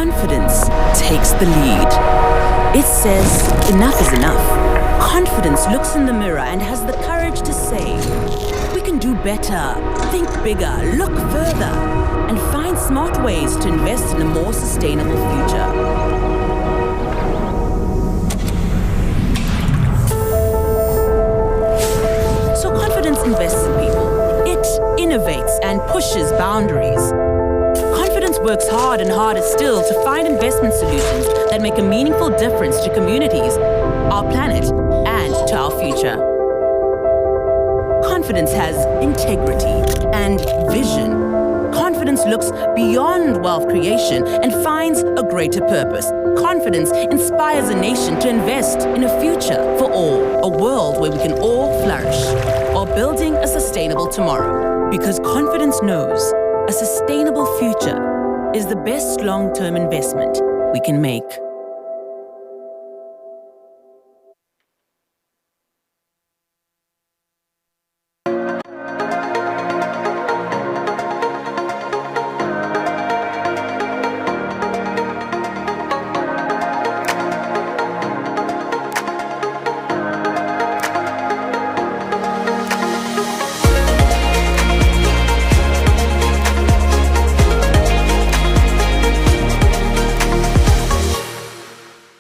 Confidence takes the lead. It says, enough is enough. Confidence looks in the mirror and has the courage to say, we can do better, think bigger, look further, and find smart ways to invest in a more sustainable future. So confidence invests in people. It innovates and pushes boundaries. Confidence works hard and harder still to find investment solutions that make a meaningful difference to communities, our planet, and to our future. Confidence has integrity and vision. Confidence looks beyond wealth creation and finds a greater purpose. Confidence inspires a nation to invest in a future for all, a world where we can all flourish, while building a sustainable tomorrow. Because confidence knows a sustainable future is the best long-term investment we can make.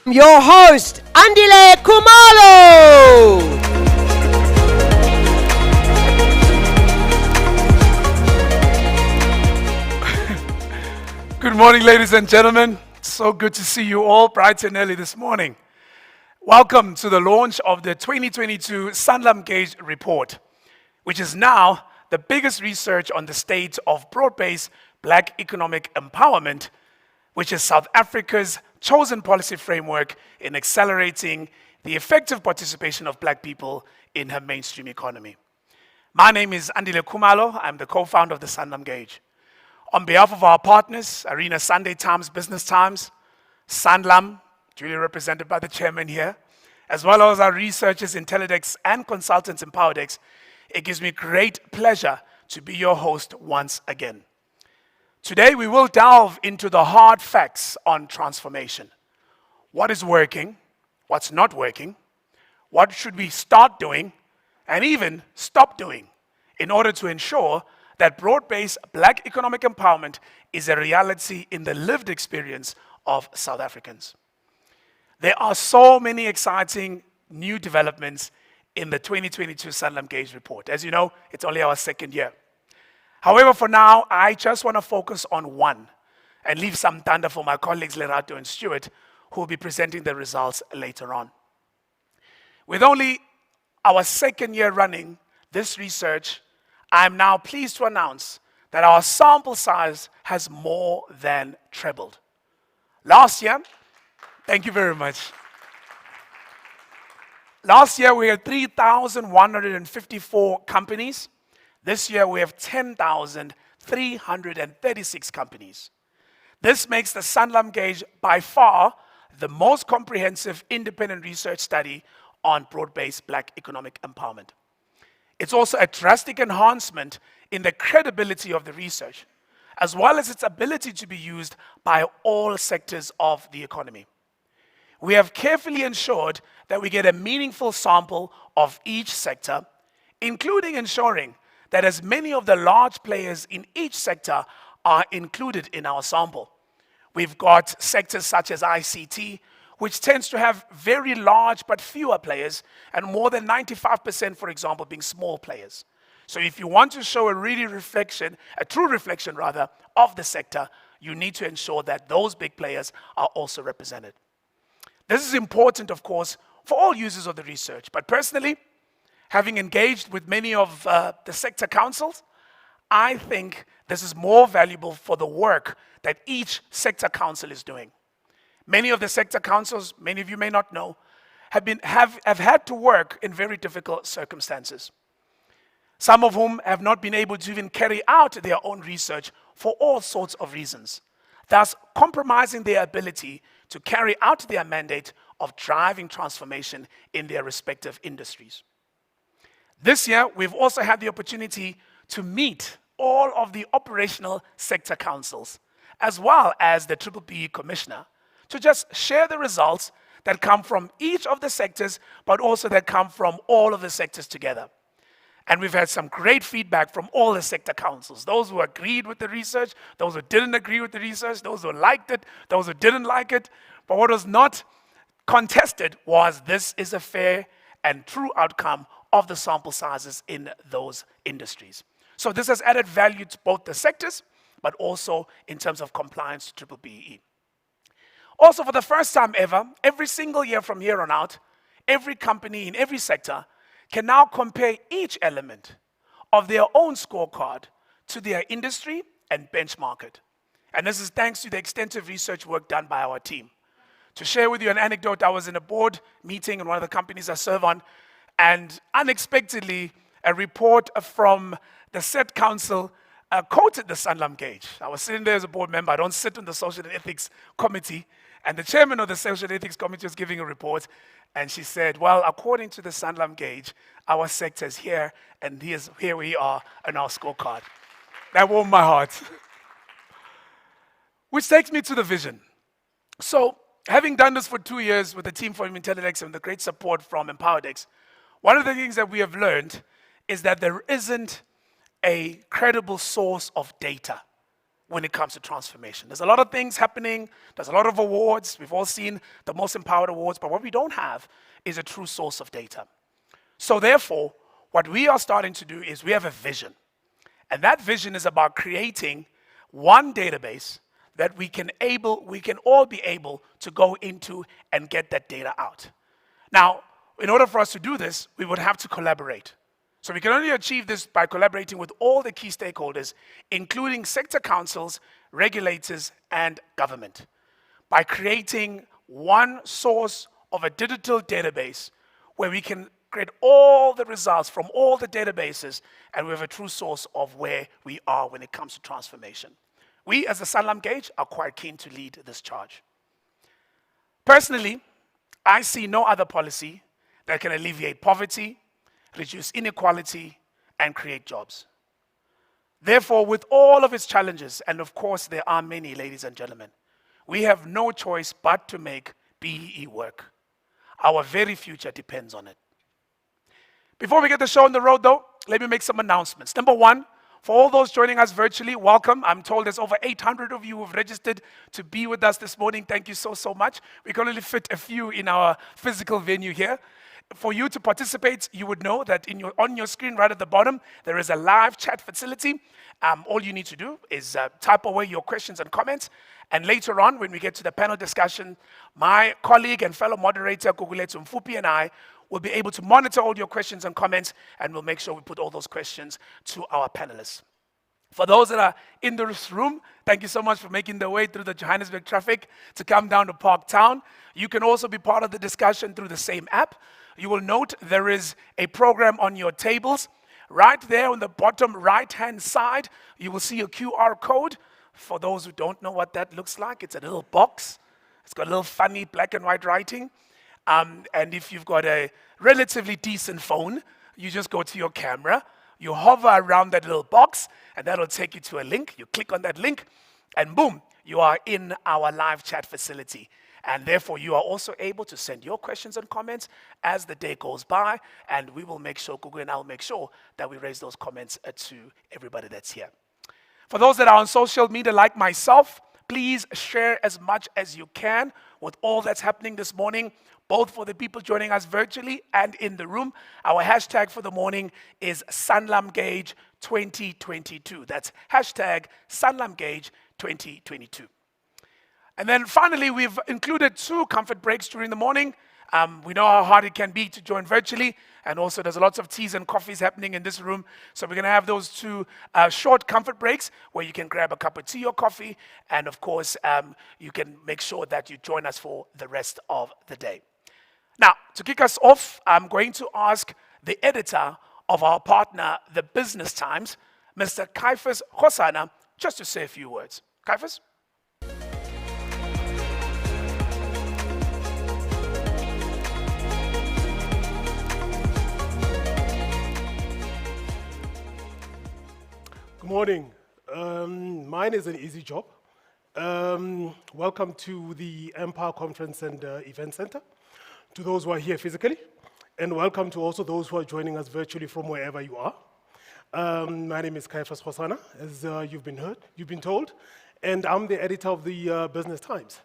Your host, Andile Kumalo. Good morning, ladies and gentlemen. So good to see you all bright and early this morning. Welcome to the launch of the 2022 Sanlam Gauge report, which is now the biggest research on the state of broad-based Black economic empowerment, which is South Africa's chosen policy framework in accelerating the effective participation of Black people in her mainstream economy. My name is Andile Kumalo. I'm the co-founder of the Sanlam Gauge. On behalf of our partners, Arena Sunday Times, Business Times, Sanlam, duly represented by the chairman here, as well as our researchers, Intellidex, and consultants in Powerdex, it gives me great pleasure to be your host once again. Today, we will delve into the hard facts on transformation. What is working? What's not working? What should we start doing and even stop doing in order to ensure that broad-based Black economic empowerment is a reality in the lived experience of South Africans? There are so many exciting new developments in the 2022 Sanlam Gauge report. As you know, it's only our second year. However, for now, I just want to focus on one and leave some thunder for my colleagues Lerato and Stuart, who will be presenting the results later on. With only our second year running this research, I am now pleased to announce that our sample size has more than trebled. Last year, thank you very much. Last year, we had 3,154 companies. This year, we have 10,336 companies. This makes the Sanlam Gauge by far the most comprehensive independent research study on broad-based Black economic empowerment. It's also a drastic enhancement in the credibility of the research, as well as its ability to be used by all sectors of the economy. We have carefully ensured that we get a meaningful sample of each sector, including ensuring that as many of the large players in each sector are included in our sample. We've got sectors such as ICT, which tends to have very large but fewer players, and more than 95%, for example, being small players. So if you want to show a true reflection of the sector, you need to ensure that those big players are also represented. This is important, of course, for all users of the research, but personally, having engaged with many of the sector councils, I think this is more valuable for the work that each sector council is doing. Many of the sector councils, many of you may not know, have had to work in very difficult circumstances. Some of whom have not been able to even carry out their own research for all sorts of reasons, thus compromising their ability to carry out their mandate of driving transformation in their respective industries. This year, we've also had the opportunity to meet all of the operational sector councils, as well as the B-BBEE Commissioner, to just share the results that come from each of the sectors, but also that come from all of the sectors together. And we've had some great feedback from all the sector councils, those who agreed with the research, those who didn't agree with the research, those who liked it, those who didn't like it. But what was not contested was this is a fair and true outcome of the sample sizes in those industries. So this has added value to both the sectors, but also in terms of compliance to B-BBEE. Also, for the first time ever, every single year from here on out, every company in every sector can now compare each element of their own scorecard to their industry and benchmark it. And this is thanks to the extensive research work done by our team. To share with you an anecdote, I was in a board meeting in one of the companies I serve on, and unexpectedly, a report from the said council quoted the Sanlam Gauge. I was sitting there as a board member. I don't sit on the Social and Ethics Committee, and the chairman of the Social and Ethics Committee was giving a report, and she said, well, according to the Sanlam Gauge, our sector is here, and here we are on our scorecard. That warmed my heart. Which takes me to the vision. So, having done this for 2 years with the team from Intellidex and the great support from EmpowerDex, one of the things that we have learned is that there isn't a credible source of data when it comes to transformation. There's a lot of things happening, there's a lot of awards, we've all seen the Most Empowered Awards, but what we don't have is a true source of data. So therefore, what we are starting to do is we have a vision. And that vision is about creating one database that we can all be able to go into and get that data out. Now, in order for us to do this, we would have to collaborate. So we can only achieve this by collaborating with all the key stakeholders, including sector councils, regulators, and government, by creating one source of a digital database where we can create all the results from all the databases, and we have a true source of where we are when it comes to transformation. We, as the Sanlam Gauge, are quite keen to lead this charge. Personally, I see no other policy that can alleviate poverty, reduce inequality, and create jobs. Therefore, with all of its challenges, and of course there are many, ladies and gentlemen, we have no choice but to make BEE work. Our very future depends on it. Before we get the show on the road though, let me make some announcements. Number one, for all those joining us virtually, welcome. I'm told there's over 800 of you who have registered to be with us this morning. Thank you so, so much. We can only fit a few in our physical venue here. For you to participate, you would know that on your screen right at the bottom, there is a live chat facility. All you need to do is type away your questions and comments. And later on, when we get to the panel discussion, my colleague and fellow moderator, Gugulethu Mfupi, and I will be able to monitor all your questions and comments, and we'll make sure we put all those questions to our panelists. For those that are in this room, thank you so much for making the way through the Johannesburg traffic to come down to Parktown. You can also be part of the discussion through the same app. You will note there is a program on your tables. Right there on the bottom right-hand side, you will see a QR code. For those who don't know what that looks like, it's a little box. It's got a little funny black and white writing. And if you've got a relatively decent phone, you just go to your camera, you hover around that little box, and that'll take you to a link. You click on that link, and boom, you are in our live chat facility. And therefore, you are also able to send your questions and comments as the day goes by, and we will make sure, Gugu and I will make sure that we raise those comments to everybody that's here. For those that are on social media like myself, please share as much as you can with all that's happening this morning, both for the people joining us virtually and in the room. Our hashtag for the morning is Sanlam Gauge 2022. That's hashtag Sanlam Gauge 2022. And then finally, we've included 2 comfort breaks during the morning. We know how hard it can be to join virtually, and also there's lots of teas and coffees happening in this room. So we're going to have those 2 short comfort breaks where you can grab a cup of tea or coffee, and of course, you can make sure that you join us for the rest of the day. Now, to kick us off, I'm going to ask the editor of our partner, the Business Times, Mr. Kaifus Khosana, just to say a few words. Kaifus? Good morning. Mine is an easy job. Welcome to the Empire Conference and Event Center, to those who are here physically, and welcome to also those who are joining us virtually from wherever you are. My name is Caiphas Khosana, as you've been told, and I'm the editor of the Business Times.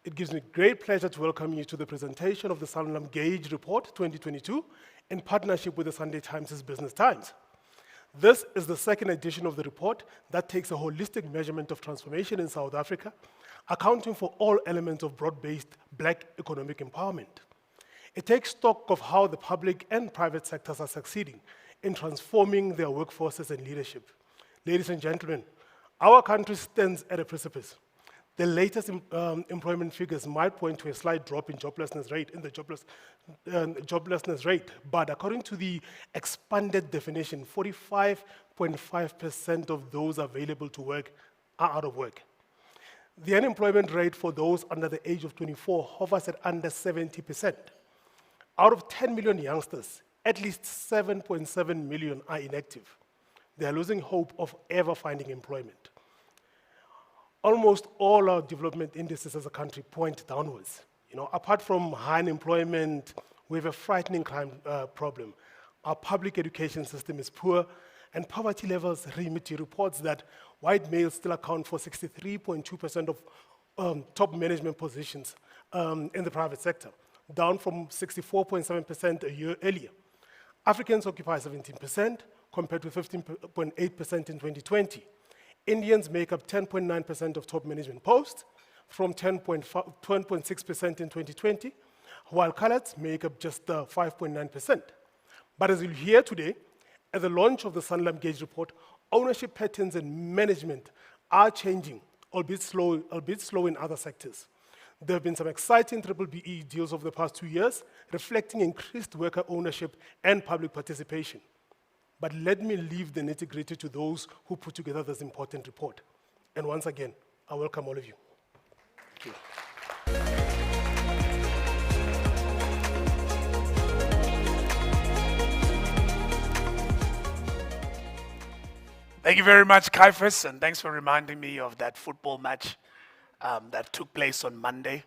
It gives me great pleasure to welcome you to the presentation of the Sanlam Gauge Report 2022 in partnership with the Sunday Times' Business Times. This is the second edition of the report that takes a holistic measurement of transformation in South Africa, accounting for all elements of broad-based Black economic empowerment. It takes stock of how the public and private sectors are succeeding in transforming their workforces and leadership. Ladies and gentlemen, our country stands at a precipice. The latest employment figures might point to a slight drop in joblessness rate, but according to the expanded definition, 45.5% of those available to work are out of work. The unemployment rate for those under the age of 24 hovers at under 70%. Out of 10 million youngsters, at least 7.7 million are inactive. They are losing hope of ever finding employment. Almost all our development indices as a country point downwards. Apart from high unemployment, we have a frightening crime problem. Our public education system is poor, and poverty levels. REMITI reports that white males still account for 63.2% of top management positions in the private sector, down from 64.7% a year earlier. Africans occupy 17%, compared to 15.8% in 2020. Indians make up 10.9% of top management posts, from 10.6% in 2020, while coloreds make up just 5.9%. But as you'll hear today, at the launch of the Sanlam Gauge report, ownership patterns and management are changing, albeit slow in other sectors. There have been some exciting B-BBEE deals over the past 2 years, reflecting increased worker ownership and public participation. But let me leave the nitty-gritty to those who put together this important report. And once again, I welcome all of you. Thank you. Thank you very much, Caiphas, and thanks for reminding me of that football match that took place on Monday.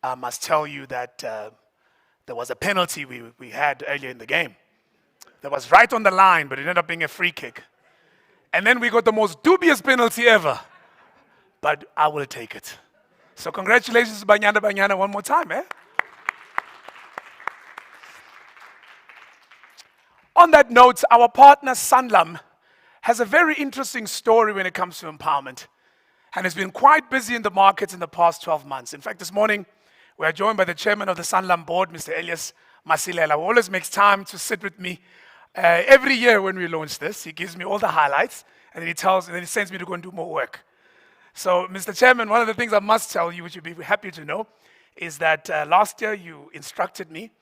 I must tell you that there was a penalty we had earlier in the game. That was right on the line, but it ended up being a free kick. And then we got the most dubious penalty ever. But I will take it. So congratulations, Banyana, one more time, eh? On that note, our partner Sanlam has a very interesting story when it comes to empowerment, and has been quite busy in the markets in the past 12 months. In fact, this morning, we are joined by the chairman of the Sanlam board, Mr. Elias Masilela, who always makes time to sit with me. Every year when we launch this, he gives me all the highlights, and then he sends me to go and do more work. So, Mr. Chairman, one of the things I must tell you, which you'll be happy to know, is that last year you instructed me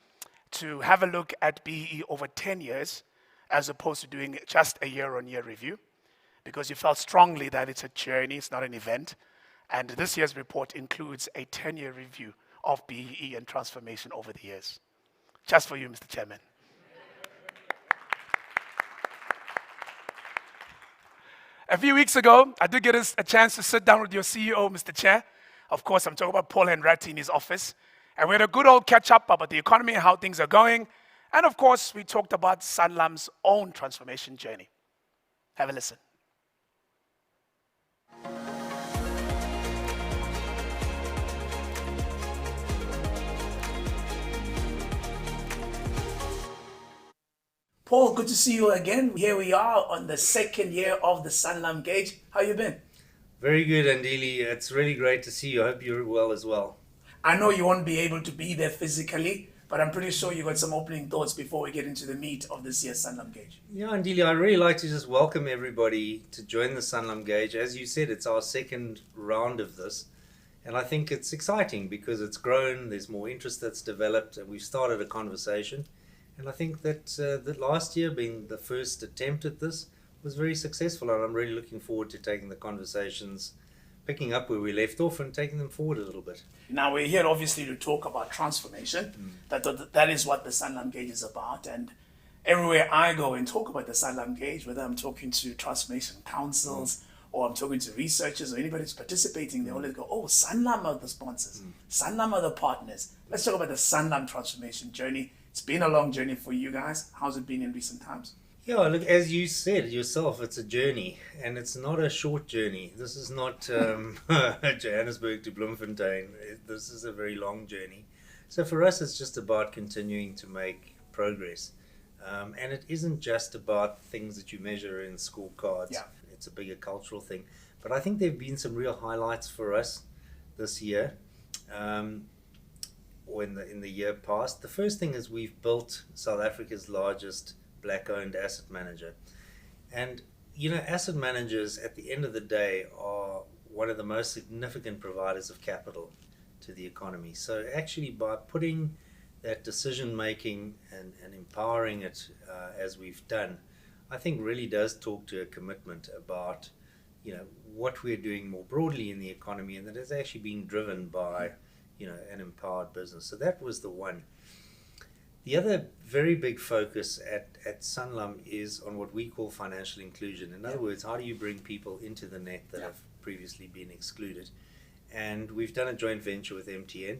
to have a look at BEE over 10 years, as opposed to doing just a year-on-year review, because you felt strongly that it's a journey, it's not an event. And this year's report includes a 10-year review of BEE and transformation over the years. Just for you, Mr. Chairman. A few weeks ago, I did get a chance to sit down with your CEO, Mr. Chair. Of course, I'm talking about Paul Henratti in his office. And we had a good old catch-up about the economy and how things are going. And of course, we talked about Sanlam's own transformation journey. Have a listen. Paul, good to see you again. Here we are on the second year of the Sanlam Gauge. How you been? Very good, Andili. It's really great to see you. I hope you're well as well. I know you won't be able to be there physically, but I'm pretty sure you got some opening thoughts before we get into the meat of this year's Sanlam Gauge. Yeah, Andili, I'd really like to just welcome everybody to join the Sanlam Gauge. As you said, it's our second round of this. And I think it's exciting because it's grown, there's more interest that's developed, and we've started a conversation. And I think that last year, being the first attempt at this, was very successful. And I'm really looking forward to taking the conversations, picking up where we left off and taking them forward a little bit. Now, we're here obviously to talk about transformation. That is what the Sanlam Gauge is about. And everywhere I go and talk about the Sanlam Gauge, whether I'm talking to transformation councils or I'm talking to researchers or anybody who's participating, they always go, oh, Sanlam are the sponsors. Sanlam are the partners. Let's talk about the Sanlam transformation journey. It's been a long journey for you guys. How's it been in recent times? Yeah, look, as you said yourself, it's a journey, and it's not a short journey. This is not Johannesburg to Bloemfontein. This is a very long journey. So for us, it's just about continuing to make progress. And it isn't just about things that you measure in scorecards. Yeah. It's a bigger cultural thing. But I think there have been some real highlights for us this year, or in the year past. The first thing is we've built South Africa's largest black-owned asset manager. And, asset managers at the end of the day are one of the most significant providers of capital to the economy. So actually by putting that decision-making and empowering it as we've done, I think really does talk to a commitment about, what we're doing more broadly in the economy, and that is actually being driven by, an empowered business. So that was the one. The other very big focus at Sanlam is on what we call financial inclusion. In other words, how do you bring people into the net that have previously been excluded? And we've done a joint venture with MTN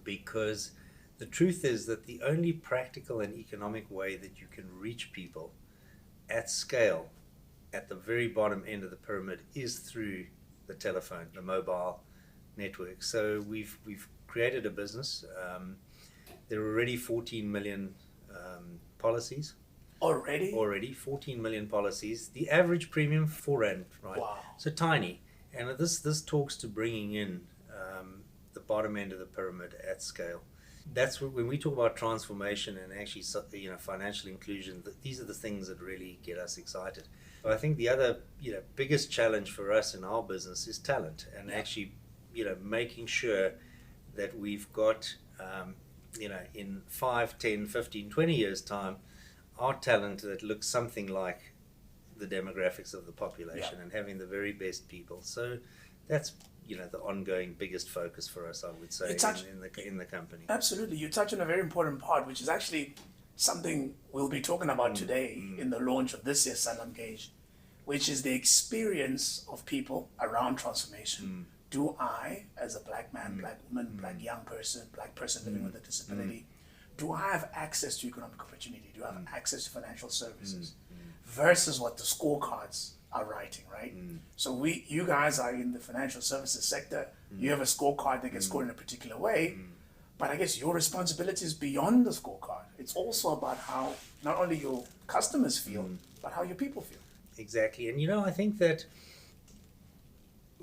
because the truth is that the only practical and economic way that you can reach people at scale at the very bottom end of the pyramid is through the telephone, the mobile network. So we've created a business. There are already 14 million policies. Already 14 million policies. The average premium, 4 rand, right? Wow. So tiny. And this talks to bringing in the bottom end of the pyramid at scale. That's when we talk about transformation and actually, financial inclusion. These are the things that really get us excited. I think the other, biggest challenge for us in our business is talent, and actually, making sure that we've got, in 5, 10, 15, 20 years' time, our talent that looks something like the demographics of the population and having the very best people. So that's the ongoing biggest focus for us, I would say, in the company. Absolutely. You touch on a very important part, which is actually something we'll be talking about today in the launch of this year's Sanlam Gauge, which is the experience of people around transformation. Do I, as a black man, black woman, black young person, black person living with a disability, do I have access to economic opportunity? Do I have access to financial services? Versus what the scorecards are writing, right? So you guys are in the financial services sector. You have a scorecard that gets scored in a particular way, but I guess your responsibility is beyond the scorecard. It's also about how not only your customers feel, but how your people feel. Exactly. And I think that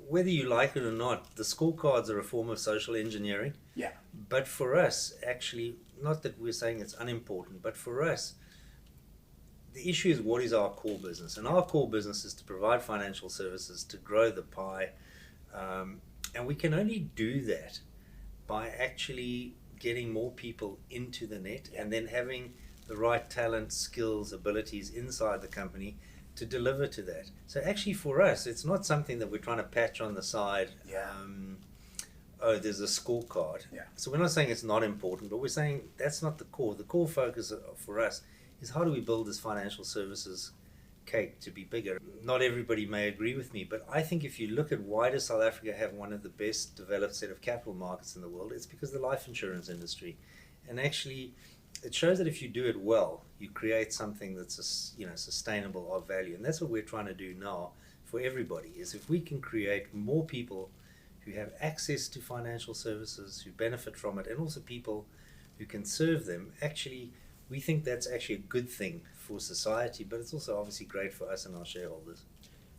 whether you like it or not, the scorecards are a form of social engineering. Yeah. But for us, actually, not that we're saying it's unimportant, but for us, the issue is what is our core business? And our core business is to provide financial services, to grow the pie. And we can only do that by actually getting more people into the net and then having the right talent, skills, abilities inside the company to deliver to that. So actually for us, it's not something that we're trying to patch on the side. There's a scorecard. So we're not saying it's not important, but we're saying that's not the core. The core focus for us is how do we build this financial services cake to be bigger. Not everybody may agree with me, but I think if you look at why does South Africa have one of the best developed set of capital markets in the world, it's because of the life insurance industry. And actually, it shows that if you do it well, you create something that's sustainable of value. And that's what we're trying to do now for everybody, is if we can create more people who have access to financial services, who benefit from it, and also people who can serve them, actually, we think that's actually a good thing for society, but it's also obviously great for us and our shareholders.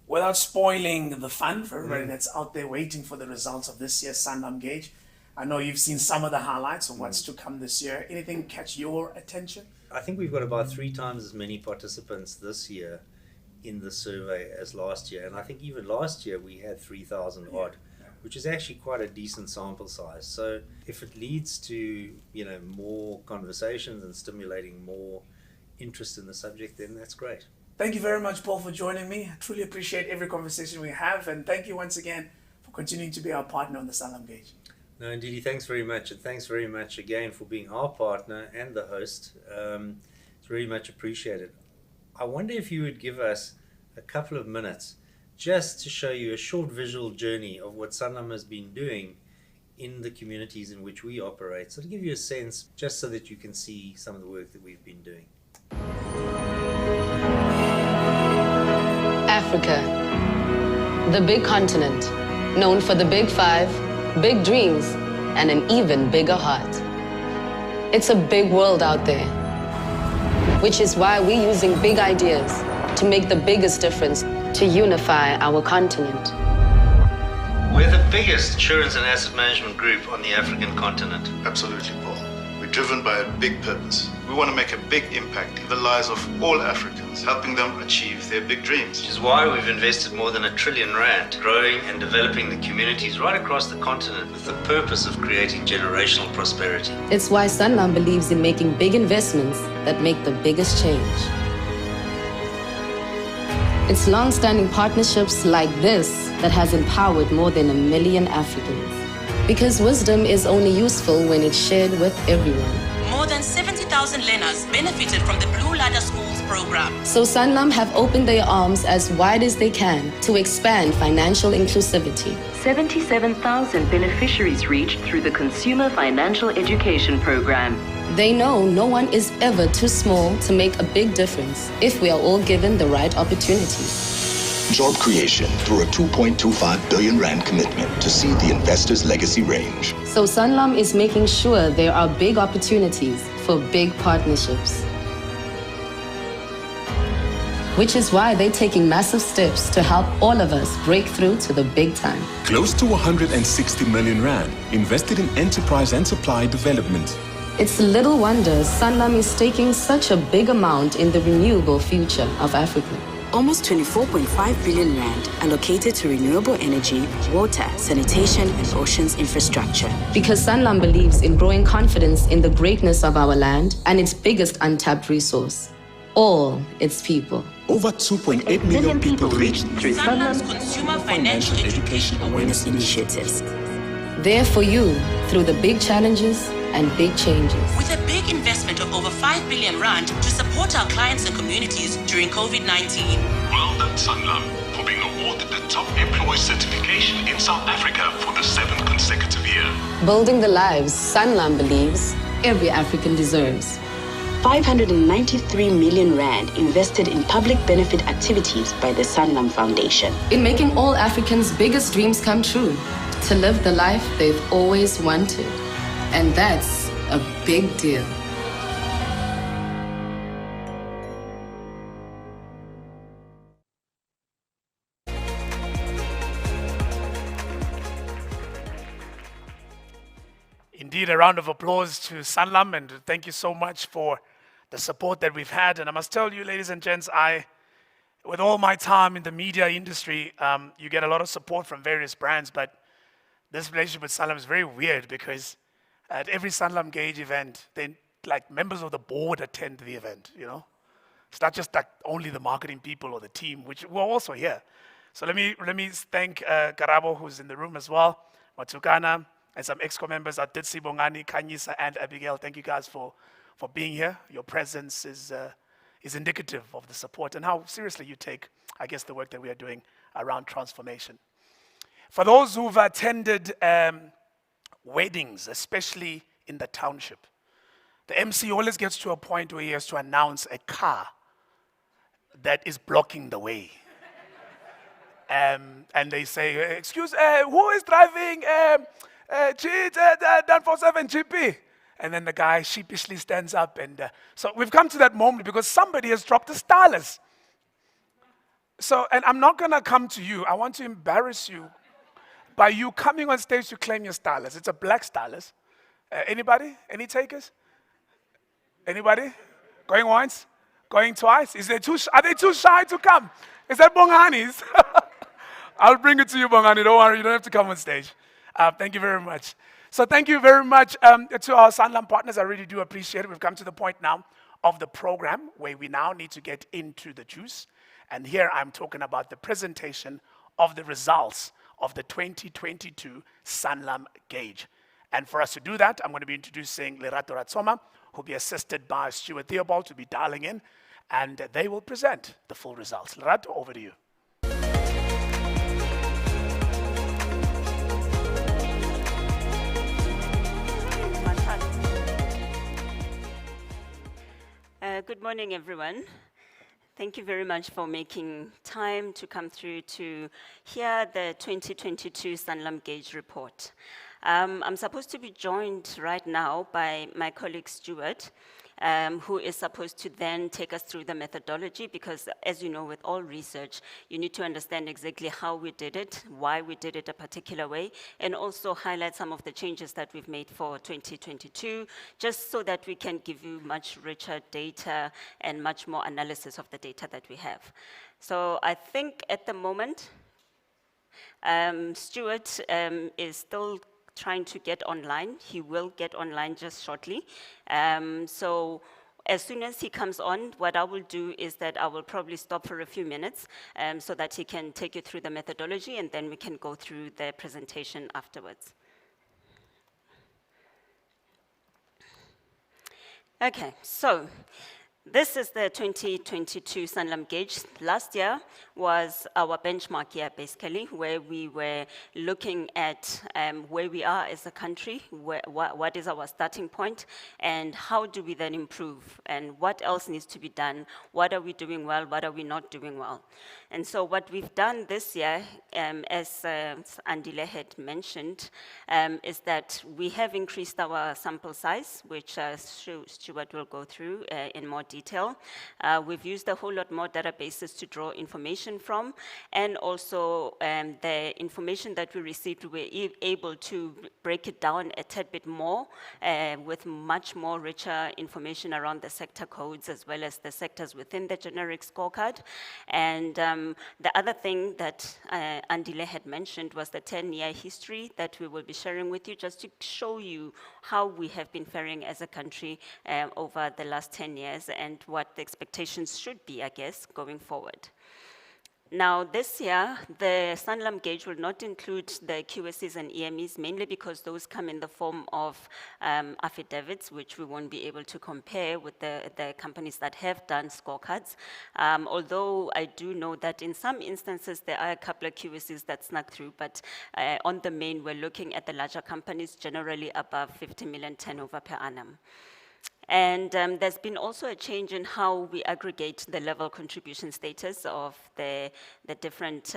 Without spoiling the fun for everybody that's out there waiting for the results of this year's Sanlam Gauge, I know you've seen some of the highlights of what's to come this year. Anything catch your attention? I think we've got about 3 times as many participants this year in the survey as last year. And I think even last year we had 3,000 odd, which is actually quite a decent sample size. So if it leads to, more conversations and stimulating more interest in the subject, then that's great. Thank you very much, Paul, for joining me. I truly appreciate every conversation we have. And thank you once again for continuing to be our partner on the Sanlam Gauge. No, indeed, thanks very much. And thanks very much again for being our partner and the host. It's really much appreciated. I wonder if you would give us a couple of minutes just to show you a short visual journey of what Sanlam has been doing in the communities in which we operate. So to give you a sense, just so that you can see some of the work that we've been doing. Africa, the big continent, known for the big five, big dreams, and an even bigger heart. It's a big world out there, which is why we're using big ideas to make the biggest difference to unify our continent. We're the biggest insurance and asset management group on the African continent. Absolutely, Paul. We're driven by a big purpose. We want to make a big impact in the lives of all Africans, helping them achieve their big dreams. Which is why we've invested more than R1 trillion growing and developing the communities right across the continent with the purpose of creating generational prosperity. It's why Sanlam believes in making big investments that make the biggest change. It's long-standing partnerships like this that has empowered more than 1 million Africans. Because wisdom is only useful when it's shared with everyone. More than 70,000 learners benefited from the Blue Ladder Schools program. So Sanlam have opened their arms as wide as they can to expand financial inclusivity. 77,000 beneficiaries reached through the Consumer Financial Education Program. They know no one is ever too small to make a big difference if we are all given the right opportunities. Job creation through a 2.25 billion rand commitment to see the investor's legacy range. So Sanlam is making sure there are big opportunities for big partnerships. Which is why they're taking massive steps to help all of us break through to the big time. Close to 160 million rand invested in enterprise and supply development. It's little wonder Sanlam is taking such a big amount in the renewable future of Africa. Almost 24.5 billion rand allocated to renewable energy, water, sanitation, and oceans infrastructure. Because Sanlam believes in growing confidence in the greatness of our land and its biggest untapped resource, all its people. Over 2.8 million people reached through Sanlam's Consumer Financial Education Awareness Initiatives. There for you through the big challenges and big changes. With a big investment of over 5 billion rand to support our clients and communities during COVID-19. Well done, Sanlam, for being awarded the top employee certification in South Africa for the 7th consecutive year. Building the lives Sanlam believes every African deserves. 593 million rand invested in public benefit activities by the Sanlam Foundation. In making all Africans' biggest dreams come true, to live the life they've always wanted. And that's a big deal. Indeed, a round of applause to Sanlam, and thank you so much for the support that we've had. And I must tell you, ladies and gents, with all my time in the media industry, you get a lot of support from various brands, but this relationship with Sanlam is very weird because at every Sanlam Gauge event, then like members of the board attend the event, you know? It's not just like only the marketing people or the team, which we're also here. So let me thank Karabo, who's in the room as well, Matukana, and some EXCO members, Atitsi, Bongani, Kanyisa, and Abigail. Thank you guys for being here. Your presence is indicative of the support and how seriously you take, I guess, the work that we are doing around transformation. For those who've attended weddings, especially in the township, the MC always gets to a point where he has to announce a car that is blocking the way. And they say, excuse, who is driving Dan47 GP? And then the guy sheepishly stands up. And so we've come to that moment because somebody has dropped a stylus. So, and I'm not going to come to you. I want to embarrass you by you coming on stage to claim your stylus. It's a black stylus. Anybody? Any takers? Anybody? Going once? Going twice? Are they too shy to come? Is that Bongani's? I'll bring it to you, Bongani. Don't worry, you don't have to come on stage. Thank you very much. So thank you very much to our Sanlam partners. I really do appreciate it. We've come to the point now of the program where we now need to get into the juice. And here I'm talking about the presentation of the results of the 2022 Sanlam Gauge. And for us to do that, I'm going to be introducing Lerato Ratsoma, who will be assisted by Stuart Theobald to be dialing in, and they will present the full results. Lerato, over to you. morning, everyone. Thank you very much for making time to come through to hear the 2022 Sanlam Gauge report. I'm supposed to be joined right now by my colleague Stuart, who is supposed to then take us through the methodology, because as you know, with all research, you need to understand exactly how we did it, why we did it a particular way, and also highlight some of the changes that we've made for 2022, just so that we can give you much richer data and much more analysis of the data that we have. So I think at the moment, Stuart is still trying to get online. He will get online just shortly. So as soon as he comes on, what I will do is that I will probably stop for a few minutes so that he can take you through the methodology, and then we can go through the presentation afterwards. Okay, so this is the 2022 Sanlam Gauge. Last year was our benchmark year, basically, where we were looking at where we are as a country, what is our starting point, and how do we then improve, and what else needs to be done, what are we doing well, what are we not doing well. And so what we've done this year, as Andile had mentioned, is that we have increased our sample size, which Stuart will go through in more detail. We've used a whole lot more databases to draw information from, and also the information that we received, we were able to break it down a tad bit more with much more richer information around the sector codes as well as the sectors within the generic scorecard. And the other thing that Andile had mentioned was the 10-year history that we will be sharing with you, just to show you how we have been faring as a country over the last 10 years and what the expectations should be, I guess, going forward. Now, this year, the Sanlam Gauge will not include the QSEs and EMEs, mainly because those come in the form of affidavits, which we won't be able to compare with the companies that have done scorecards. Although I do know that in some instances, there are a couple of QSEs that snuck through, but on the main, we're looking at the larger companies, generally above 50 million turnover per annum. And there's been also a change in how we aggregate the level contribution status of the different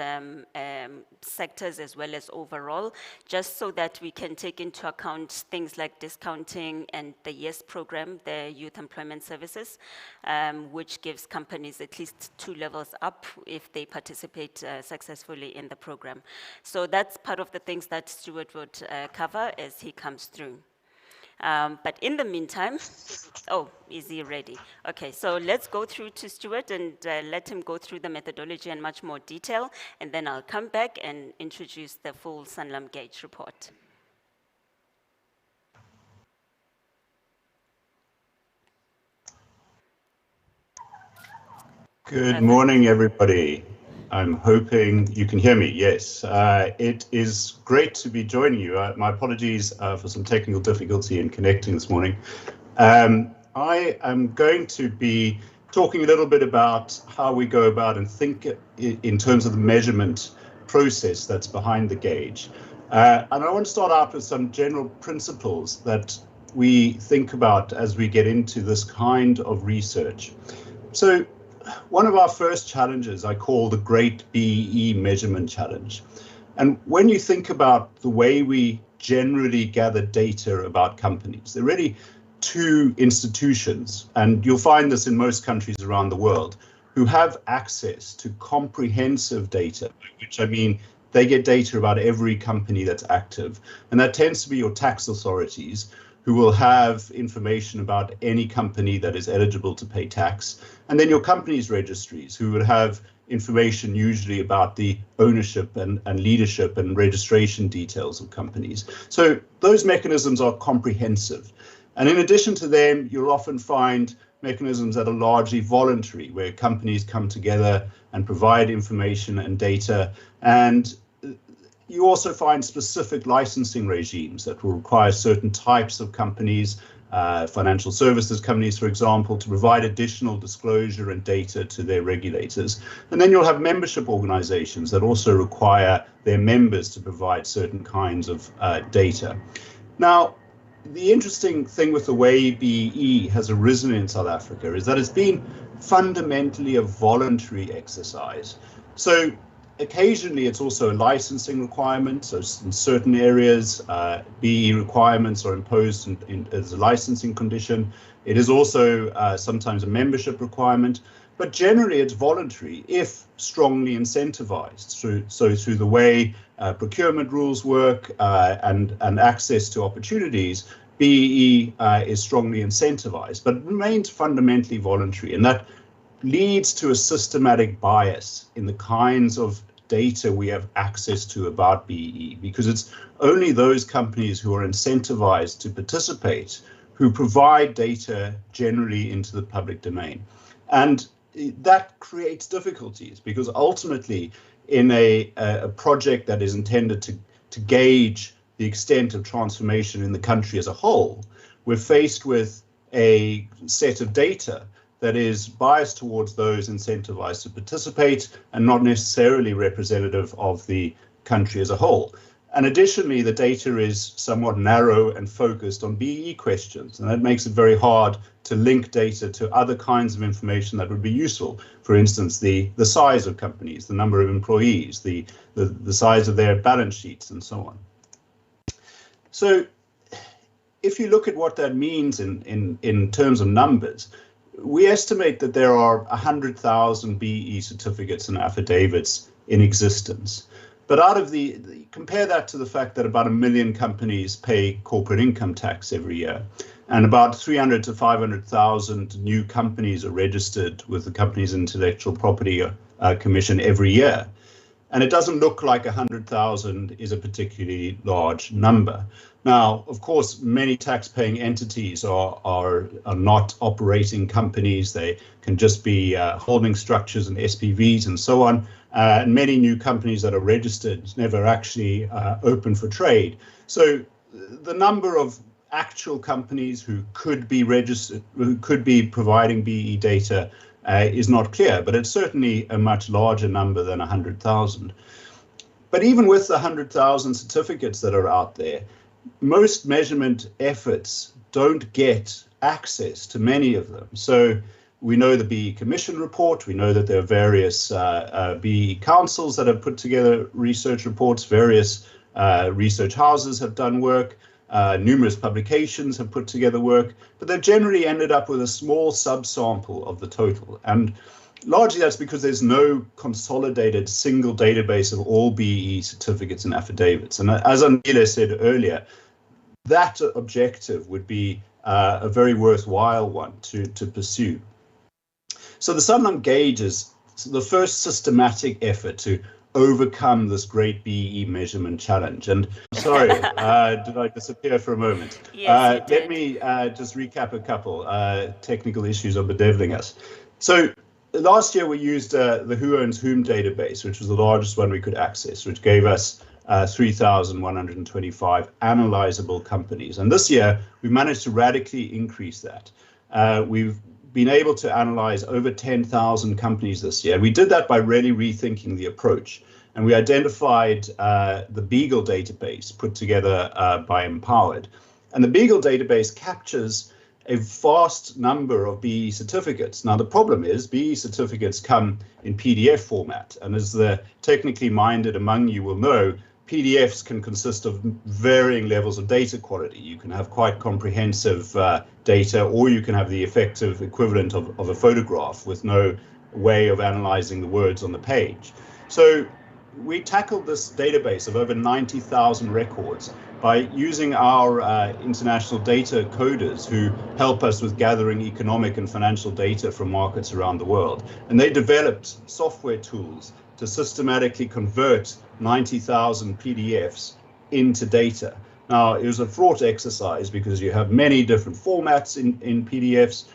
sectors as well as overall, just so that we can take into account things like discounting and the YES program, the Youth Employment Services, which gives companies at least 2 levels up if they participate successfully in the program. So that's part of the things that Stuart would cover as he comes through. But in the meantime, oh, is he ready? Okay, so let's go through to Stuart and let him go through the methodology in much more detail, and then I'll come back and introduce the full Sanlam Gauge report. Good morning, everybody. I'm hoping you can hear me. Yes, it is great to be joining you. My apologies for some technical difficulty in connecting this morning. I am going to be talking a little bit about how we go about and think in terms of the measurement process that's behind the gauge. And I want to start out with some general principles that we think about as we get into this kind of research. So one of our first challenges I call the Great BEE Measurement Challenge. And when you think about the way we generally gather data about companies, there are really 2 institutions, and you'll find this in most countries around the world, who have access to comprehensive data, which I mean they get data about every company that's active. And that tends to be your tax authorities, who will have information about any company that is eligible to pay tax. And then your companies registries, who would have information usually about the ownership and leadership and registration details of companies. So those mechanisms are comprehensive. And in addition to them, you'll often find mechanisms that are largely voluntary, where companies come together and provide information and data. And you also find specific licensing regimes that will require certain types of companies, financial services companies, for example, to provide additional disclosure and data to their regulators. And then you'll have membership organizations that also require their members to provide certain kinds of data. Now, the interesting thing with the way BEE has arisen in South Africa is that it's been fundamentally a voluntary exercise. So occasionally it's also a licensing requirement. So in certain areas, BEE requirements are imposed as a licensing condition. It is also sometimes a membership requirement, but generally it's voluntary if strongly incentivized through the way procurement rules work and access to opportunities. BEE is strongly incentivized, but remains fundamentally voluntary, and that leads to a systematic bias in the kinds of data we have access to about BEE, because it's only those companies who are incentivized to participate who provide data generally into the public domain. And that creates difficulties, because ultimately in a project that is intended to gauge the extent of transformation in the country as a whole, we're faced with a set of data that is biased towards those incentivized to participate and not necessarily representative of the country as a whole. And additionally, the data is somewhat narrow and focused on BEE questions, and that makes it very hard to link data to other kinds of information that would be useful. For instance, the size of companies, the number of employees, the size of their balance sheets, and so on. So if you look at what that means in terms of numbers, we estimate that there are 100,000 BEE certificates and affidavits in existence. But out of compare that to the fact that about 1 million companies pay corporate income tax every year, and about 300 to 500,000 new companies are registered with the Companies Intellectual Property Commission every year. And it doesn't look like 100,000 is a particularly large number. Now, of course, many tax-paying entities are not operating companies. They can just be holding structures and SPVs and so on. And many new companies that are registered never actually open for trade. So the number of actual companies who could be registered, who could be providing BEE data is not clear, but it's certainly a much larger number than 100,000. But even with the 100,000 certificates that are out there, most measurement efforts don't get access to many of them. So we know the BEE Commission report, we know that there are various BEE councils that have put together research reports, various research houses have done work, numerous publications have put together work, but they've generally ended up with a small subsample of the total. And largely that's because there's no consolidated single database of all BEE certificates and affidavits. And as Andile said earlier, that objective would be a very worthwhile one to pursue. So the Sanlam Gauge is the first systematic effort to overcome this great BEE measurement challenge. And sorry, did I disappear for a moment? Yes, let me just recap a couple. Technical issues are bedeviling us. So last year we used the Who Owns Whom database, which was the largest one we could access, which gave us 3,125 analyzable companies. And this year we managed to radically increase that. We've been able to analyze over 10,000 companies this year. We did that by really rethinking the approach. And we identified the Beagle database put together by Empowered. And the Beagle database captures a vast number of BEE certificates. Now, the problem is BEE certificates come in PDF format. And as the technically minded among you will know, PDFs can consist of varying levels of data quality. You can have quite comprehensive data, or you can have the effective equivalent of a photograph with no way of analyzing the words on the page. So we tackled this database of over 90,000 records by using our international data coders who help us with gathering economic and financial data from markets around the world. And they developed software tools to systematically convert 90,000 PDFs into data. Now, it was a fraught exercise because you have many different formats in PDFs,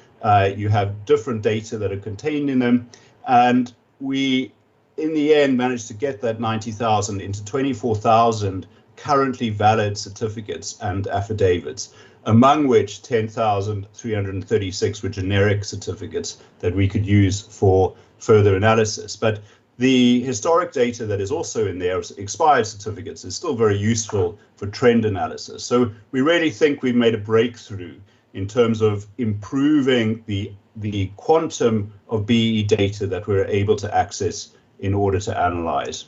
you have different data that are contained in them, and we, in the end, managed to get that 90,000 into 24,000 currently valid certificates and affidavits, among which 10,336 were generic certificates that we could use for further analysis. But The historic data that is also in there, expired certificates, is still very useful for trend analysis. So we really think we've made a breakthrough in terms of improving the quantum of BEE data that we're able to access in order to analyze.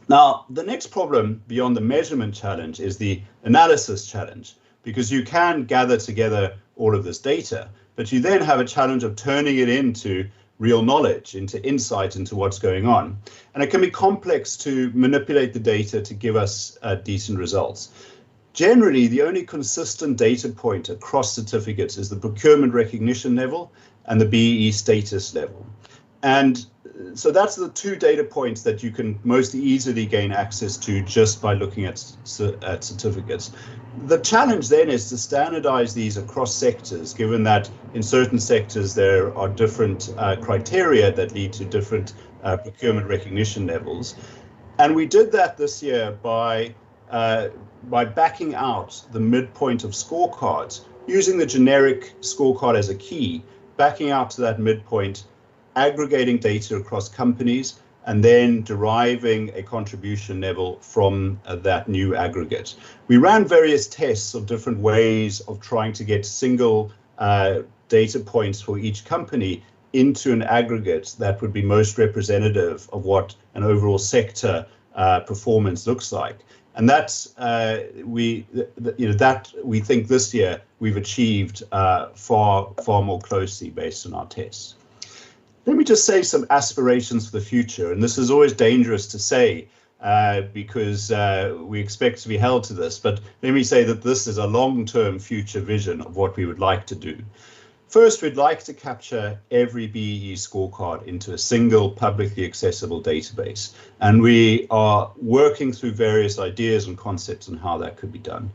Now, the next problem beyond the measurement challenge is the analysis challenge, because you can gather together all of this data, but you then have a challenge of turning it into real knowledge, into insight into what's going on. And it can be complex to manipulate the data to give us decent results. Generally, the only consistent data point across certificates is the procurement recognition level and the BEE status level. And so that's the two data points that you can most easily gain access to just by looking at certificates. The challenge then is to standardize these across sectors, given that in certain sectors there are different criteria that lead to different procurement recognition levels. And we did that this year by backing out the midpoint of scorecards, using the generic scorecard as a key, backing out to that midpoint, aggregating data across companies, and then deriving a contribution level from that new aggregate. We ran various tests of different ways of trying to get single data points for each company into an aggregate that would be most representative of what an overall sector performance looks like. And that's we think this year we've achieved far more closely based on our tests. Let me just say some aspirations for the future, and this is always dangerous to say because we expect to be held to this, but let me say that this is a long-term future vision of what we would like to do. First, we'd like to capture every BEE scorecard into a single publicly accessible database, and we are working through various ideas and concepts on how that could be done.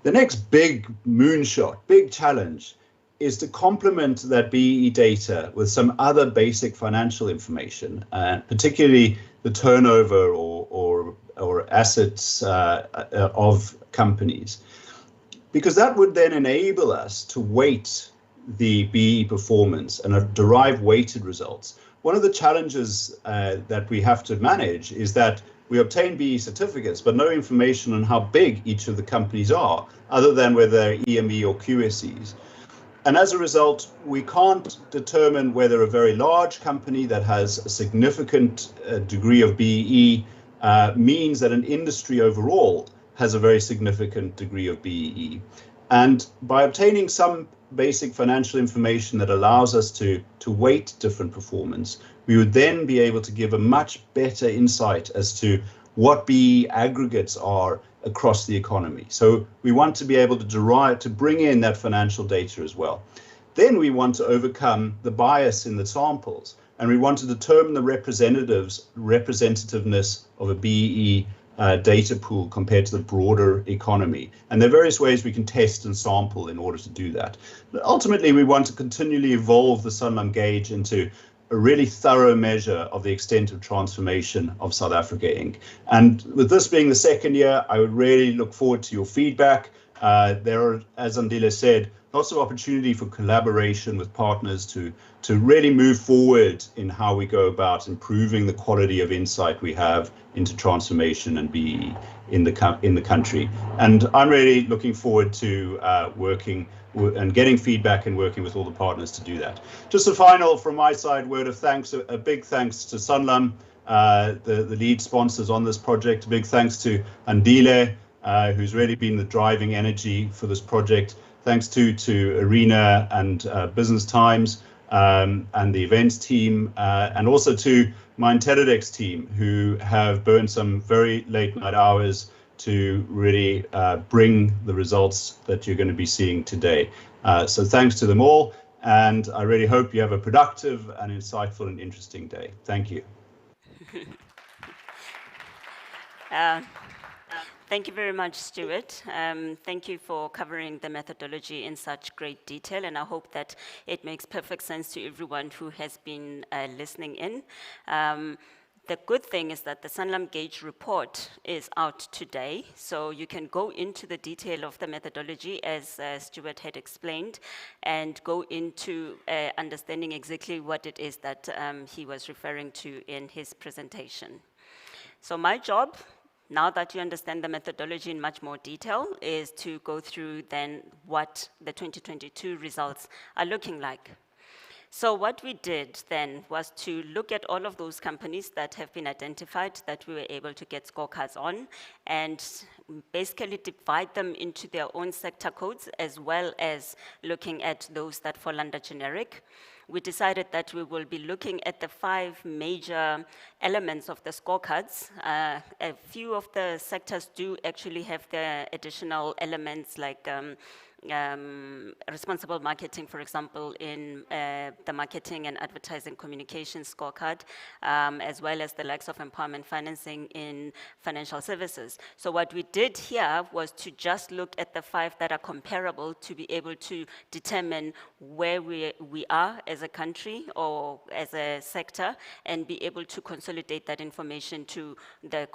The next big moonshot, big challenge, is to complement that BEE data with some other basic financial information, particularly the turnover or assets of companies, because that would then enable us to weight the BEE performance and derive weighted results. One of the challenges that we have to manage is that we obtain BEE certificates, but no information on how big each of the companies are, other than whether they're EME or QSEs. And as a result, we can't determine whether a very large company that has a significant degree of BEE means that an industry overall has a very significant degree of BEE. And by obtaining some basic financial information that allows us to weight different performance, we would then be able to give a much better insight as to what BEE aggregates are across the economy. So we want to be able to bring in that financial data as well. Then we want to overcome the bias in the samples, and we want to determine the representativeness of a BEE data pool compared to the broader economy. And there are various ways we can test and sample in order to do that. But ultimately, we want to continually evolve the Sanlam Gauge into a really thorough measure of the extent of transformation of South Africa Inc. And with this being the second year, I would really look forward to your feedback. There are, as Andile said, lots of opportunity for collaboration with partners to really move forward in how we go about improving the quality of insight we have into transformation and BEE in the country. And I'm really looking forward to working and getting feedback and working with all the partners to do that. Just a final, from my side, word of thanks, a big thanks to Sanlam, the lead sponsors on this project. A big thanks to Andile, who's really been the driving energy for this project. Thanks to Arena and Business Times and the events team, and also to my IntelliDex team, who have burned some very late night hours to really bring the results that you're going to be seeing today. So thanks to them all, and I really hope you have a productive and insightful and interesting day. Thank you. Thank you very much, Stuart. Thank you for covering the methodology in such great detail, and I hope that it makes perfect sense to everyone who has been listening in. the good thing is that the Sanlam Gauge report is out today, so you can go into the detail of the methodology, as Stuart had explained, and go into understanding exactly what it is that he was referring to in his presentation. So my job, now that you understand the methodology in much more detail, is to go through then what the 2022 results are looking like. So what we did then was to look at all of those companies that have been identified that we were able to get scorecards on, and basically divide them into their own sector codes, as well as looking at those that fall under generic. We decided that we will be looking at the 5 major elements of the scorecards. A few of the sectors do actually have the additional elements like responsible marketing, for example, in the marketing and advertising communications scorecard, as well as the likes of empowerment financing in financial services. So what we did here was to just look at the 5 that are comparable to be able to determine where we are as a country or as a sector, and be able to consolidate that information to the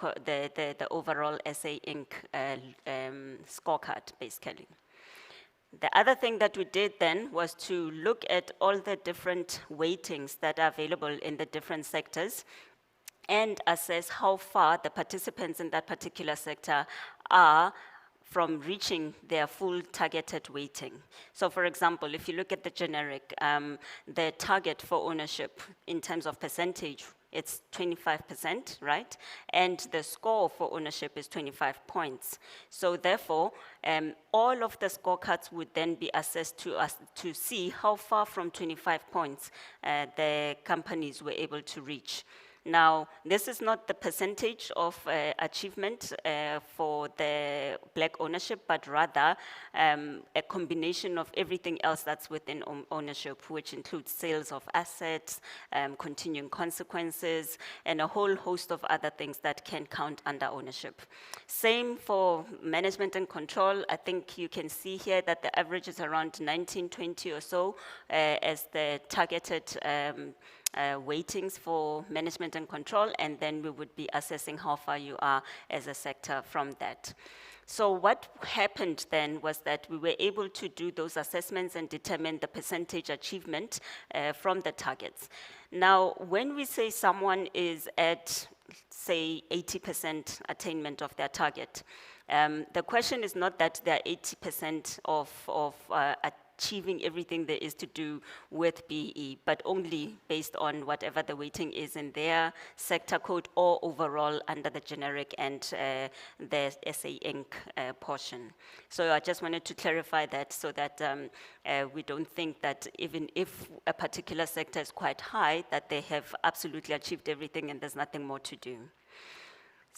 overall SA Inc. Scorecard, basically. The other thing that we did then was to look at all the different weightings that are available in the different sectors and assess how far the participants in that particular sector are from reaching their full targeted weighting. So for example, if you look at the generic, the target for ownership in terms of percentage, it's 25%, right? And the score for ownership is 25 points. So therefore, all of the scorecards would then be assessed to see how far from 25 points the companies were able to reach. Now, this is not the percentage of achievement for the black ownership, but rather a combination of everything else that's within ownership, which includes sales of assets, continuing consequences, and a whole host of other things that can count under ownership. Same for management and control. I think you can see here that the average is around 19, 20 or so as the targeted weightings for management and control, and then we would be assessing how far you are as a sector from that. So what happened then was that we were able to do those assessments and determine the percentage achievement from the targets. Now, when we say someone is at, say, 80% attainment of their target, the question is not that they're 80% of achieving everything there is to do with BEE, but only based on whatever the weighting is in their sector code or overall under the generic and the SA Inc. Portion. So I just wanted to clarify that so that we don't think that even if a particular sector is quite high, that they have absolutely achieved everything and there's nothing more to do.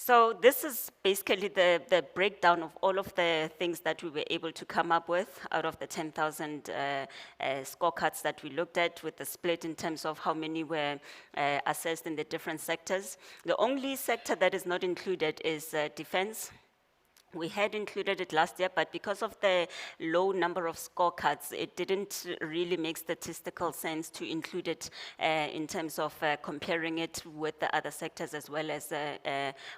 So this is basically the breakdown of all of the things that we were able to come up with out of the 10,000 scorecards that we looked at, with the split in terms of how many were assessed in the different sectors. The only sector that is not included is defense. We had included it last year, but because of the low number of scorecards, it didn't really make statistical sense to include it in terms of comparing it with the other sectors, as well as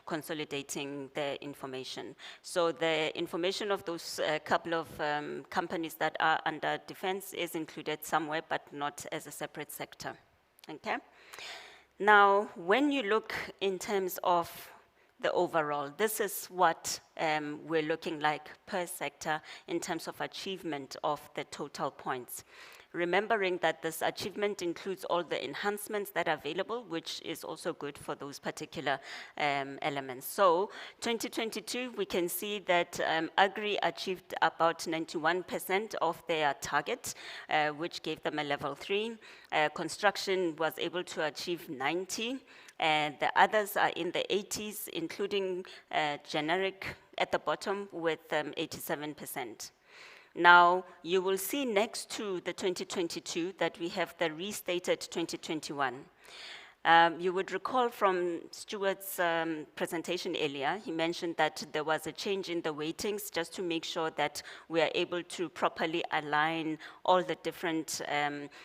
consolidating the information. So the information of those couple of companies that are under defense is included somewhere, but not as a separate sector. Okay. Now, when you look in terms of the overall, this is what we're looking like per sector in terms of achievement of the total points. Remembering that this achievement includes all the enhancements that are available, which is also good for those particular elements. So 2022, we can see that Agri achieved about 91% of their target, which gave them a level 3. Construction was able to achieve 90. And the others are in the 80s, including generic at the bottom with 87%. Now, you will see next to the 2022 that we have the restated 2021. You would recall from Stuart's presentation earlier, he mentioned that there was a change in the weightings just to make sure that we are able to properly align all the different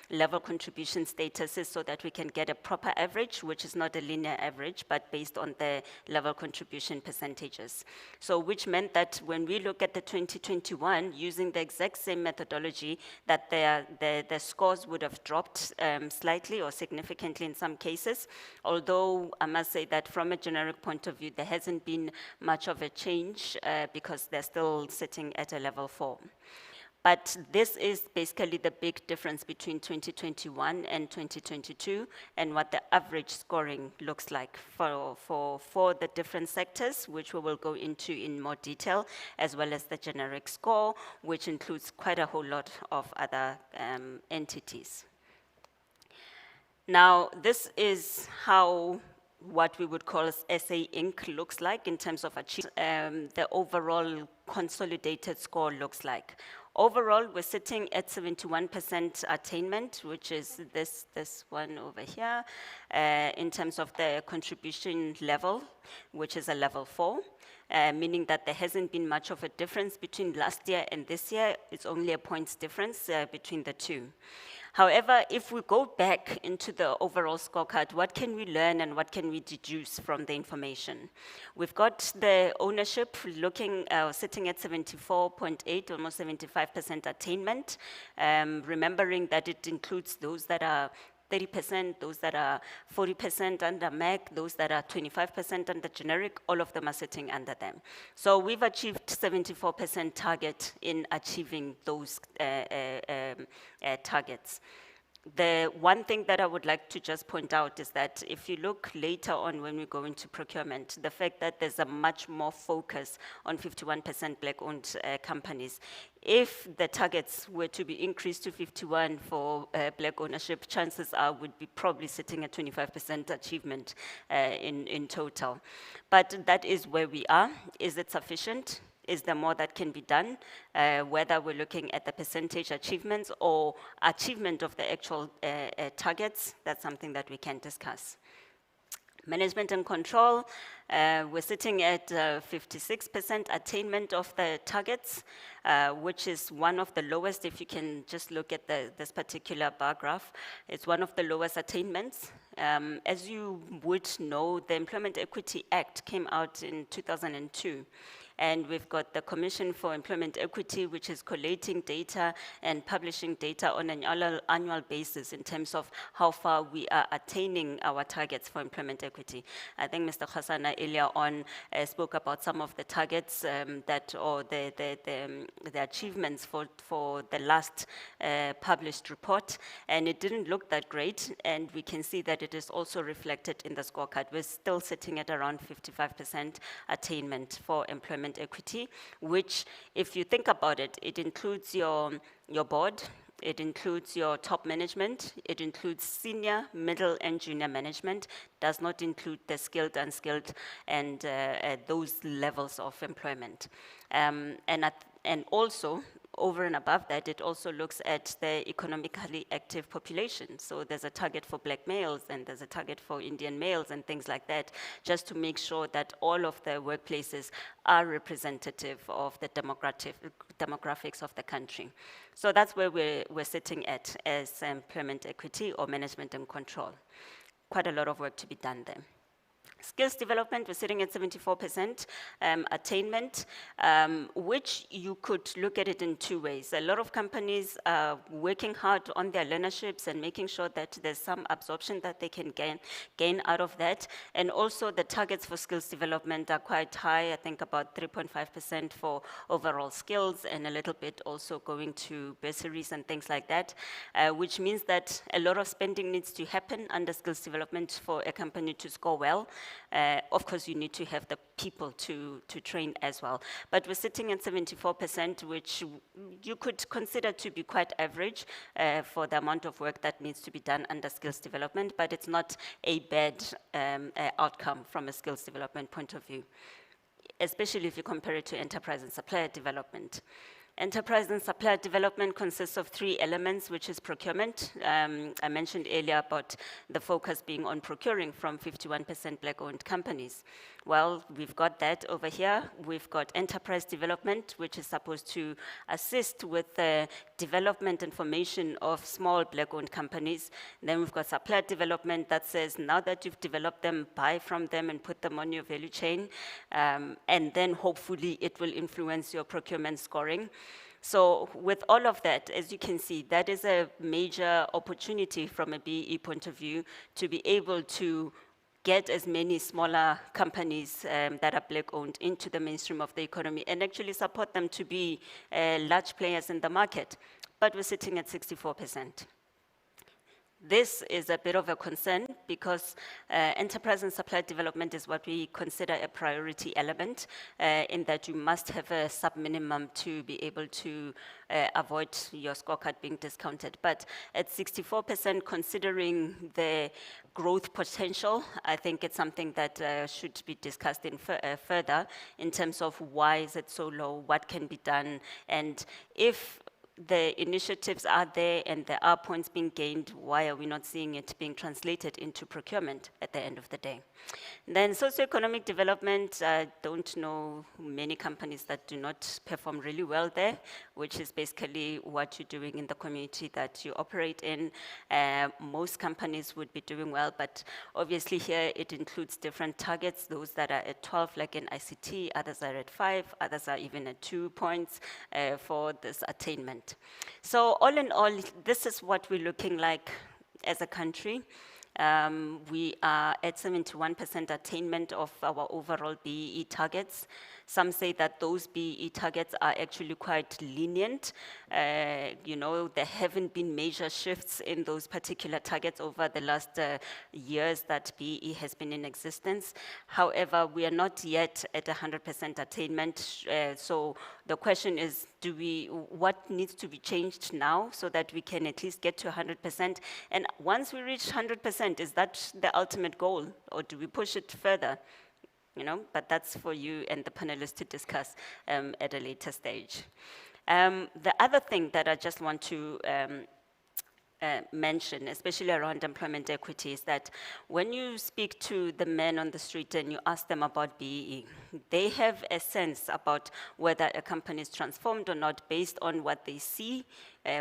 level contribution statuses so that we can get a proper average, which is not a linear average, but based on the level contribution percentages. So which meant that when we look at the 2021, using the exact same methodology, that the scores would have dropped slightly or significantly in some cases. Although I must say that from a generic point of view, there hasn't been much of a change because they're still sitting at a level 4. But this is basically the big difference between 2021 and 2022 and what the average scoring looks like for the different sectors, which we will go into in more detail, as well as the generic score, which includes quite a whole lot of other entities. Now, this is how what we would call as SA Inc. looks like in terms of the overall consolidated score looks like. Overall, we're sitting at 71% attainment, which is this one over here, in terms of the contribution level, which is a level 4. Meaning that there hasn't been much of a difference between last year and this year. It's only a points difference between the two. However, if we go back into the overall scorecard, what can we learn and what can we deduce from the information? We've got the ownership sitting at 74.8, almost 75% attainment, remembering that it includes those that are 30%, those that are 40% under MAC, those that are 25% under generic, all of them are sitting under them. So we've achieved 74% target in achieving those targets. The one thing that I would like to just point out is that if you look later on when we go into procurement, the fact that there's a much more focus on 51% black-owned companies. If the targets were to be increased to 51 for black ownership, chances are we'd be probably sitting at 25% achievement in total. But that is where we are. Is it sufficient? Is there more that can be done? Whether we're looking at the percentage achievements or achievement of the actual targets, that's something that we can discuss. Management and control, we're sitting at 56% attainment of the targets, which is one of the lowest. If you can just look at this particular bar graph, it's one of the lowest attainments. As you would know, the Employment Equity Act came out in 2002. And we've got the Commission for Employment Equity, which is collating data and publishing data on an annual basis in terms of how far we are attaining our targets for employment equity. I think Mr. Khosana earlier on spoke about some of the targets or the achievements for the last published report, and it didn't look that great, and we can see that it is also reflected in the scorecard. We're still sitting at around 55% attainment for employment equity, which, if you think about it, it includes your board, it includes your top management, it includes senior, middle, and junior management, does not include the skilled, unskilled, and those levels of employment. And also, over and above that, it also looks at the economically active population. So there's a target for black males and there's a target for Indian males and things like that, just to make sure that all of the workplaces are representative of the demographics of the country. So that's where we're sitting at as employment equity or management and control. Quite a lot of work to be done there. Skills development, we're sitting at 74% attainment, which you could look at it in two ways. A lot of companies are working hard on their learnerships and making sure that there's some absorption that they can gain out of that. And also the targets for skills development are quite high, I think about 3.5% for overall skills and a little bit also going to bursaries and things like that, which means that a lot of spending needs to happen under skills development for a company to score well. Of course, you need to have the people to train as well. But we're sitting at 74%, which you could consider to be quite average for the amount of work that needs to be done under skills development, but it's not a bad outcome from a skills development point of view, especially if you compare it to enterprise and supplier development. Enterprise and supplier development consists of 3 elements, which is procurement. I mentioned earlier about the focus being on procuring from 51% Black-owned companies. Well, we've got that over here. We've got enterprise development, which is supposed to assist with the development and formation of small Black-owned companies. Then we've got supplier development that says, now that you've developed them, buy from them and put them on your value chain. And then hopefully it will influence your procurement scoring. So with all of that, as you can see, that is a major opportunity from a BEE point of view to be able to get as many smaller companies that are Black-owned into the mainstream of the economy and actually support them to be large players in the market. But we're sitting at 64%. This is a bit of a concern because enterprise and supply development is what we consider a priority element in that you must have a sub-minimum to be able to avoid your scorecard being discounted. But at 64%, considering the growth potential, I think it's something that should be discussed in further in terms of why is it so low, what can be done, and if the initiatives are there and there are points being gained, why are we not seeing it being translated into procurement at the end of the day? Then socioeconomic development, I don't know many companies that do not perform really well there, which is basically what you're doing in the community that you operate in. Most companies would be doing well, but obviously here it includes different targets, those that are at 12, like in ICT, others are at 5, others are even at 2 points for this attainment. So all in all, this is what we're looking like as a country. We are at 71% attainment of our overall BEE targets. Some say that those BEE targets are actually quite lenient. You know, there haven't been major shifts in those particular targets over the last years that BEE has been in existence. However, we are not yet at 100% attainment. So the question is, what needs to be changed now so that we can at least get to 100%? And once we reach 100%, is that the ultimate goal, or do we push it further? You know, but that's for you and the panelists to discuss at a later stage. The other thing that I just want to mention, especially around employment equity, is that when you speak to the men on the street and you ask them about BEE, they have a sense about whether a company is transformed or not based on what they see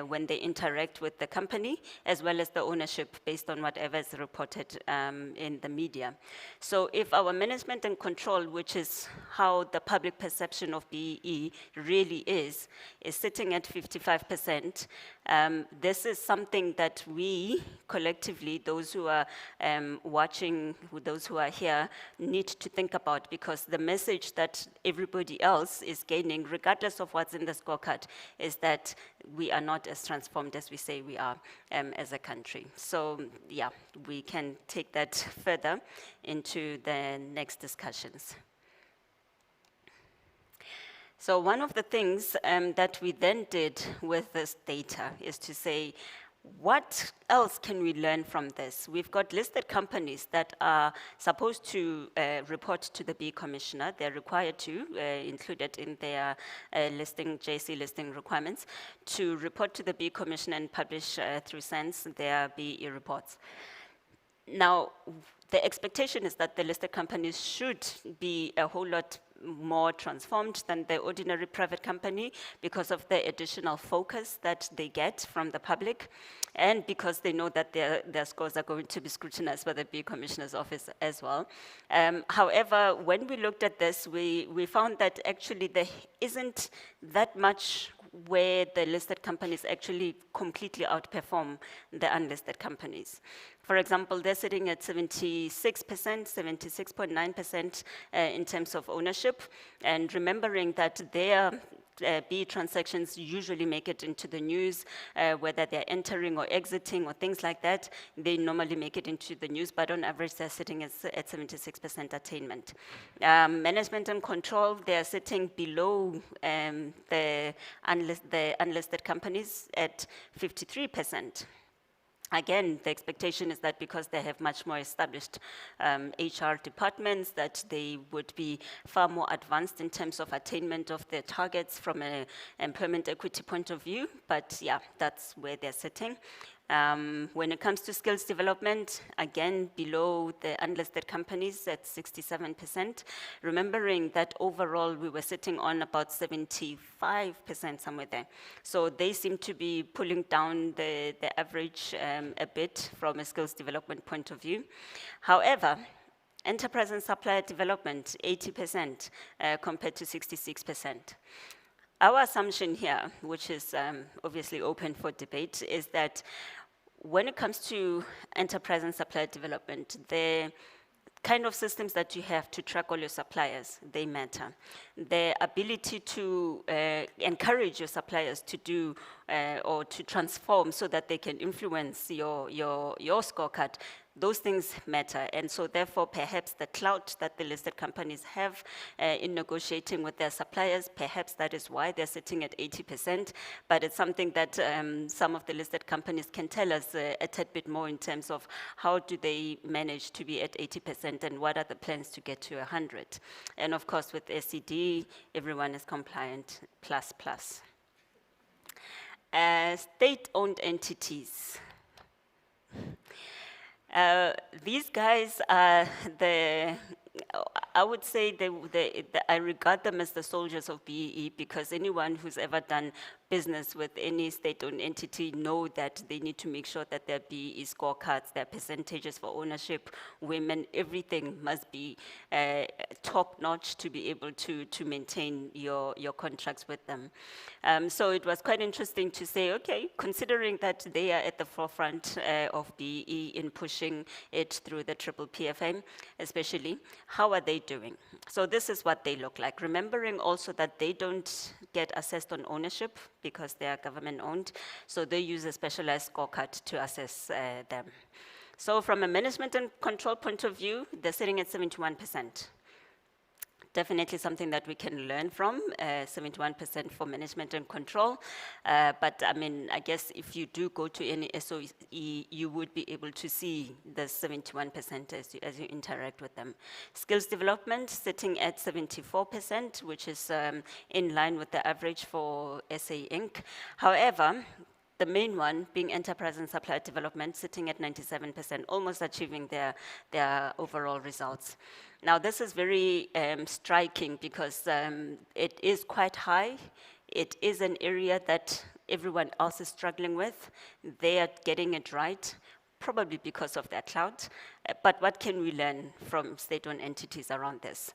when they interact with the company, as well as the ownership based on whatever is reported in the media. So if our management and control, which is how the public perception of BEE really is sitting at 55%, this is something that we collectively, those who are watching, those who are here, need to think about, because the message that everybody else is gaining, regardless of what's in the scorecard, is that we are not as transformed as we say we are as a country. So yeah, we can take that further into the next discussions. So one of the things that we then did with this data is to say, what else can we learn from this? We've got listed companies that are supposed to report to the B Commissioner. They're required to, included in their listing, JC listing requirements, to report to the B Commissioner and publish through SENS their BEE reports. Now, the expectation is that the listed companies should be a whole lot more transformed than the ordinary private company because of the additional focus that they get from the public, and because they know that their scores are going to be scrutinized by the B Commissioner's office as well. However, when we looked at this, we found that actually there isn't that much where the listed companies actually completely outperform the unlisted companies. For example, they're sitting at 76%, 76.9% in terms of ownership, and remembering that their BEE transactions usually make it into the news, whether they're entering or exiting or things like that, they normally make it into the news, but on average they're sitting at 76% attainment. Management and control, they're sitting below the unlisted companies at 53%. Again, the expectation is that because they have much more established HR departments, that they would be far more advanced in terms of attainment of their targets from an employment equity point of view. But yeah, that's where they're sitting. When it comes to skills development, again, below the unlisted companies at 67%, remembering that overall we were sitting on about 75%, somewhere there. So they seem to be pulling down the average a bit from a skills development point of view. However, enterprise and supplier development, 80% compared to 66%. Our assumption here, which is obviously open for debate, is that when it comes to enterprise and supplier development, the kind of systems that you have to track all your suppliers, they matter. The ability to encourage your suppliers to do or to transform so that they can influence your scorecard, those things matter. And so therefore, perhaps the clout that the listed companies have in negotiating with their suppliers, perhaps that is why they're sitting at 80%, but it's something that some of the listed companies can tell us a tad bit more in terms of how do they manage to be at 80% and what are the plans to get to 100. And of course, with SED, everyone is compliant, plus. State-owned entities. These guys are I would say I regard them as the soldiers of BEE, because anyone who's ever done business with any state-owned entity know that they need to make sure that their BEE scorecards, their percentages for ownership, women, everything must be top-notch to be able to maintain your contracts with them. So it was quite interesting to say, okay, considering that they are at the forefront of BEE in pushing it through the triple PFM, especially, how are they doing? So this is what they look like. Remembering also that they don't get assessed on ownership because they are government owned, so they use a specialized scorecard to assess them. So from a management and control point of view, they're sitting at 71%. Definitely something that we can learn from, 71% for management and control. But I mean, I guess if you do go to any SOE, you would be able to see the 71% as you interact with them. Skills development sitting at 74%, which is in line with the average for SA Inc. However, the main one being enterprise and supplier development, sitting at 97%, almost achieving their overall results. Now, this is very striking because it is quite high. It is an area that everyone else is struggling with. They are getting it right, probably because of their clout. But what can we learn from state-owned entities around this?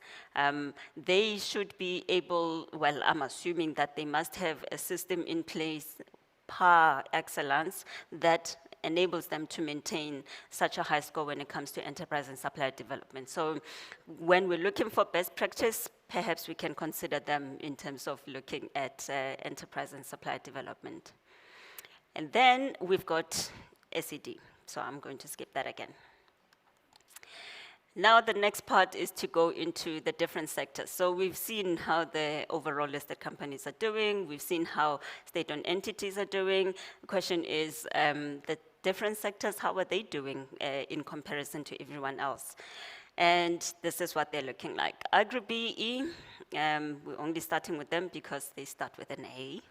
They should be able, well, I'm assuming that they must have a system in place par excellence that enables them to maintain such a high score when it comes to enterprise and supplier development. So when we're looking for best practice, perhaps we can consider them in terms of looking at enterprise and supplier development. And then we've got SED. So I'm going to skip that again. Now the next part is to go into the different sectors. So we've seen how the overall listed companies are doing. We've seen how state-owned entities are doing. The question is the different sectors, how are they doing in comparison to everyone else? And this is what they're looking like. Agri-BEE, we're only starting with them because they start with an A.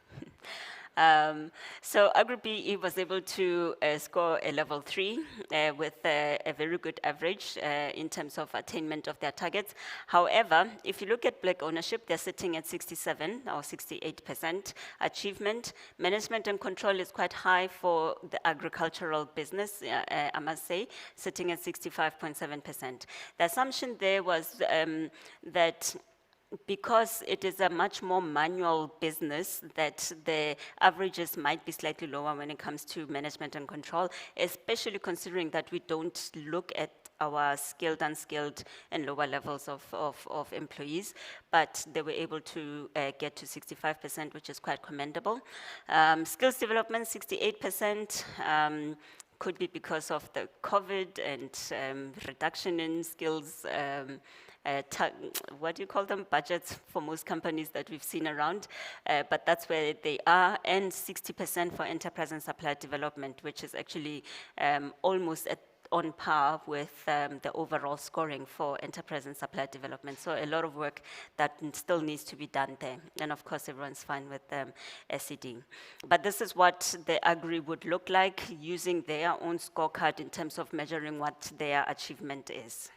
So Agri-BEE was able to score a level 3 with a very good average in terms of attainment of their targets. However, if you look at black ownership, they're sitting at 67 or 68% achievement. Management and control is quite high for the agricultural business, I must say, sitting at 65.7%. The assumption there was that because it is a much more manual business, that the averages might be slightly lower when it comes to management and control, especially considering that we don't look at our skilled, unskilled, and lower levels of employees, but they were able to get to 65%, which is quite commendable. Skills development, 68%. could be because of the COVID and reduction in skills, what do you call them, budgets for most companies that we've seen around, but that's where they are, and 60% for enterprise and supply development, which is actually almost on par with the overall scoring for enterprise and supply development. So a lot of work that still needs to be done there. And of course, everyone's fine with SED. But this is what the agri would look like using their own scorecard in terms of measuring what their achievement is.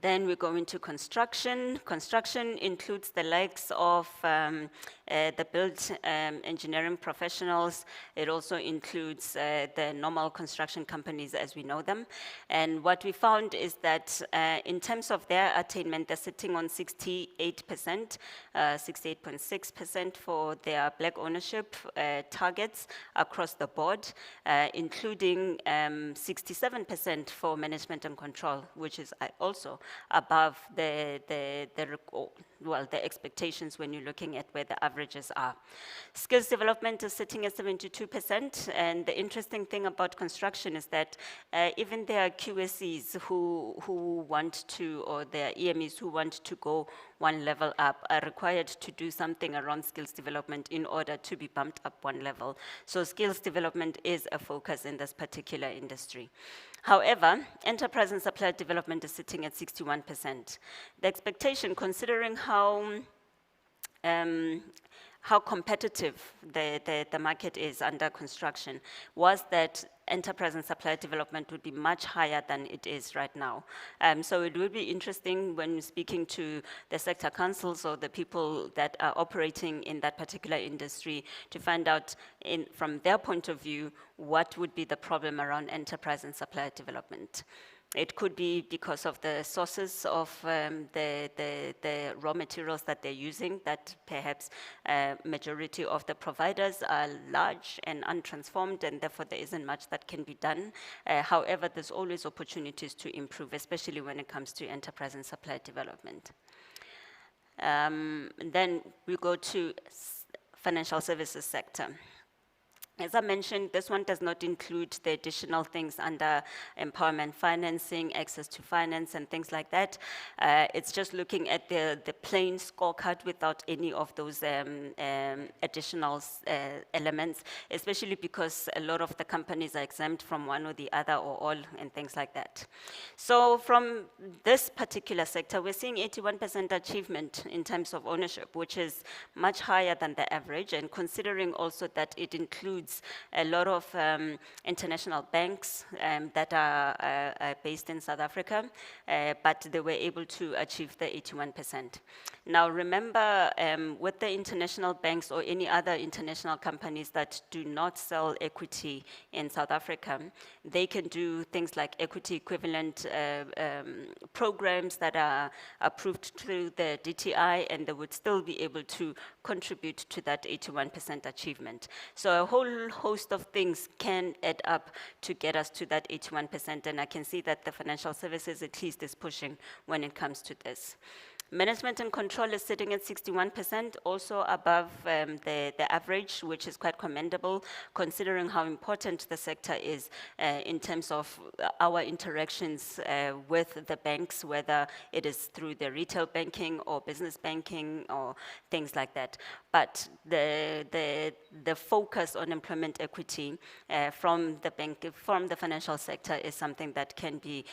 Then we go into construction. Construction includes the likes of the built engineering professionals. It also includes the normal construction companies as we know them. And what we found is that in terms of their attainment, they're sitting on 68%, 68.6% for their black ownership targets across the board, including 67% for management and control, which is also above the expectations when you're looking at where the averages are. Skills development is sitting at 72%, and the interesting thing about construction is that even their QSEs who want to, or their EMEs who want to go one level up, are required to do something around skills development in order to be bumped up one level. So skills development is a focus in this particular industry. However, enterprise and supply development is sitting at 61%. The expectation, considering how competitive the market is under construction, was that enterprise and supply development would be much higher than it is right now. So it will be interesting when speaking to the sector councils or the people that are operating in that particular industry to find out from their point of view what would be the problem around enterprise and supply development. It could be because of the sources of the raw materials that they're using, that perhaps majority of the providers are large and untransformed, and therefore there isn't much that can be done. However, there's always opportunities to improve, especially when it comes to enterprise and supply development. Then we go to financial services sector. As I mentioned, this one does not include the additional things under empowerment financing, access to finance, and things like that. It's just looking at the plain scorecard without any of those additional elements, especially because a lot of the companies are exempt from one or the other or all and things like that. So from this particular sector, we're seeing 81% achievement in terms of ownership, which is much higher than the average, and considering also that it includes a lot of international banks that are based in South Africa, but they were able to achieve the 81%. Now remember, with the international banks or any other international companies that do not sell equity in South Africa, they can do things like equity equivalent programs that are approved through the DTI, and they would still be able to contribute to that 81% achievement. So a whole host of things can add up to get us to that 81%, and I can see that the financial services at least is pushing when it comes to this. Management and control is sitting at 61%, also above the average, which is quite commendable, considering how important the sector is in terms of our interactions with the banks, whether it is through the retail banking or business banking or things like that. But the focus on employment equity from the financial sector is something that can be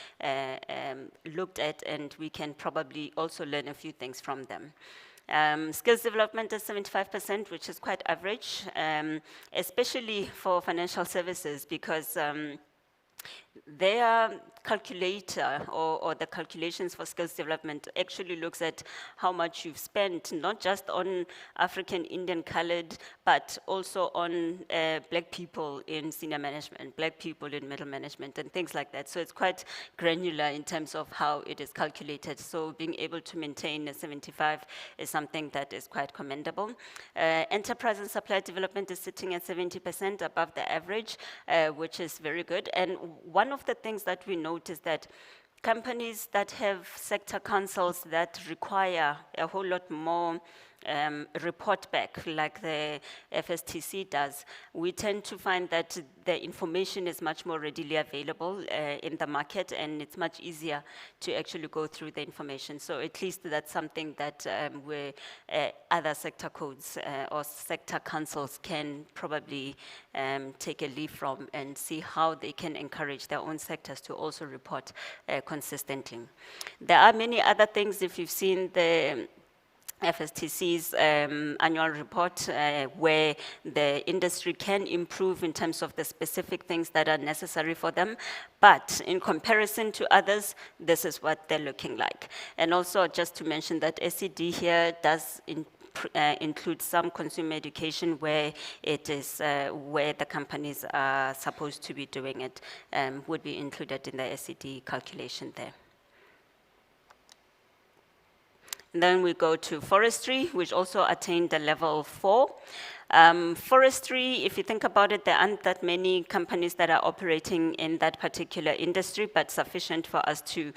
looked at, and we can probably also learn a few things from them. Skills development is 75%, which is quite average, especially for financial services, because their calculator or the calculations for skills development actually looks at how much you've spent, not just on African, Indian colored, but also on black people in senior management, black people in middle management, and things like that. So it's quite granular in terms of how it is calculated. So being able to maintain a 75 is something that is quite commendable. Enterprise and supply development is sitting at 70% above the average, which is very good. And one of the things that we note is that companies that have sector councils that require a whole lot more report back like the FSTC does, we tend to find that the information is much more readily available in the market, and it's much easier to actually go through the information. So at least that's something that where other sector codes or sector councils can probably take a leaf from and see how they can encourage their own sectors to also report consistently. There are many other things. If you've seen the FSTC's annual report where the industry can improve in terms of the specific things that are necessary for them, but in comparison to others, this is what they're looking like. And also just to mention that SED here does include some consumer education where it is where the companies are supposed to be doing it, would be included in the SED calculation there. And then we go to forestry, which also attained the level 4. Forestry, if you think about it, there aren't that many companies that are operating in that particular industry, but sufficient for us to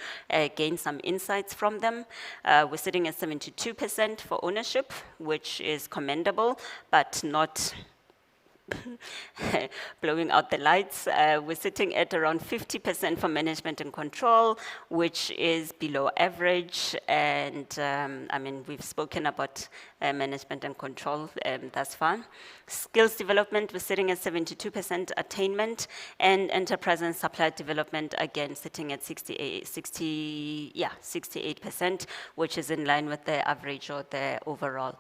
gain some insights from them. We're sitting at 72% for ownership, which is commendable, but not blowing out the lights. We're sitting at around 50% for management and control, which is below average. And I mean, we've spoken about management and control thus far. Skills development, we're sitting at 72% attainment, and enterprise and supply development, again, sitting at 68%, which is in line with the average or the overall,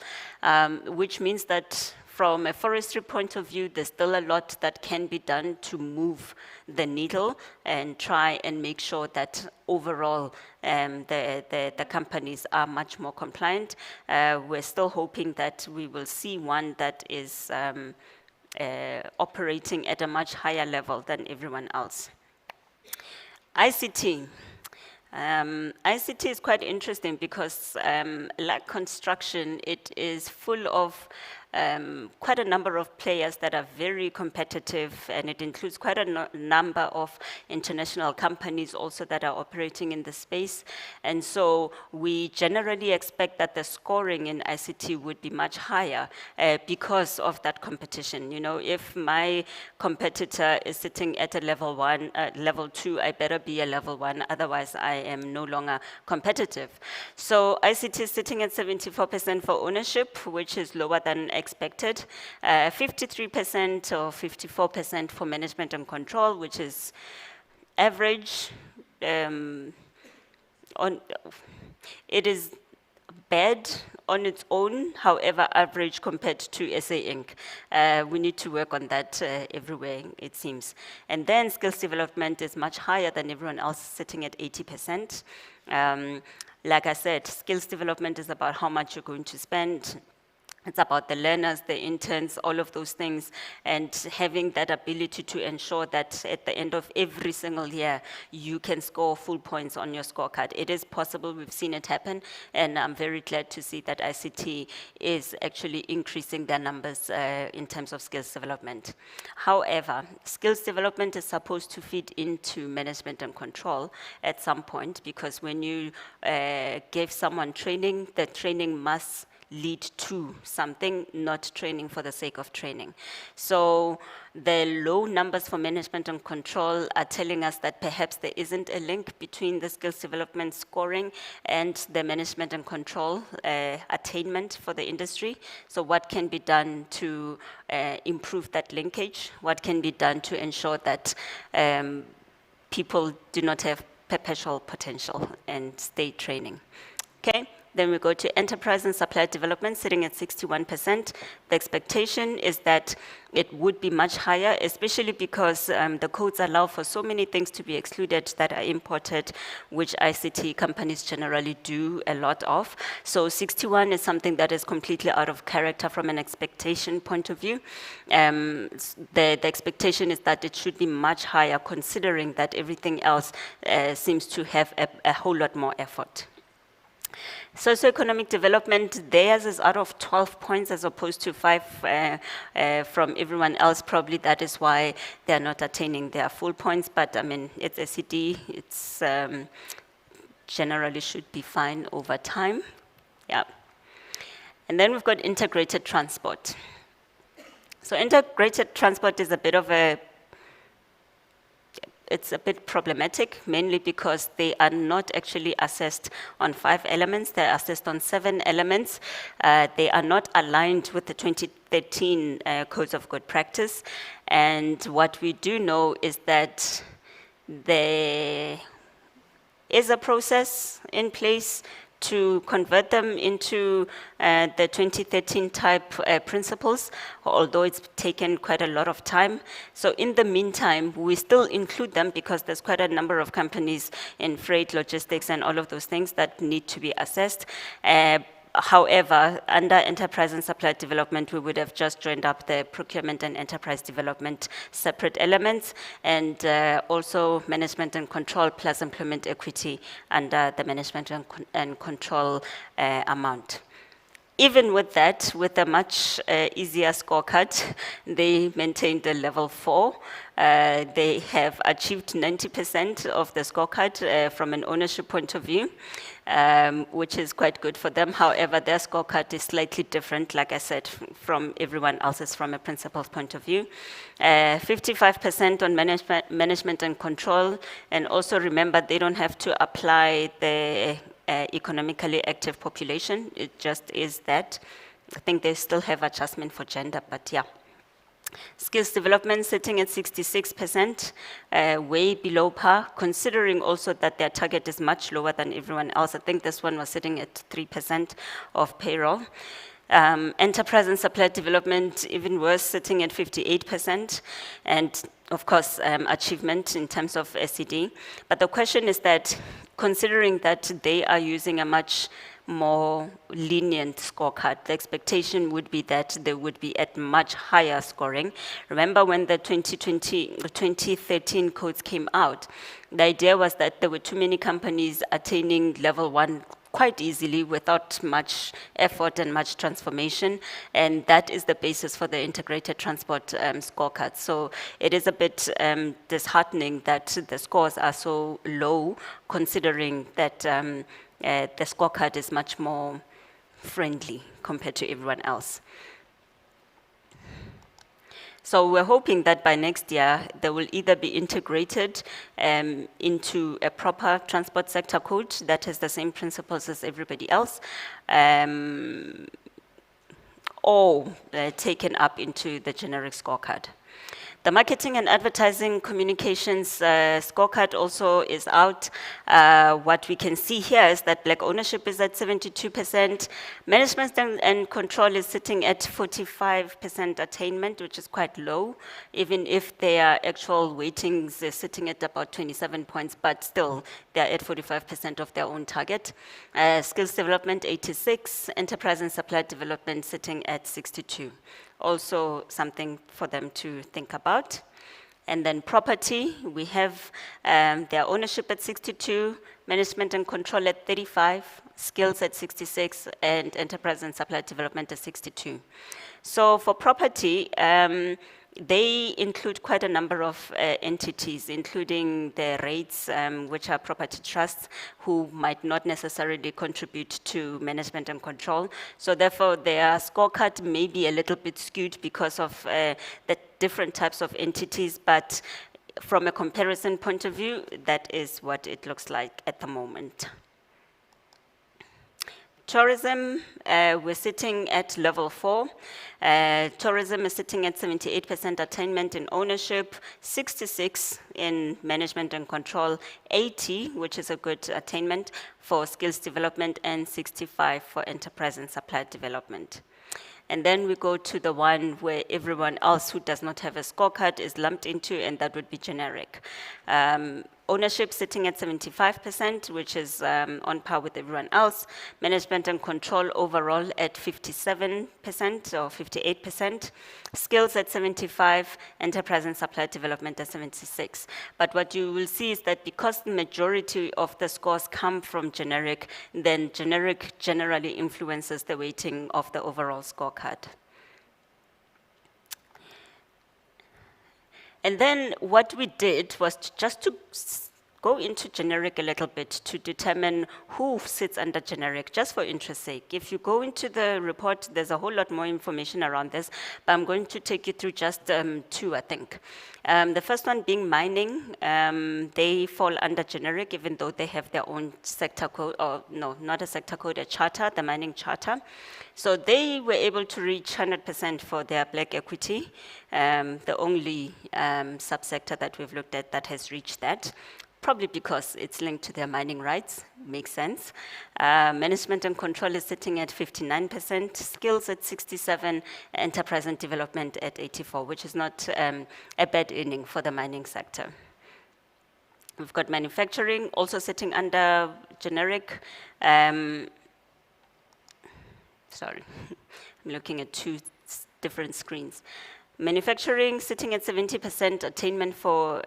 which means that from a forestry point of view, there's still a lot that can be done to move the needle and try and make sure that overall the companies are much more compliant. We're still hoping that we will see one that is operating at a much higher level than everyone else. ICT. ICT is quite interesting because like construction, it is full of quite a number of players that are very competitive, and it includes quite a number of international companies also that are operating in the space. And so we generally expect that the scoring in ICT would be much higher because of that competition. You know, if my competitor is sitting at a level 1, level 2, I better be a level 1, otherwise I am no longer competitive. So ICT is sitting at 74% for ownership, which is lower than expected, 53% or 54% for management and control, which is average. It is bad on its own, however, average compared to SA Inc. We need to work on that everywhere, it seems. And then skills development is much higher than everyone else, sitting at 80%. Like I said, skills development is about how much you're going to spend. It's about the learners, the interns, all of those things, and having that ability to ensure that at the end of every single year, you can score full points on your scorecard. It is possible, we've seen it happen, and I'm very glad to see that ICT is actually increasing their numbers in terms of skills development. However, skills development is supposed to feed into management and control at some point, because when you give someone training, the training must lead to something, not training for the sake of training. So the low numbers for management and control are telling us that perhaps there isn't a link between the skills development scoring and the management and control attainment for the industry. So what can be done to improve that linkage? What can be done to ensure that people do not have perpetual potential and stay training? Okay. Then we go to enterprise and supply development, sitting at 61%. The expectation is that it would be much higher, especially because the codes allow for so many things to be excluded that are imported, which ICT companies generally do a lot of. So 61 is something that is completely out of character from an expectation point of view. The expectation is that it should be much higher, considering that everything else seems to have a whole lot more effort. Socioeconomic development, theirs is out of 12 points as opposed to 5 from everyone else. Probably that is why they're not attaining their full points, but I mean, it's SED, it's generally should be fine over time. Yeah. And then we've got integrated transport. So integrated transport is it's a bit problematic, mainly because they are not actually assessed on 5 elements, they're assessed on 7 elements. They are not aligned with the 2013 Codes of Good Practice. And what we do know is that there is a process in place to convert them into the 2013 type principles, although it's taken quite a lot of time. So in the meantime, we still include them because there's quite a number of companies in freight, logistics, and all of those things that need to be assessed. However, under enterprise and supply development, we would have just joined up the procurement and enterprise development separate elements, and also management and control plus employment equity under the management and control amount. Even with that, with a much easier scorecard, they maintained a level 4. They have achieved 90% of the scorecard from an ownership point of view, which is quite good for them. However, their scorecard is slightly different, like I said, from everyone else's from a principal's point of view. 55% on management and control, and also remember they don't have to apply the economically active population. It just is that. I think they still have adjustment for gender, but yeah. Skills development sitting at 66%, way below par, considering also that their target is much lower than everyone else. I think this one was sitting at 3% of payroll. Enterprise and supply development, even worse, sitting at 58%. And of course, achievement in terms of SED. But the question is that, considering that they are using a much more lenient scorecard, the expectation would be that they would be at much higher scoring. Remember when the 2013 codes came out, the idea was that there were too many companies attaining level 1 quite easily without much effort and much transformation, and that is the basis for the integrated transport scorecard. So it is a bit disheartening that the scores are so low, considering that the scorecard is much more friendly compared to everyone else. So we're hoping that by next year, they will either be integrated into a proper transport sector code that has the same principles as everybody else, or taken up into the generic scorecard. The marketing and advertising communications scorecard also is out. What we can see here is that black ownership is at 72%. Management and control is sitting at 45% attainment, which is quite low, even if their actual weightings is sitting at about 27 points, but still they're at 45% of their own target. Skills development, 86. Enterprise and supply development sitting at 62. Also something for them to think about. And then property, we have their ownership at 62, management and control at 35, skills at 66, and enterprise and supply development at 62. So for property, they include quite a number of entities, including the REITs, which are property trusts, who might not necessarily contribute to management and control. So therefore, their scorecard may be a little bit skewed because of the different types of entities, but from a comparison point of view, that is what it looks like at the moment. Tourism, we're sitting at level 4. Tourism is sitting at 78% attainment in ownership, 66 in management and control, 80, which is a good attainment for skills development, and 65 for enterprise and supply development. And then we go to the one where everyone else who does not have a scorecard is lumped into, and that would be generic. Ownership sitting at 75%, which is on par with everyone else. Management and control overall at 57% or 58%. Skills at 75, enterprise and supply development at 76. But what you will see is that because the majority of the scores come from generic, then generic generally influences the weighting of the overall scorecard. And then what we did was just to go into generic a little bit to determine who sits under generic, just for interest's sake. If you go into the report, there's a whole lot more information around this, but I'm going to take you through just two, I think. The first one being mining. They fall under generic, even though they have their own sector code, or no, not a sector code, a charter, the mining charter. So they were able to reach 100% for their black equity, the only subsector that we've looked at that has reached that. Probably because it's linked to their mining rights, makes sense. Management and control is sitting at 59%, skills at 67%, enterprise and development at 84%, which is not a bad inning for the mining sector. We've got manufacturing also sitting under generic. Sorry, I'm looking at two different screens. Manufacturing sitting at 70% attainment for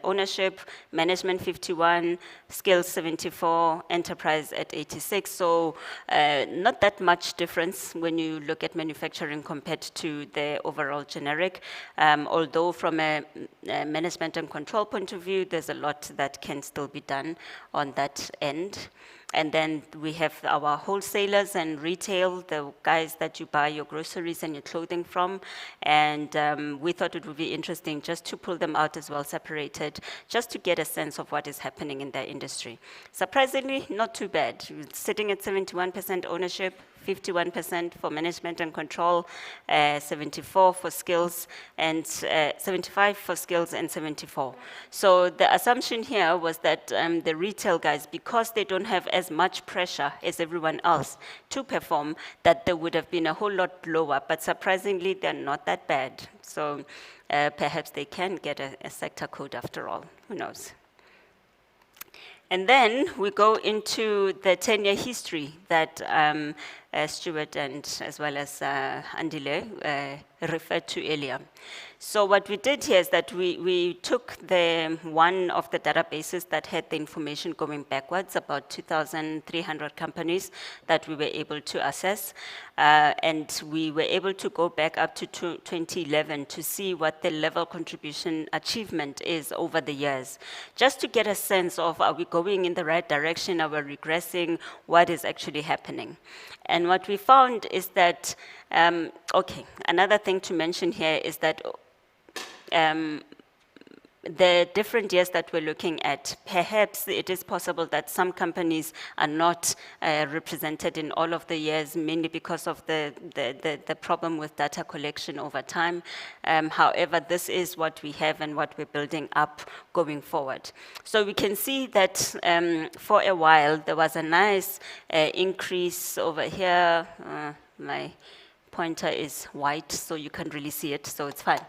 ownership, management 51, skills 74, enterprise at 86. So not that much difference when you look at manufacturing compared to the overall generic. Although from a management and control point of view, there's a lot that can still be done on that end. And then we have our wholesalers and retail, the guys that you buy your groceries and your clothing from. And we thought it would be interesting just to pull them out as well, separated, just to get a sense of what is happening in their industry. Surprisingly, not too bad. Sitting at 71% ownership, 51% for management and control, 74 for skills, and 75 for skills and 74. So the assumption here was that the retail guys, because they don't have as much pressure as everyone else to perform, that they would have been a whole lot lower. But surprisingly, they're not that bad. So perhaps they can get a sector code after all. Who knows? And then we go into the 10-year history that Stuart and as well as Andile referred to earlier. So what we did here is that we took the one of the databases that had the information going backwards, about 2,300 companies that we were able to assess. And we were able to go back up to 2011 to see what the level contribution achievement is over the years, just to get a sense of, are we going in the right direction, are we regressing, what is actually happening. And what we found is that, okay, another thing to mention here is that the different years that we're looking at, perhaps it is possible that some companies are not represented in all of the years, mainly because of the problem with data collection over time. However, this is what we have and what we're building up going forward. So we can see that for a while, there was a nice increase over here. My pointer is white, so you can't really see it, so it's fine.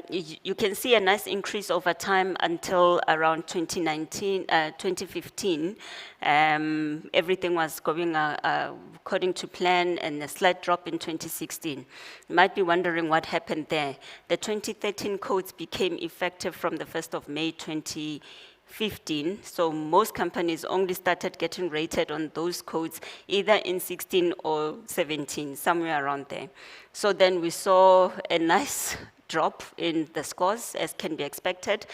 You can see a nice increase over time until around 2015. Everything was going according to plan, and a slight drop in 2016. You might be wondering what happened there. The 2013 codes became effective from the 1st of May 2015, so most companies only started getting rated on those codes either in 16 or 17, somewhere around there. So then we saw a nice drop in the scores, as can be expected,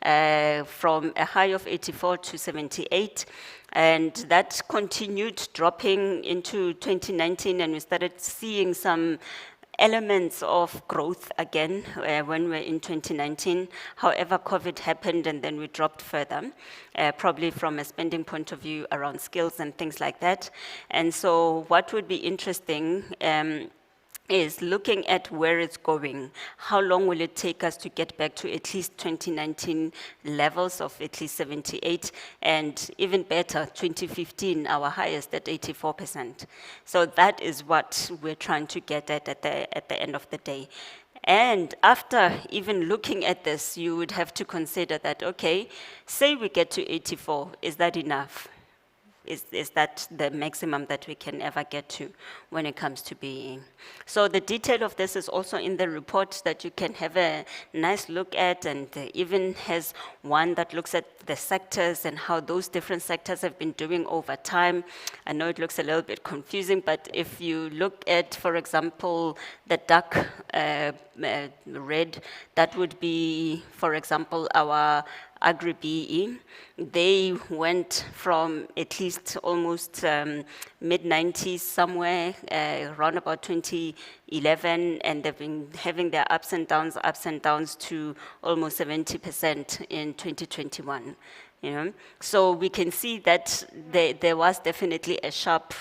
from a high of 84 to 78. And that continued dropping into 2019, and we started seeing some elements of growth again when we're in 2019. However, COVID happened and then we dropped further, probably from a spending point of view around skills and things like that. And so what would be interesting is looking at where it's going. How long will it take us to get back to at least 2019 levels of at least 78, and even better, 2015, our highest at 84%. So that is what we're trying to get at the end of the day. And after even looking at this, you would have to consider that, okay, say we get to 84, is that enough? Is that the maximum that we can ever get to when it comes to being? So the detail of this is also in the report that you can have a nice look at, and even has one that looks at the sectors and how those different sectors have been doing over time. I know it looks a little bit confusing, but if you look at, for example, the dark red, that would be, for example, our Agri-BEE. They went from at least almost mid-90s somewhere, around about 2011, and they've been having their ups and downs to almost 70% in 2021. You know? So we can see that there was definitely a sharp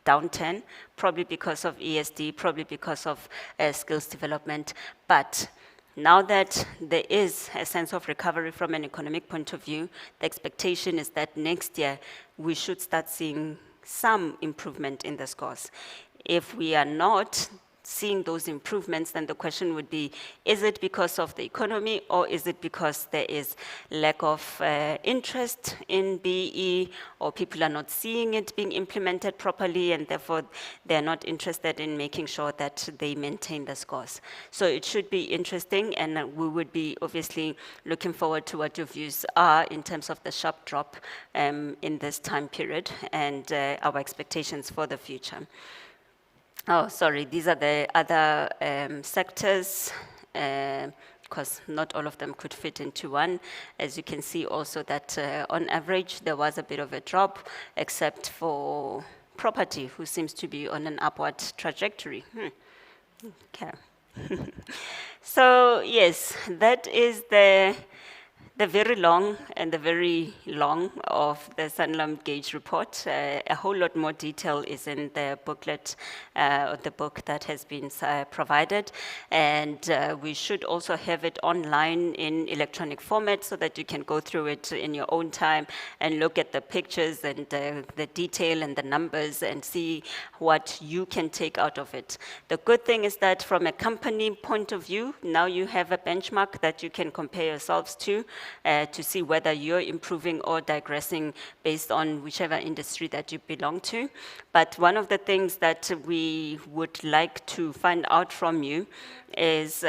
downturn, probably because of ESD, probably because of skills development. But now that there is a sense of recovery from an economic point of view, the expectation is that next year we should start seeing some improvement in the scores. If we are not seeing those improvements, then the question would be, is it because of the economy, or is it because there is lack of interest in BE, or people are not seeing it being implemented properly, and therefore they're not interested in making sure that they maintain the scores? So it should be interesting, and we would be obviously looking forward to what your views are in terms of the sharp drop in this time period, and our expectations for the future. Oh, sorry, these are the other sectors, because not all of them could fit into one. As you can see also that on average, there was a bit of a drop, except for property, who seems to be on an upward trajectory. Okay. So yes, that is the very long and the very long of the Sanlam Gauge report. A whole lot more detail is in the booklet, the book that has been provided. And we should also have it online in electronic format so that you can go through it in your own time and look at the pictures and the detail and the numbers and see what you can take out of it. The good thing is that from a company point of view, now you have a benchmark that you can compare yourselves to see whether you're improving or digressing based on whichever industry that you belong to. But one of the things that we would like to find out from you is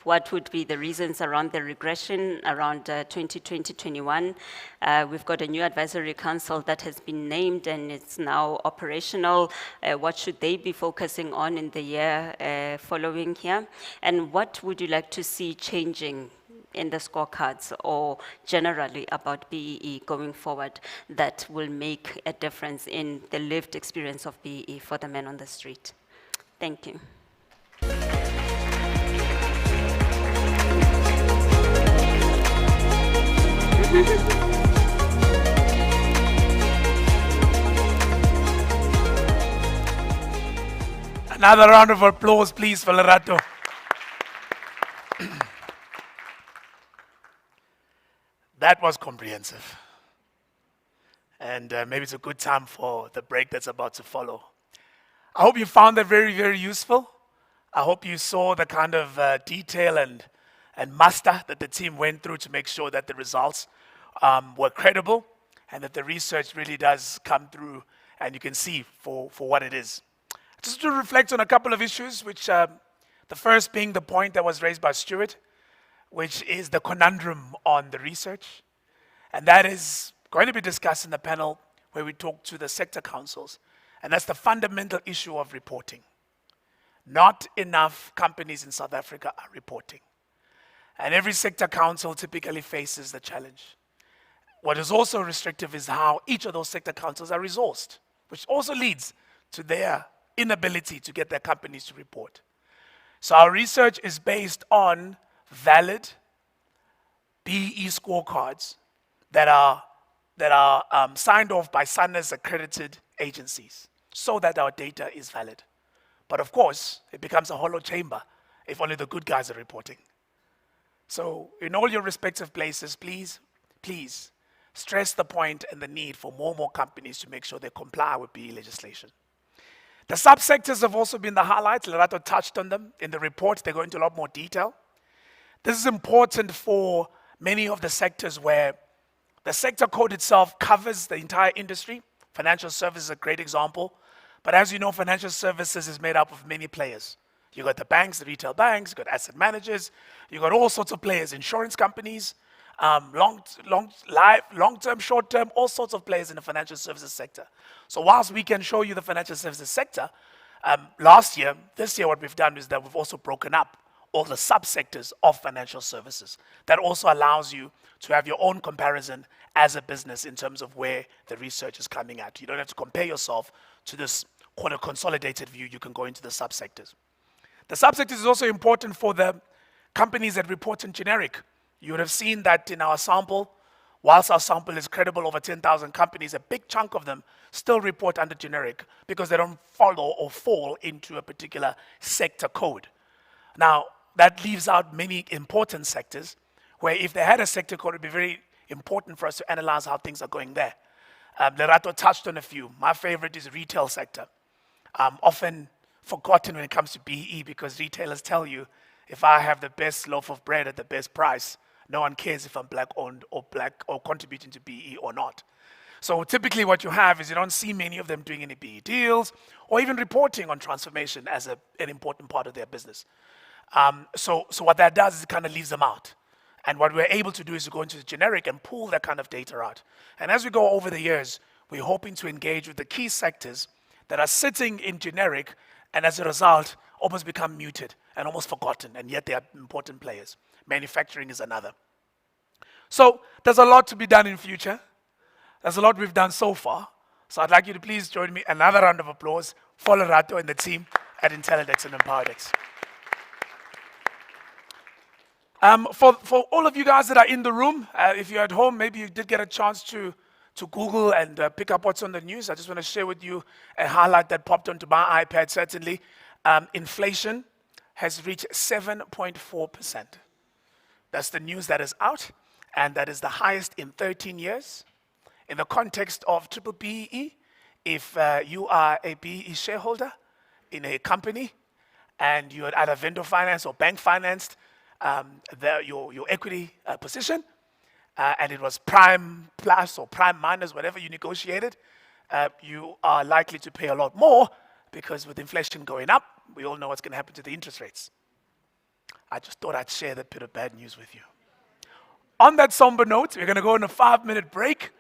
what would be the reasons around the regression around 2020-21. We've got a new advisory council that has been named and it's now operational. What should they be focusing on in the year following here? And what would you like to see changing in the scorecards or generally about BEE going forward that will make a difference in the lived experience of BEE for the men on the street? Thank you. Another round of applause, please, for Lerato. That was comprehensive. And maybe it's a good time for the break that's about to follow. I hope you found that very, very useful. I hope you saw the kind of detail and muster that the team went through to make sure that the results were credible and that the research really does come through and you can see for what it is. Just to reflect on a couple of issues, which the first being the point that was raised by Stuart, which is the conundrum on the research. And that is going to be discussed in the panel where we talk to the sector councils. And that's the fundamental issue of reporting. Not enough companies in South Africa are reporting. And every sector council typically faces the challenge. What is also restrictive is how each of those sector councils are resourced, which also leads to their inability to get their companies to report. So our research is based on valid BEE scorecards that are signed off by SANA's accredited agencies so that our data is valid. But of course, it becomes a hollow chamber if only the good guys are reporting. So in all your respective places, please stress the point and the need for more companies to make sure they comply with BEE legislation. The subsectors have also been the highlights. Lerato touched on them. In the report, they go into a lot more detail. This is important for many of the sectors where the sector code itself covers the entire industry. Financial services is a great example. But as you know, financial services is made up of many players. You got the banks, the retail banks, you got asset managers, you got all sorts of players, insurance companies, long-term, short-term, all sorts of players in the financial services sector. So whilst we can show you the financial services sector, this year what we've done is that we've also broken up all the subsectors of financial services. That also allows you to have your own comparison as a business in terms of where the research is coming at. You don't have to compare yourself to this consolidated view. You can go into the subsectors. The subsectors is also important for the companies that report in generic. You would have seen that in our sample, whilst our sample is credible over 10,000 companies, a big chunk of them still report under generic because they don't follow or fall into a particular sector code. Now, that leaves out many important sectors where if they had a sector code, it would be very important for us to analyze how things are going there. Lerato touched on a few. My favorite is retail sector. Often forgotten when it comes to BEE because retailers tell you, if I have the best loaf of bread at the best price, no one cares if I'm black-owned or contributing to BEE or not. So typically what you have is you don't see many of them doing any BEE deals or even reporting on transformation as an important part of their business. So what that does is it kind of leaves them out. And what we're able to do is to go into the generic and pull that kind of data out. And as we go over the years, we're hoping to engage with the key sectors that are sitting in generic and as a result, almost become muted and almost forgotten, and yet they are important players. Manufacturing is another. So there's a lot to be done in future. There's a lot we've done so far. So I'd like you to please join me. Another round of applause for Lerato and the team at Intellidex and EmpowerDex. For all of you guys that are in the room, if you're at home, maybe you did get a chance to Google and pick up what's on the news. I just want to share with you a highlight that popped onto my iPad, certainly. Inflation has reached 7.4%. That's the news that is out, and that is the highest in 13 years. In the context of B-BBEE, if you are a BEE shareholder in a company and you had either vendor financed or bank financed your equity position, and it was prime plus or prime minus, whatever you negotiated, you are likely to pay a lot more because with inflation going up, we all know what's going to happen to the interest rates. I just thought I'd share that bit of bad news with you. On that somber note, we're going to go on a 5-minute break.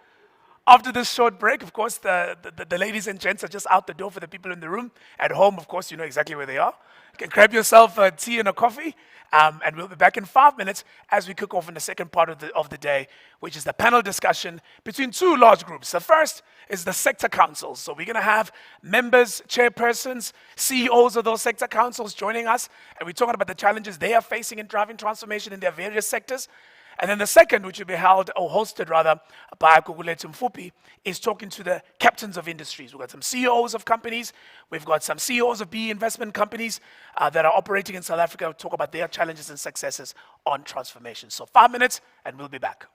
After this short break, of course, the ladies and gents are just out the door for the people in the room. At home, of course, you know exactly where they are. You can grab yourself a tea and a coffee, and we'll be back in 5 minutes as we kick off in the second part of the day, which is the panel discussion between two large groups. The first is the sector councils. So we're going to have members, chairpersons, CEOs of those sector councils joining us, and we're talking about the challenges they are facing in driving transformation in their various sectors. And then the second, which will be held, or hosted rather, by Gugulethu Mfupi, is talking to the captains of industries. We've got some CEOs of companies, we've got some CEOs of BEE investment companies that are operating in South Africa. We'll talk about their challenges and successes on transformation. So 5 minutes, and we'll be back.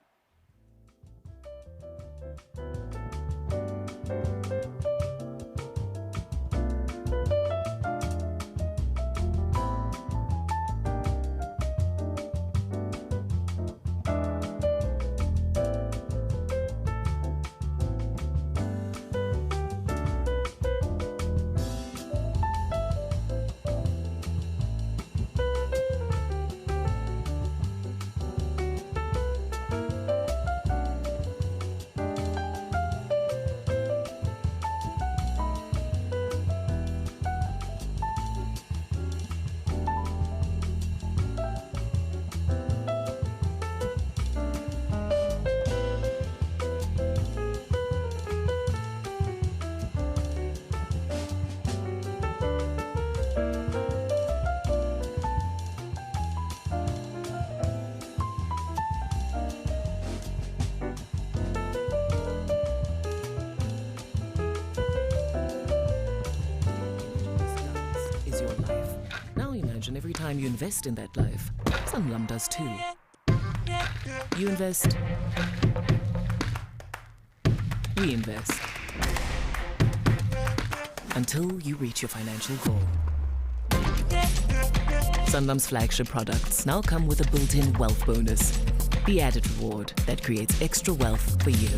Every time you invest in that life, Sanlam does too. You invest, we invest, until you reach your financial goal. Sanlam's flagship products now come with a built-in wealth bonus, the added reward that creates extra wealth for you.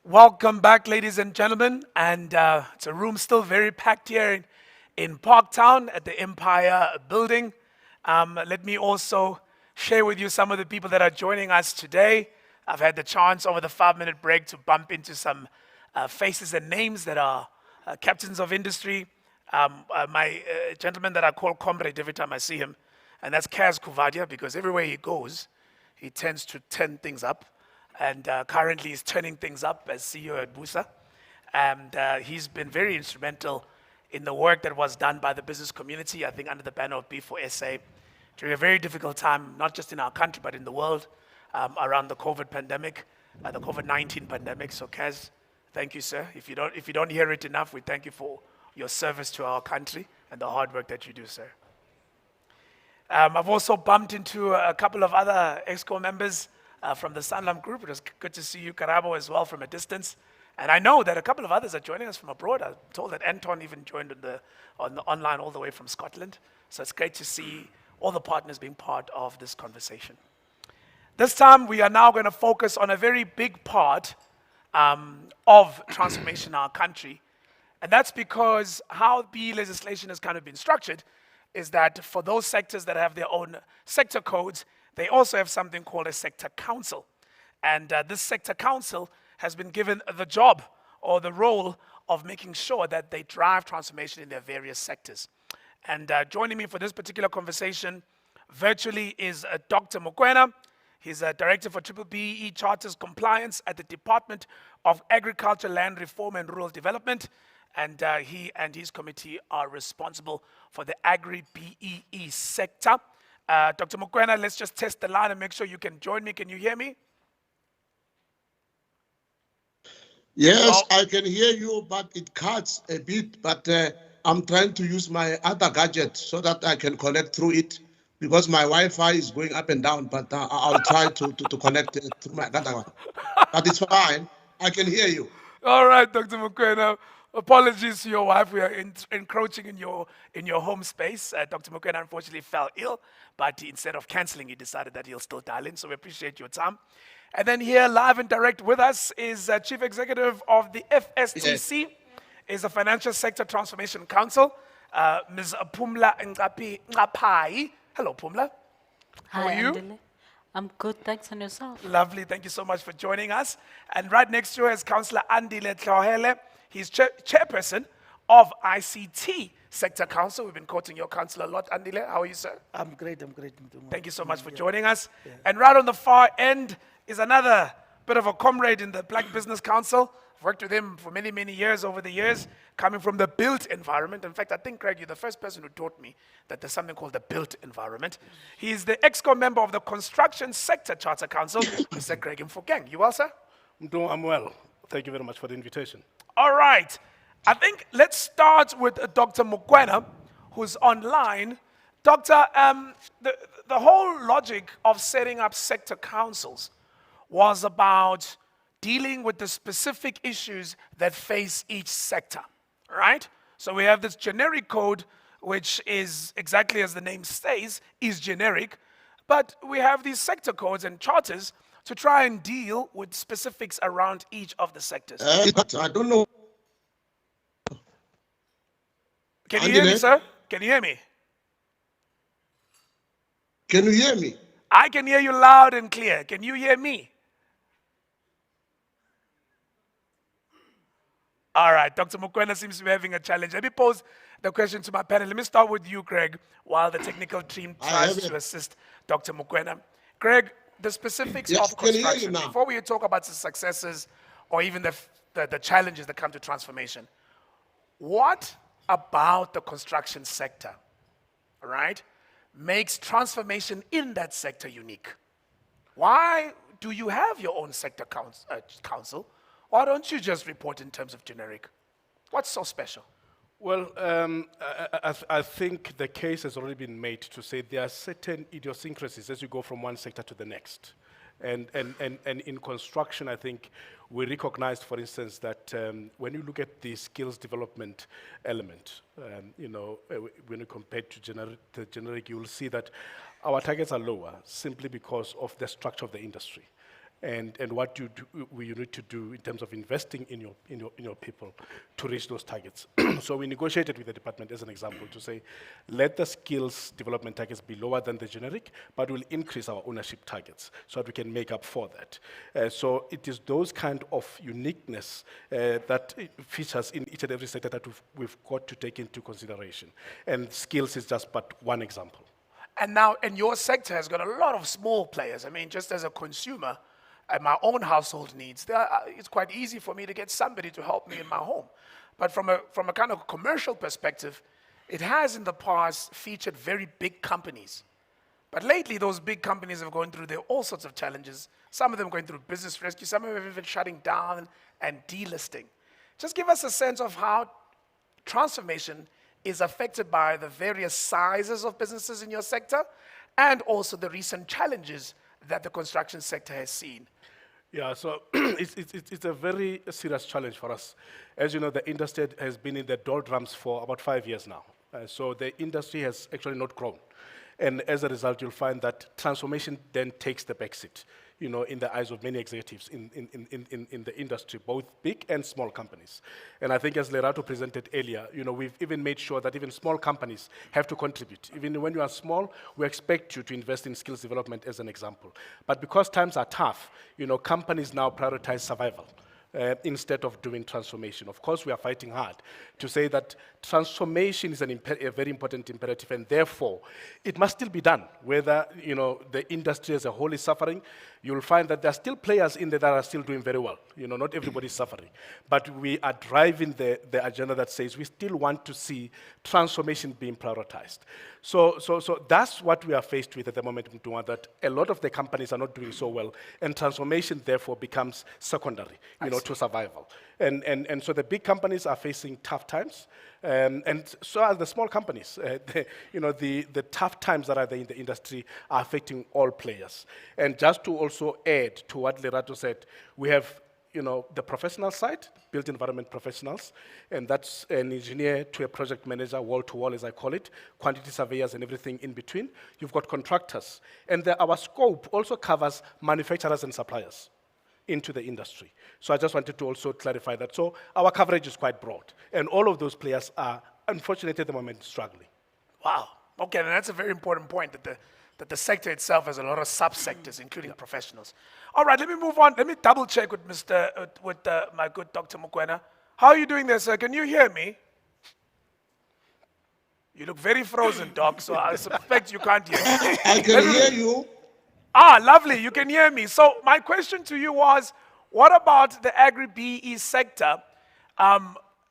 Welcome back, ladies and gentlemen. And it's a room still very packed here in Parktown at the Empire Building. Let me also share with you some of the people that are joining us today. I've had the chance over the 5-minute break to bump into some faces and names that are captains of industry. My gentleman that I call comrade every time I see him, and that's Kaz Kuvadia, because everywhere he goes, he tends to turn things up. And currently he's turning things up as CEO at Busa. And he's been very instrumental in the work that was done by the business community, I think under the banner of B4SA, during a very difficult time, not just in our country, but in the world, around the COVID pandemic, the COVID-19 pandemic. So Kaz, thank you, sir. If you don't hear it enough, we thank you for your service to our country and the hard work that you do, sir. I've also bumped into a couple of other ExCo members from the Sanlam Group. It was good to see you, Karabo, as well from a distance. And I know that a couple of others are joining us from abroad. I'm told that Anton even joined on the online all the way from Scotland. So it's great to see all the partners being part of this conversation. This time, we are now going to focus on a very big part of transformation in our country. And that's because how BEE legislation has kind of been structured is that for those sectors that have their own sector codes, they also have something called a sector council. And this sector council has been given the job or the role of making sure that they drive transformation in their various sectors. And joining me for this particular conversation virtually is Dr. Mokoena. He's a Director for B-BBEE Charters Compliance at the Department of Agriculture, Land Reform and Rural Development. And he and his committee are responsible for the Agri-BEE sector. Dr. Mokoena, let's just test the line and make sure you can join me. Can you hear me? Yes, I can hear you, but it cuts a bit. But I'm trying to use my other gadget so that I can connect through it because my Wi-Fi is going up and down. But I'll try to connect through my other one. But it's fine. I can hear you. All right, Dr. Mokoena. Apologies to your wife. We are encroaching in your home space. Dr. Mokoena unfortunately fell ill, but instead of canceling, he decided that he'll still dial in. So we appreciate your time. And then here, live and direct with us, is Chief Executive of the FSTC, is the Financial Sector Transformation Council, Ms. Phumla Nqapai. Hello, Phumla. How are you? Andile. I'm good, thanks, and yourself? Lovely, thank you so much for joining us. And right next to her is Councillor Andile Tlohele. He's chairperson of ICT Sector Council. We've been quoting your council a lot. Andile, how are you, sir? I'm great. Thank you so much for joining us. Yeah. And right on the far end is another bit of a comrade in the Black Business Council. I've worked with him for many, many years over the years, coming from the built environment. In fact, I think, Craig, you're the first person who taught me that there's something called the built environment. He's the ExCo member of the Construction Sector Charter Council, Mr. Craig Mfokeng. You well, sir? I'm well. Thank you very much for the invitation. All right. I think let's start with Dr. Mokoena, who's online. Doctor, the whole logic of setting up sector councils was about dealing with the specific issues that face each sector, right? So we have this generic code, which is exactly as the name says, is generic, but we have these sector codes and charters to try and deal with specifics around each of the sectors. I don't know. Can you hear me, sir? Can you hear me? Can you hear me? I can hear you loud and clear. Can you hear me? All right, Dr. Mokoena seems to be having a challenge. Let me pose the question to my panel. Let me start with you, Greg, while the technical team tries to assist Dr. Mokoena. Greg, the specifics of construction, before we talk about the successes or even the challenges that come to transformation, what about the construction sector, right, makes transformation in that sector unique? Why do you have your own sector council? Why don't you just report in terms of generic? What's so special? Well, I think the case has already been made to say there are certain idiosyncrasies as you go from one sector to the next. And in construction, I think we recognized, for instance, that when you look at the skills development element, when you compare to the generic, you will see that our targets are lower simply because of the structure of the industry. and what you need to do in terms of investing in your people to reach those targets. So we negotiated with the department as an example to say, let the skills development targets be lower than the generic, but we'll increase our ownership targets so that we can make up for that. So it is those kind of uniqueness that features in each and every sector that we've got to take into consideration. And skills is just but one example. And now, and your sector has got a lot of small players. I mean, just as a consumer, my own household needs, it's quite easy for me to get somebody to help me in my home. But from a kind of commercial perspective, it has in the past featured very big companies. But lately, those big companies have gone through all sorts of challenges. Some of them going through business rescue, some of them even shutting down and delisting. Just give us a sense of how transformation is affected by the various sizes of businesses in your sector and also the recent challenges that the construction sector has seen. Yeah, so it's a very serious challenge for us. As you know, the industry has been in the doldrums for about 5 years now. So the industry has actually not grown. And as a result, you'll find that transformation then takes the backseat, you know, in the eyes of many executives in the industry, both big and small companies. And I think as Lerato presented earlier, you know, we've even made sure that even small companies have to contribute. Even when you are small, we expect you to invest in skills development as an example. But because times are tough, you know, companies now prioritize survival. Instead of doing transformation. Of course, we are fighting hard to say that transformation is a very important imperative, and therefore, it must still be done. Whether, you know, the industry as a whole is suffering, you'll find that there are still players in there that are still doing very well. You know, not everybody is suffering. But we are driving the agenda that says we still want to see transformation being prioritized. So that's what we are faced with at the moment, Mtuma, that a lot of the companies are not doing so well, and transformation therefore becomes secondary, you know, to survival. And so the big companies are facing tough times, and so are the small companies. You know, the tough times that are there in the industry are affecting all players. And just to also add to what Lerato said, we have, you know, the professional side, built environment professionals, and that's an engineer to a project manager, wall to wall as I call it, quantity surveyors and everything in between. You've got contractors. And our scope also covers manufacturers and suppliers into the industry. So I just wanted to also clarify that. So our coverage is quite broad, and all of those players are, unfortunately at the moment, struggling. Wow, okay, and that's a very important point, that the sector itself has a lot of subsectors, including professionals. All right, let me move on. Let me double check with my good Dr. Mokoena. How are you doing there, sir? Can you hear me? You look very frozen, Doc, so I suspect you can't hear me. I can hear you. Ah, lovely, you can hear me. So my question to you was, what about the agri-BE sector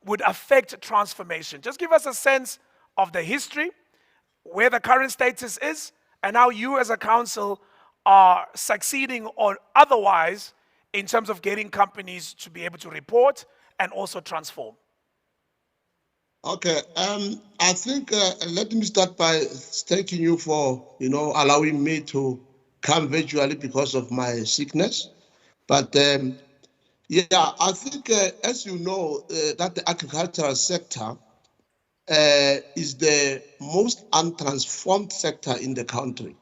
would affect transformation? Just give us a sense of the history, where the current status is, and how you as a council are succeeding or otherwise in terms of getting companies to be able to report and also transform. Okay, I think let me start by thanking you for, you know, allowing me to come virtually because of my sickness. But yeah, I think as you know, that the agricultural sector is the most untransformed sector in the country.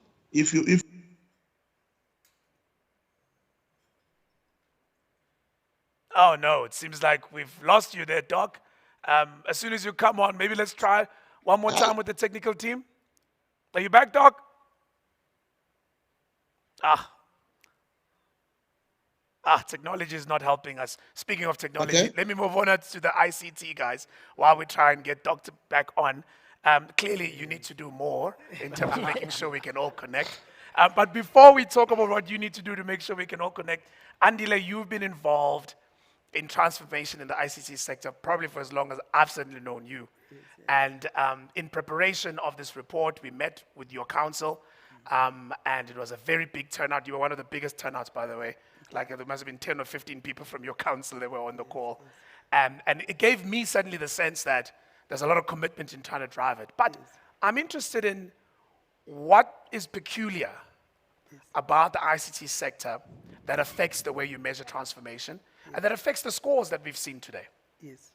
Oh no, it seems like we've lost you there, Doc. As soon as you come on, maybe let's try one more time with the technical team. Are you back, Doc? Technology is not helping us. Speaking of technology, Okay. Let me move on to the ICT guys while we try and get Doctor back on. Clearly, you need to do more in terms of making sure we can all connect. But before we talk about what you need to do to make sure we can all connect, Andile, you've been involved in transformation in the ICT sector probably for as long as I've certainly known you. And in preparation of this report, we met with your council, and it was a very big turnout. You were one of the biggest turnouts, by the way. Like there must have been 10 or 15 people from your council that were on the call. And it gave me suddenly the sense that there's a lot of commitment in trying to drive it. But I'm interested in what is peculiar about the ICT sector that affects the way you measure transformation and that affects the scores that we've seen today. Yes.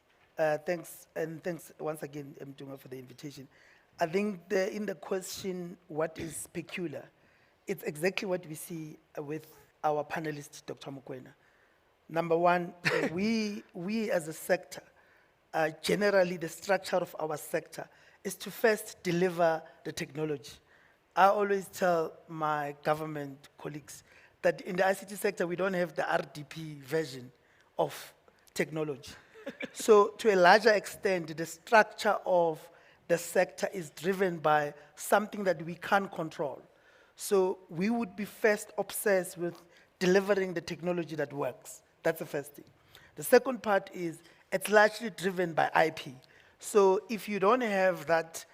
Thanks, and thanks once again, Mtunga, for the invitation. I think in the question, what is peculiar, it's exactly what we see with our panelist, Dr. Mokoena. Number one, we as a sector, generally the structure of our sector is to first deliver the technology. I always tell my government colleagues that in the ICT sector, we don't have the RDP version of technology. So to a larger extent, the structure of the sector is driven by something that we can't control. So we would be first obsessed with delivering the technology that works. That's the first thing. The second part is it's largely driven by IP. So if you don't have that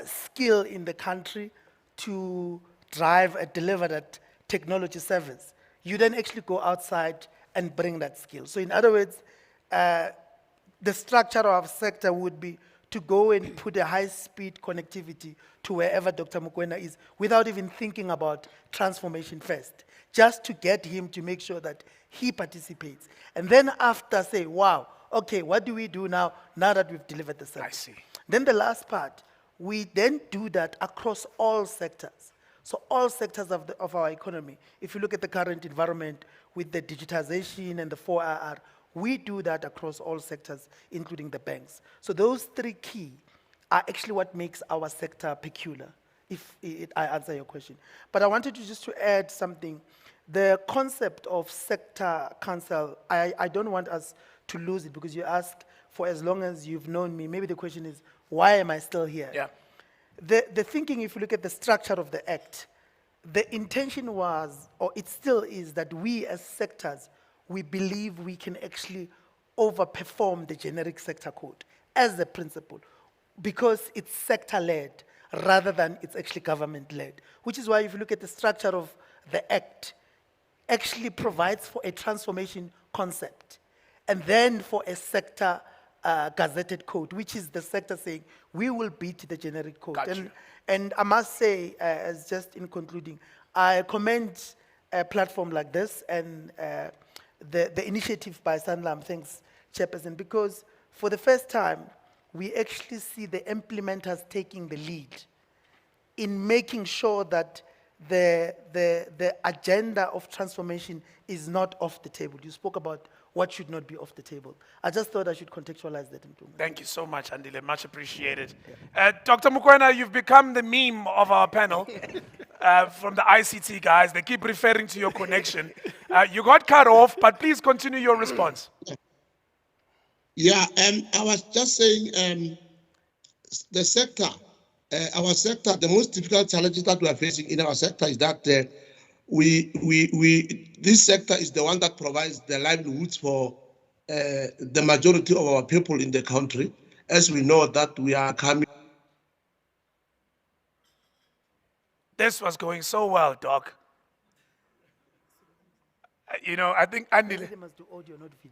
skill in the country to drive and deliver that technology service, you then actually go outside and bring that skill. So in other words, the structure of our sector would be to go and put a high-speed connectivity to wherever Dr. Mokoena is without even thinking about transformation first, just to get him to make sure that he participates. And then after say, wow, okay, what do we do now that we've delivered the service? I see. Then the last part, we then do that across all sectors. So all sectors of our economy, if you look at the current environment with the digitization and the 4IR, we do that across all sectors, including the banks. So those three key are actually what makes our sector peculiar, if I answer your question. But I wanted to just to add something. The concept of sector council, I don't want us to lose it, because you ask for as long as you've known me. Maybe the question is, why am I still here? Yeah. The thinking, if you look at the structure of the act, the intention was, or it still is, that we as sectors, we believe we can actually overperform the generic sector code as a principle, because it's sector-led rather than it's actually government-led, which is why if you look at the structure of the act, actually provides for a transformation concept, and then for a sector gazetted code, which is the sector saying, we will beat the generic code. Gotcha. And I must say, as just in concluding, I commend a platform like this and the initiative by Sanlam, thanks, Chairperson, because for the first time, we actually see the implementers taking the lead in making sure that the agenda of transformation is not off the table. You spoke about what should not be off the table. I just thought I should contextualize that. Thank you so much, Andile. Much appreciated. Dr. Mokoena, you've become the meme of our panel from the ICT guys. They keep referring to your connection. You got cut off, but please continue your response. Yeah, I was just saying the sector, our sector, the most difficult challenges that we are facing in our sector is that this sector is the one that provides the livelihoods for the majority of our people in the country. As we know that we are coming. This was going so well, Doc. You know, I think Andile.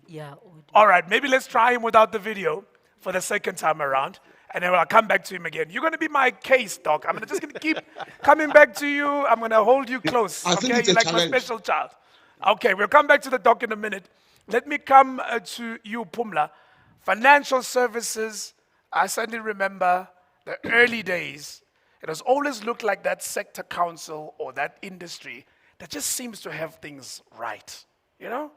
Yeah, audio. All right, maybe let's try him without the video for the second time around, and then I'll come back to him again. You're going to be my case, Doc. I'm just going to keep coming back to you. I'm going to hold you close. I think Okay, it's you're a like my challenge. special child. Okay, we'll come back to the Doc in a minute. Let me come to you, Pumla. Financial services, I certainly remember the early days. It has always looked like that sector council or that industry that just seems to have things right, you know?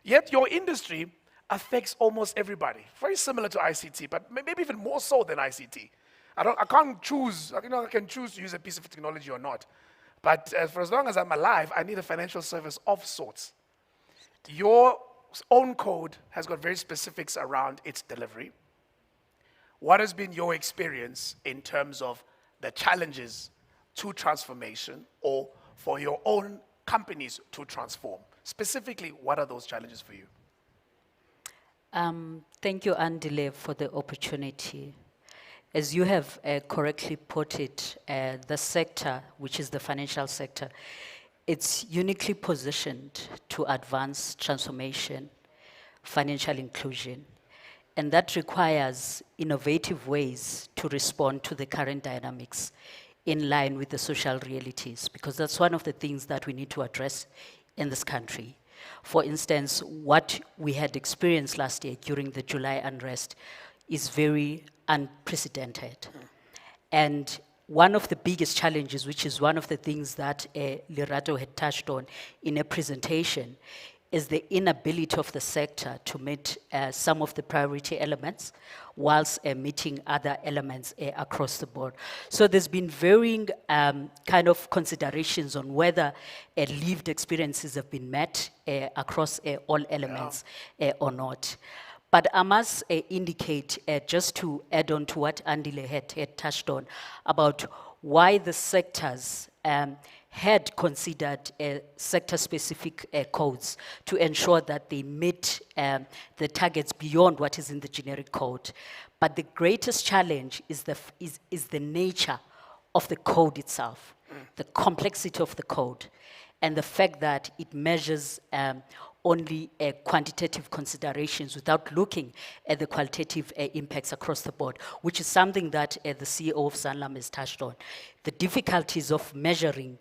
Yet your industry affects almost everybody. Very similar to ICT, but maybe even more so than ICT. I can't choose, I can choose to use a piece of technology or not. But for as long as I'm alive, I need a financial service of sorts. Your own code has got very specifics around its delivery. What has been your experience in terms of the challenges to transformation or for your own companies to transform? Specifically, what are those challenges for you? Thank you, Andile, for the opportunity. As you have correctly put it, the sector, which is the financial sector, it's uniquely positioned to advance transformation, financial inclusion, and that requires innovative ways to respond to the current dynamics in line with the social realities, because that's one of the things that we need to address in this country. For instance, what we had experienced last year during the July unrest is very unprecedented. And one of the biggest challenges, which is one of the things that Lerato had touched on in a presentation, is the inability of the sector to meet some of the priority elements whilst meeting other elements across the board. So there's been varying kind of considerations on whether lived experiences have been met across all elements or not. But I must indicate, just to add on to what Andile had touched on, about why the sectors had considered sector-specific codes to ensure that they meet the targets beyond what is in the generic code. But the greatest challenge is the nature of the code itself, the complexity of the code, and the fact that it measures only quantitative considerations without looking at the qualitative impacts across the board, which is something that the CEO of Sanlam has touched on. The difficulties of measuring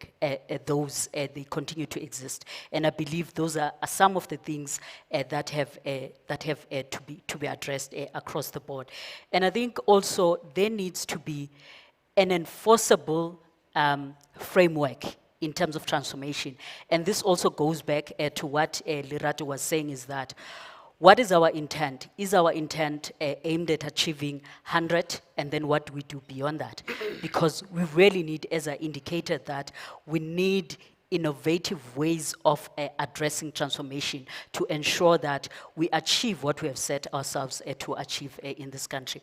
those, they continue to exist. And I believe those are some of the things that have to be addressed across the board. And I think also there needs to be an enforceable framework in terms of transformation. And this also goes back to what Lerato was saying, is that what is our intent? Is our intent aimed at achieving 100, and then what do we do beyond that? Because we really need, as I indicated, that we need innovative ways of addressing transformation to ensure that we achieve what we have set ourselves to achieve in this country.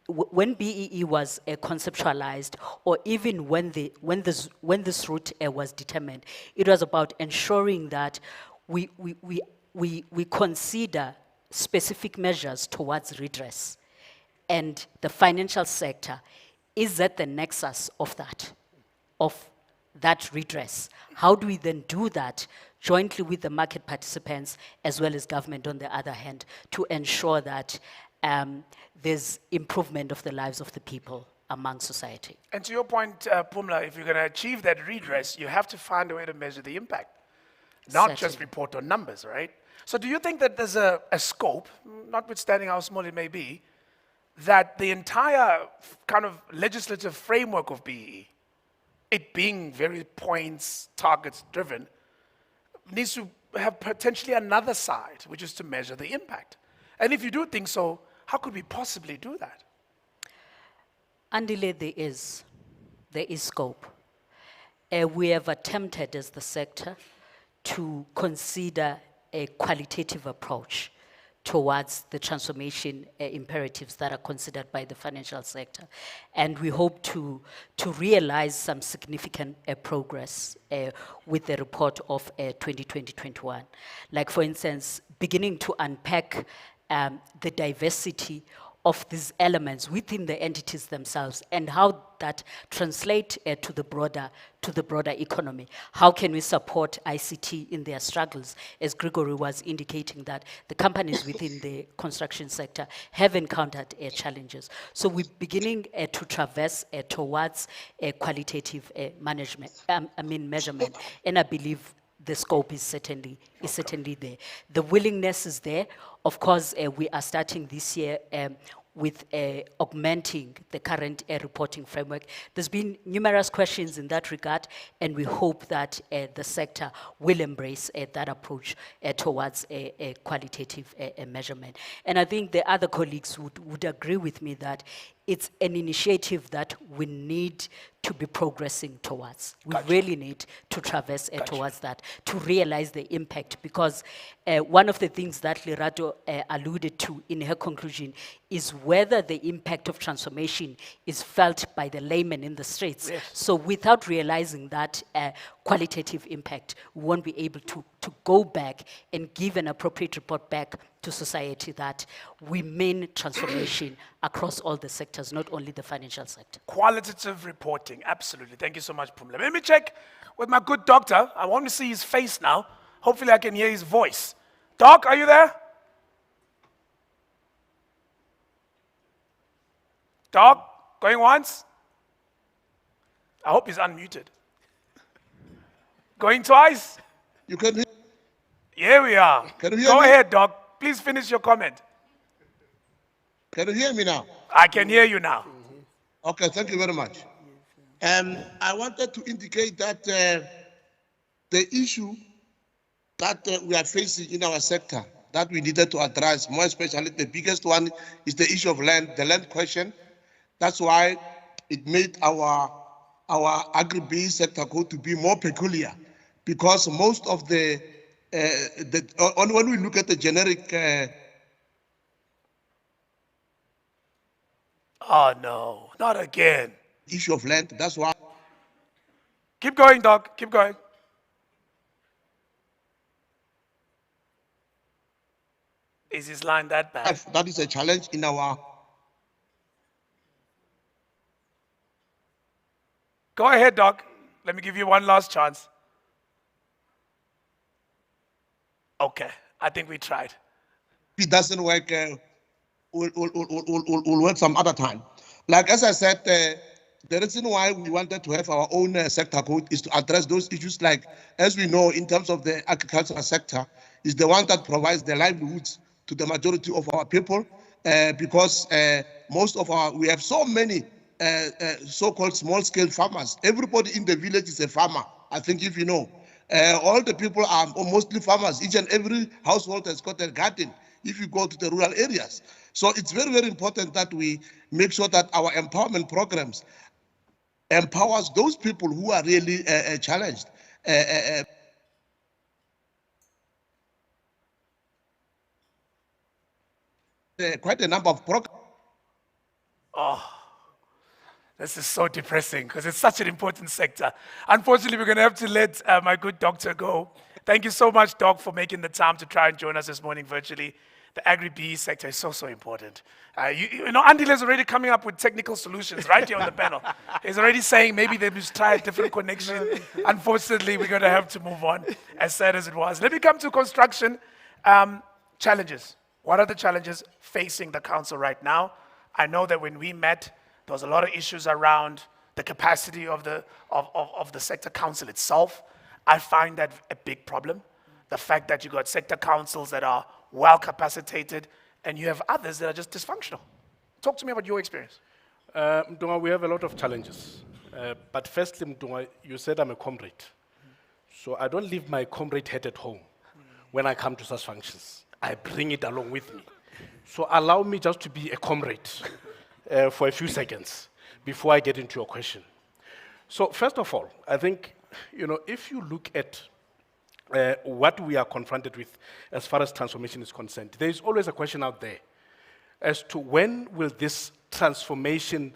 When BEE was conceptualized, or even when this route was determined, it was about ensuring that we consider specific measures towards redress, and the financial sector is at the nexus of that redress. How do we then do that jointly with the market participants as well as government on the other hand, to ensure that there's improvement of the lives of the people among society? And to your point, Pumla, if you're going to achieve that redress, you have to find a way to measure the impact, not just report on numbers, right? So do you think that there's a scope, notwithstanding how small it may be, that the entire kind of legislative framework of BEE, it being very points, targets driven, needs to have potentially another side, which is to measure the impact? And if you do think so, how could we possibly do that? Andile, there is scope. We have attempted as the sector to consider a qualitative approach towards the transformation imperatives that are considered by the financial sector. And we hope to realize some significant progress with the report of 2020-21. Like, for instance, beginning to unpack the diversity of these elements within the entities themselves, and how that translate to the broader economy. How can we support ICT in their struggles? As Gregory was indicating, that the companies within the construction sector have encountered challenges. So we're beginning to traverse towards qualitative measurement, and I believe the scope is certainly there. The willingness is there. Of course, we are starting this year with augmenting the current reporting framework. There's been numerous questions in that regard, and we hope that the sector will embrace that approach towards a qualitative measurement. And I think the other colleagues would agree with me that it's an initiative that we need to be progressing towards. We really need to traverse towards that, to realize the impact, because one of the things that Lerato alluded to in her conclusion is whether the impact of transformation is felt by the layman in the streets. Yes. So without realizing that qualitative impact, we won't be able to go back and give an appropriate report back to society that we mean transformation across all the sectors, not only the financial sector. Qualitative reporting, absolutely. Thank you so much, Pumla. Let me check with my good doctor. I want to see his face now. Hopefully I can hear his voice. Doc, are you there? Doc, going once? I hope he's unmuted. Going twice? You can hear. Here we are. Can you hear Go me? ahead, Doc. Please finish your comment. Can you hear me now? I can hear you now. Okay, thank you very much. I wanted to indicate that the issue that we are facing in our sector that we needed to address, more especially the biggest one is the issue of land, the land question. That's why it made our agri-BEE sector code to be more peculiar, because most of when we look at the generic Oh no, not again. issue of land, that's why. Keep going, Doc, keep going. Is his line that bad? That is a challenge in our... Go ahead, Doc. Let me give you one last chance. Okay, I think we tried. If it doesn't work, we'll work some other time. Like as I said, the reason why we wanted to have our own sector code is to address those issues, like, as we know, in terms of the agricultural sector, is the one that provides the livelihoods to the majority of our people, because we have so many so-called small-scale farmers. Everybody in the village is a farmer. I think if you know, all the people are mostly farmers. Each and every household has got a garden if you go to the rural areas. So it's very, very important that we make sure that our empowerment programs empowers those people who are really challenged. Quite a number of programs. Oh, this is so depressing because it's such an important sector. Unfortunately, we're going to have to let my good doctor go. Thank you so much, Doc, for making the time to try and join us this morning virtually. The agri-BEE sector is so, so important. You know, Andile's already coming up with technical solutions right here on the panel. He's already saying maybe they must try a different connection. Unfortunately, we're going to have to move on, as sad as it was. Let me come to construction. Challenges. What are the challenges facing the council right now? I know that when we met, there was a lot of issues around the capacity of the sector council itself. I find that a big problem. The fact that you got sector councils that are well capacitated and you have others that are just dysfunctional. Talk to me about your experience. Mtunga, we have a lot of challenges. But firstly, Mtunga, you said I'm a comrade. So I don't leave my comrade head at home when I come to such functions. I bring it along with me. So allow me just to be a comrade for a few seconds before I get into your question. So first of all, I think, you know, if you look at what we are confronted with as far as transformation is concerned, there is always a question out there as to when will this transformation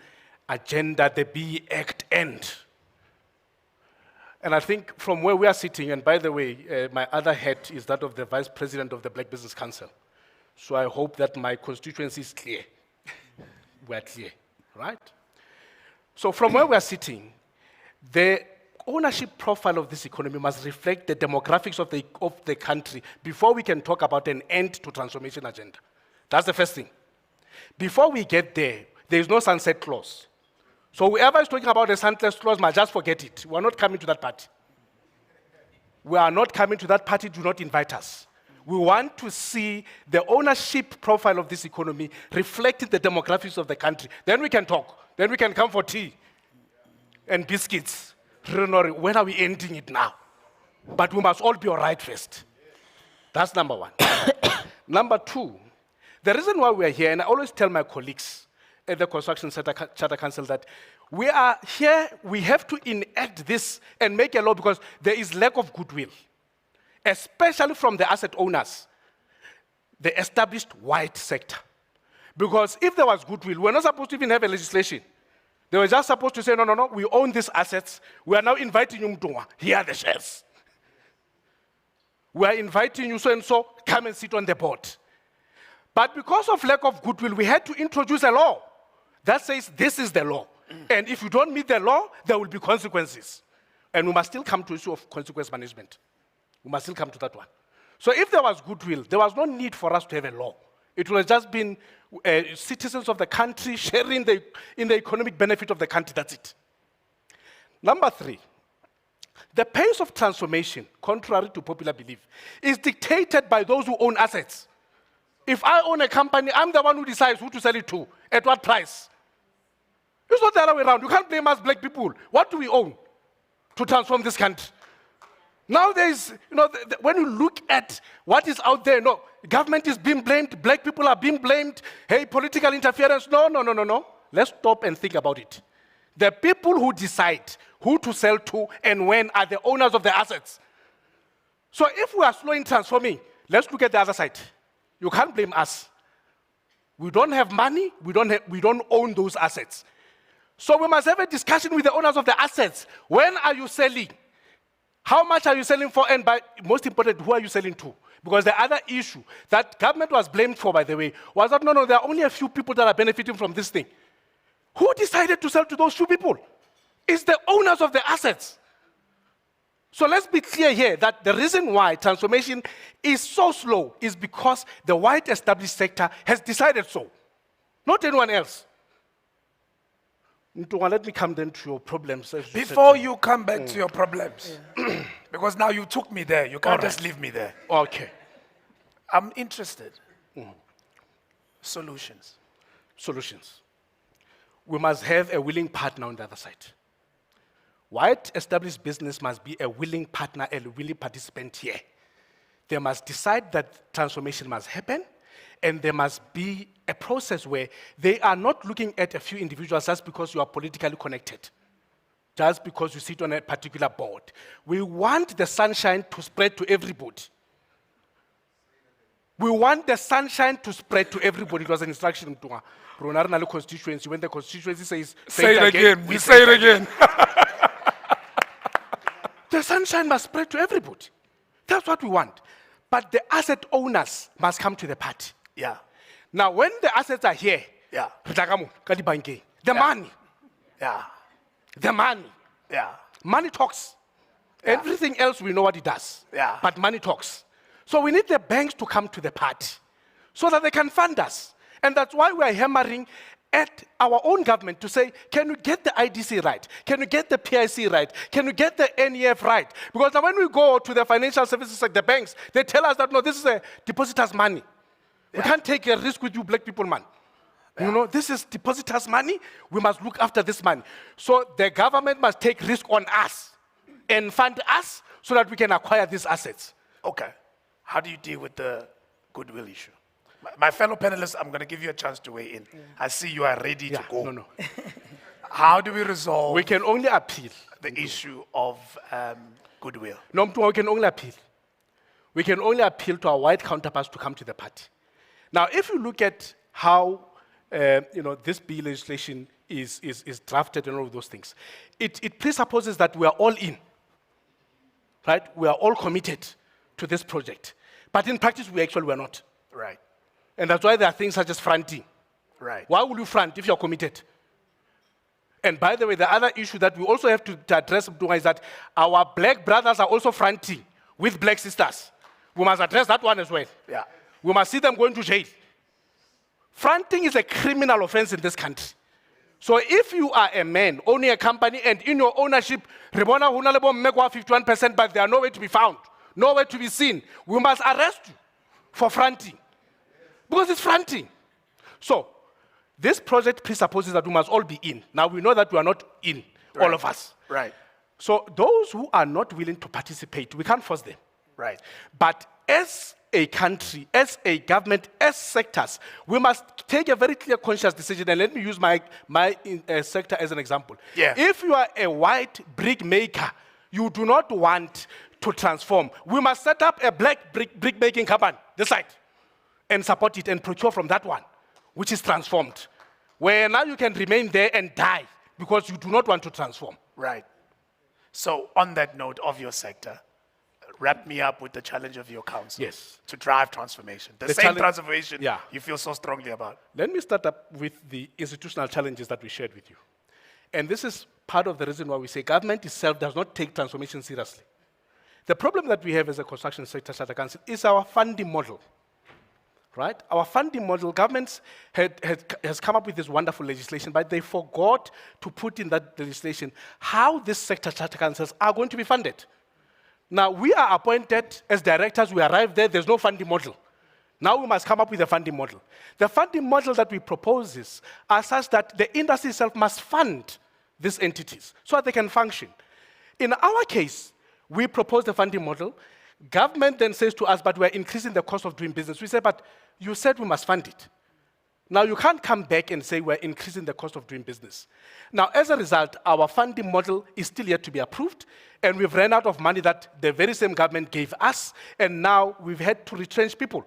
agenda, the BEE Act, end? And I think from where we are sitting, and by the way, my other hat is that of the Vice President of the Black Business Council. So I hope that my constituency is clear. We're clear, right? So from where we are sitting, the ownership profile of this economy must reflect the demographics of the country before we can talk about an end to transformation agenda. That's the first thing. Before we get there, there is no sunset clause. So whoever is talking about a sunset clause must just forget it. We are not coming to that party. We are not coming to that party. Do not invite us. We want to see the ownership profile of this economy reflecting the demographics of the country. Then we can talk. Then we can come for tea and biscuits. When are we ending it now? But we must all be all right first. That's number one. Number two, the reason why we are here, and I always tell my colleagues at the Construction Charter Council that we are here, we have to enact this and make a law because there is lack of goodwill, especially from the asset owners, the established white sector. Because if there was goodwill, we're not supposed to even have a legislation. They were just supposed to say, no, we own these assets. We are now inviting you, Mtunga. Here are the shares. We are inviting you so-and-so, come and sit on the board. But because of lack of goodwill, we had to introduce a law that says this is the law. And if you don't meet the law, there will be consequences. And we must still come to the issue of consequence management. We must still come to that one. So if there was goodwill, there was no need for us to have a law. It would have just been citizens of the country sharing in the economic benefit of the country, that's it. Number three, the pace of transformation, contrary to popular belief, is dictated by those who own assets. If I own a company, I'm the one who decides who to sell it to, at what price. It's not the other way around. You can't blame us black people. What do we own to transform this country? Now there's, when you look at what is out there, no, government is being blamed, black people are being blamed, hey, political interference. No. Let's stop and think about it. The people who decide who to sell to and when are the owners of the assets. So if we are slow in transforming, let's look at the other side. You can't blame us. We don't have money, we don't own those assets. So we must have a discussion with the owners of the assets. When are you selling? How much are you selling for? And most important, who are you selling to? Because the other issue that government was blamed for, by the way, was that no, there are only a few people that are benefiting from this thing. Who decided to sell to those few people? It's the owners of the assets. So let's be clear here that the reason why transformation is so slow is because the white established sector has decided so, not anyone else. Let me come then to your problems. Before you come back to your problems, because now you took me there, you can't just leave me there. Okay. I'm interested. Solutions. Solutions. We must have a willing partner on the other side. White established business must be a willing partner and a willing participant here. They must decide that transformation must happen, and there must be a process where they are not looking at a few individuals just because you are politically connected, just because you sit on a particular board. We want the sunshine to spread to everybody. We want the sunshine to spread to everybody. It was an instruction to Ronarnalo constituency. When the constituency says, say it again. We say it again. The sunshine must spread to everybody. That's what we want. But the asset owners must come to the party. Yeah. Now, when the assets are here, yeah, the money. Yeah. The money. Yeah. Money talks. Yeah. Everything else we know what it does. Yeah. But money talks. So we need the banks to come to the party so that they can fund us. And that's why we are hammering at our own government to say, can you get the IDC right? Can you get the PIC right? Can you get the NEF right? Because now when we go to the financial services like the banks, they tell us that, no, this is a depositor's money. Yeah. We can't take a risk with you black people, man. Yeah. This is depositor's money. We must look after this money. So the government must take risk on us and fund us so that we can acquire these assets. Okay. How do you deal with the goodwill issue? My fellow panelists, I'm going to give you a chance to weigh in. I see you are ready to go. No. How do we resolve? We can only appeal the issue of goodwill. No, we can only appeal. We can only appeal to our white counterparts to come to the party. Now, if you look at how this bill legislation is drafted and all of those things, it presupposes that we are all in, right? We are all committed to this project, but in practice, we actually were not. Right. And that's why there are things such as fronting. Right. Why would you front if you're committed? And by the way, the other issue that we also have to address is that our black brothers are also fronting with black sisters. We must address that one as well. Yeah. We must see them going to jail. Fronting is a criminal offense in this country. So if you are a man owning a company and in your ownership, 51%, but they are nowhere to be found, nowhere to be seen, we must arrest you for fronting. Because it's fronting. So, this project presupposes that we must all be in. Now, we know that we are not in, all of us. Right. So, those who are not willing to participate, we can't force them. Right. But as a country, as a government, as sectors, we must take a very clear, conscious decision. And let me use my sector as an example. Yeah. If you are a white brick maker, you do not want to transform. We must set up a black brick making company, this side, and support it and procure from that one, which is transformed, where now you can remain there and die because you do not want to transform. Right. So on that note of your sector, wrap me up with the challenge of your council. Yes. To drive transformation. The same transformation yeah. you feel so strongly about. Let me start up with the institutional challenges that we shared with you. And this is part of the reason why we say government itself does not take transformation seriously. The problem that we have as a construction sector charter council is our funding model. Right? Our funding model, governments has come up with this wonderful legislation, but they forgot to put in that legislation how this sector charter councils are going to be funded. Now, we are appointed as directors, we arrive there, there's no funding model. Now we must come up with a funding model. The funding model that we propose are such that the industry itself must fund these entities so that they can function. In our case, we propose the funding model. Government then says to us, but we're increasing the cost of doing business. We say, but you said we must fund it. Now you can't come back and say we're increasing the cost of doing business. Now as a result, our funding model is still yet to be approved, and we've run out of money that the very same government gave us, and now we've had to retrench people.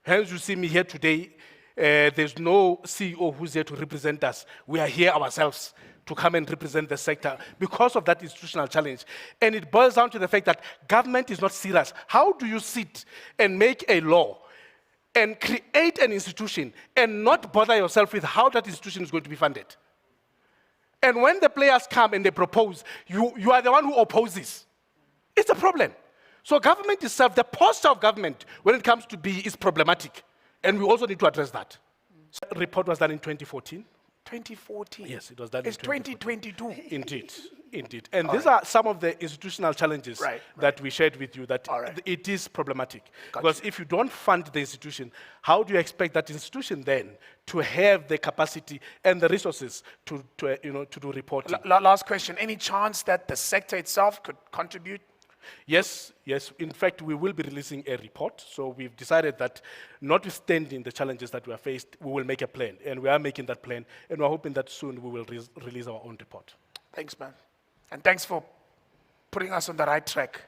Hence you see me here today, there's no CEO who's here to represent us. We are here ourselves to come and represent the sector because of that institutional challenge. And it boils down to the fact that government is not serious. How do you sit and make a law and create an institution and not bother yourself with how that institution is going to be funded? And when the players come and they propose, you are the one who opposes. It's a problem. So government itself, the posture of government when it comes to B is problematic. And we also need to address that. So the report was done in 2014. 2014? Yes, it was done It's in 2014. 2022. Indeed, indeed. And these are some of the institutional challenges that we shared with you, that it is problematic. Because if you don't fund the institution, how do you expect that institution then to have the capacity and the resources to do reporting? Last question. Any chance that the sector itself could contribute? Yes, yes. In fact, we will be releasing a report. So we've decided that notwithstanding the challenges that we are faced, we will make a plan. And we are making that plan. And we're hoping that soon we will release our own report. Thanks, man. And thanks for putting us on the right track.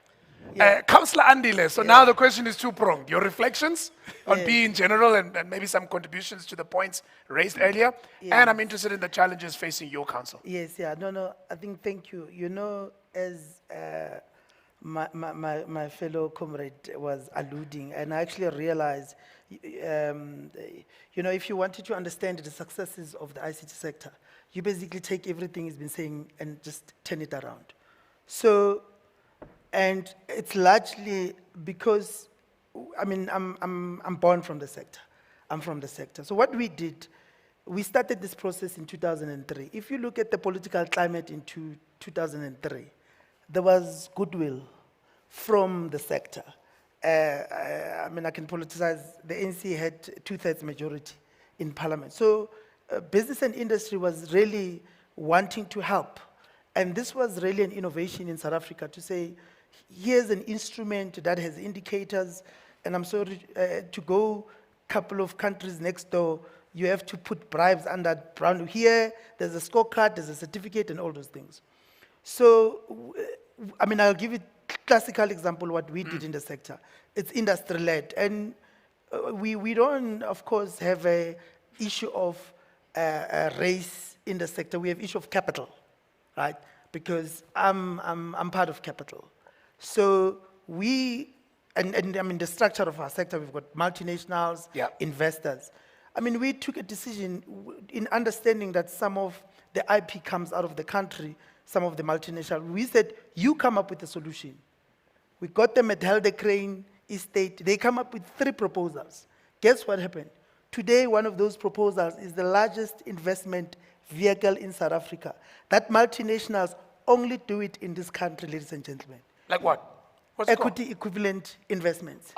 Councillor Andile, so now the question is two-pronged. Your reflections on B in general and maybe some contributions to the points raised earlier. And I'm interested in the challenges facing your council. Yes, I think, thank you. You know, as my fellow comrade was alluding, and I actually realized, if you wanted to understand the successes of the ICT sector, you basically take everything he's been saying and just turn it around. So, and it's largely because, I'm born from the sector. I'm from the sector. So what we did, we started this process in 2003. If you look at the political climate in 2003, there was goodwill from the sector. I can politicize. The ANC had 2/3 majority in parliament. So business and industry was really wanting to help. And this was really an innovation in South Africa to say, here's an instrument that has indicators, and I'm sorry, to go a couple of countries next door, you have to put bribes under brown. Here, there's a scorecard, there's a certificate, and all those things. So, I'll give you a classical example what we did in the sector. It's industry-led, and we don't, of course, have a issue of race in the sector. We have issue of capital, right? Because I'm part of capital. So the structure of our sector, we've got multinationals, investors. We took a decision in understanding that some of the IP comes out of the country, some of the multinational. We said, you come up with a solution. We got them at Helder Crane Estate. They come up with 3 proposals. Guess what happened? Today, one of those proposals is the largest investment vehicle in South Africa. That multinationals only do it in this country, ladies and gentlemen. Like what? What's it called? Equity equivalent investments.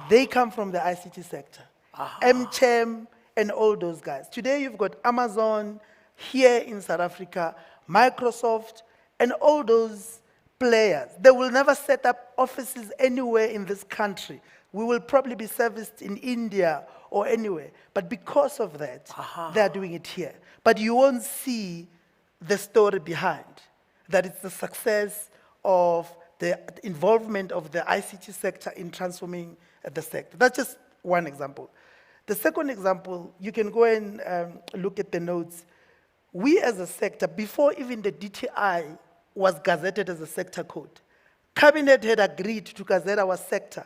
They come from the ICT sector. MCHEM and all those guys. Today you've got Amazon here in South Africa, Microsoft, and all those players. They will never set up offices anywhere in this country. We will probably be serviced in India or anywhere. But because of that, they are doing it here. But you won't see the story behind. That it's the success of the involvement of the ICT sector in transforming the sector. That's just one example. The second example, you can go and look at the notes. We as a sector, before even the DTI was gazetted as a sector code, Cabinet had agreed to gazette our sector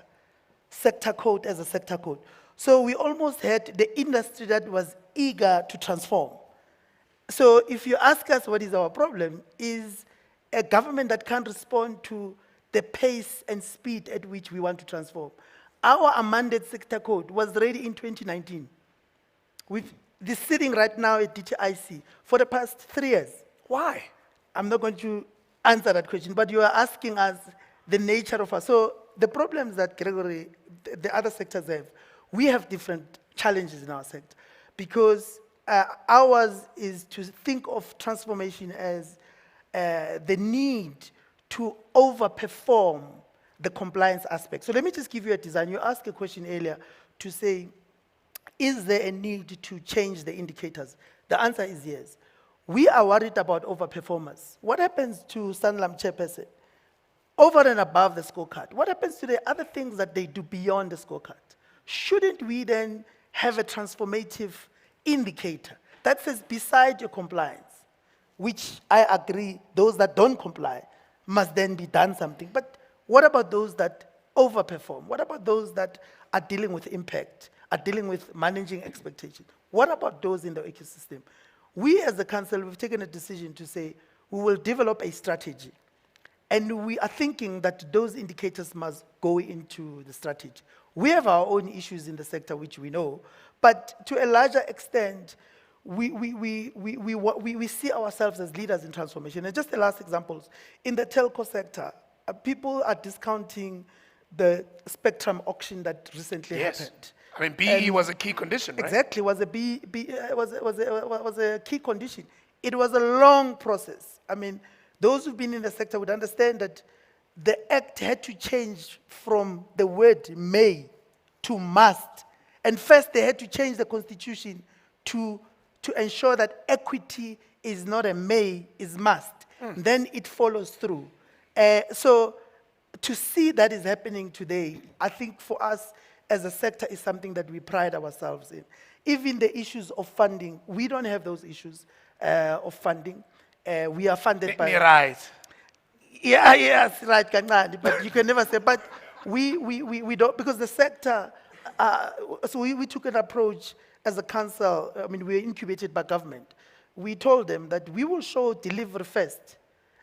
code as a sector code. So we almost had the industry that was eager to transform. So if you ask us what is our problem, is a government that can't respond to the pace and speed at which we want to transform. Our amended sector code was ready in 2019. This sitting right now at DTIC for the past 3 years. Why? I'm not going to answer that question, but you are asking us the nature of us. So the problems that Gregory, the other sectors have, We have different challenges in our sector because ours is to think of transformation as the need to overperform the compliance aspect. So let me just give you a design. You asked a question earlier to say, is there a need to change the indicators? The answer is yes. We are worried about overperformers. What happens to Sanlam chairperson? Over and above the scorecard, what happens to the other things that they do beyond the scorecard? Shouldn't we then have a transformative indicator that says beside your compliance, which I agree, those that don't comply must then be done something. But what about those that overperform? What about those that are dealing with impact, are dealing with managing expectations? What about those in the ecosystem? We as the council, we've taken a decision to say we will develop a strategy. And we are thinking that those indicators must go into the strategy. We have our own issues in the sector, which we know, but to a larger extent, we see ourselves as leaders in transformation. And just the last examples, in the telco sector, people are discounting the spectrum auction that recently happened. I mean, BE was a key condition, right? Exactly, was a key condition. It was a long process. I mean, those who've been in the sector would understand that the act had to change from the word may to must. And first, they had to change the constitution to ensure that equity is not a may, is must. Then it follows through. So to see that is happening today, I think for us as a sector is something that we pride ourselves in. Even the issues of funding, we don't have those issues of funding. We are funded by... Right. Yeah, yes, right, kancane, but you can never say, but we don't, because the sector, so we took an approach as a council. I mean, we're incubated by government. We told them that we will show delivery first,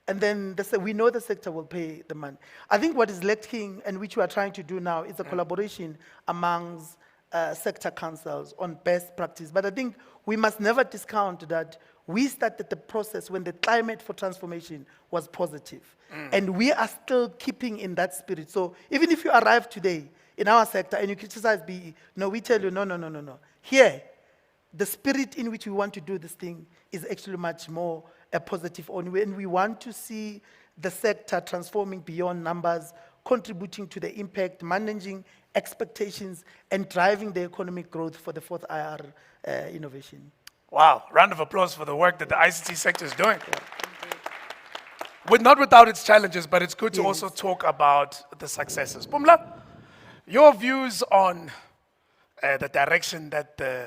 and then we know the sector will pay the money. I think what is lacking, and which we are trying to do now, is a collaboration amongst sector councils on best practice. But I think we must never discount that we started the process when the climate for transformation was positive. And we are still keeping in that spirit. So even if you arrive today in our sector and you criticize BE, no, we tell you, no. Here, the spirit in which we want to do this thing is actually much more a positive only. And we want to see the sector transforming beyond numbers, contributing to the impact, managing expectations, and driving the economic growth for the fourth IR innovation. Wow, round of applause for the work that the ICT sector is doing. Not without its challenges, but it's good to also talk about the successes. Pumla, your views on the direction that the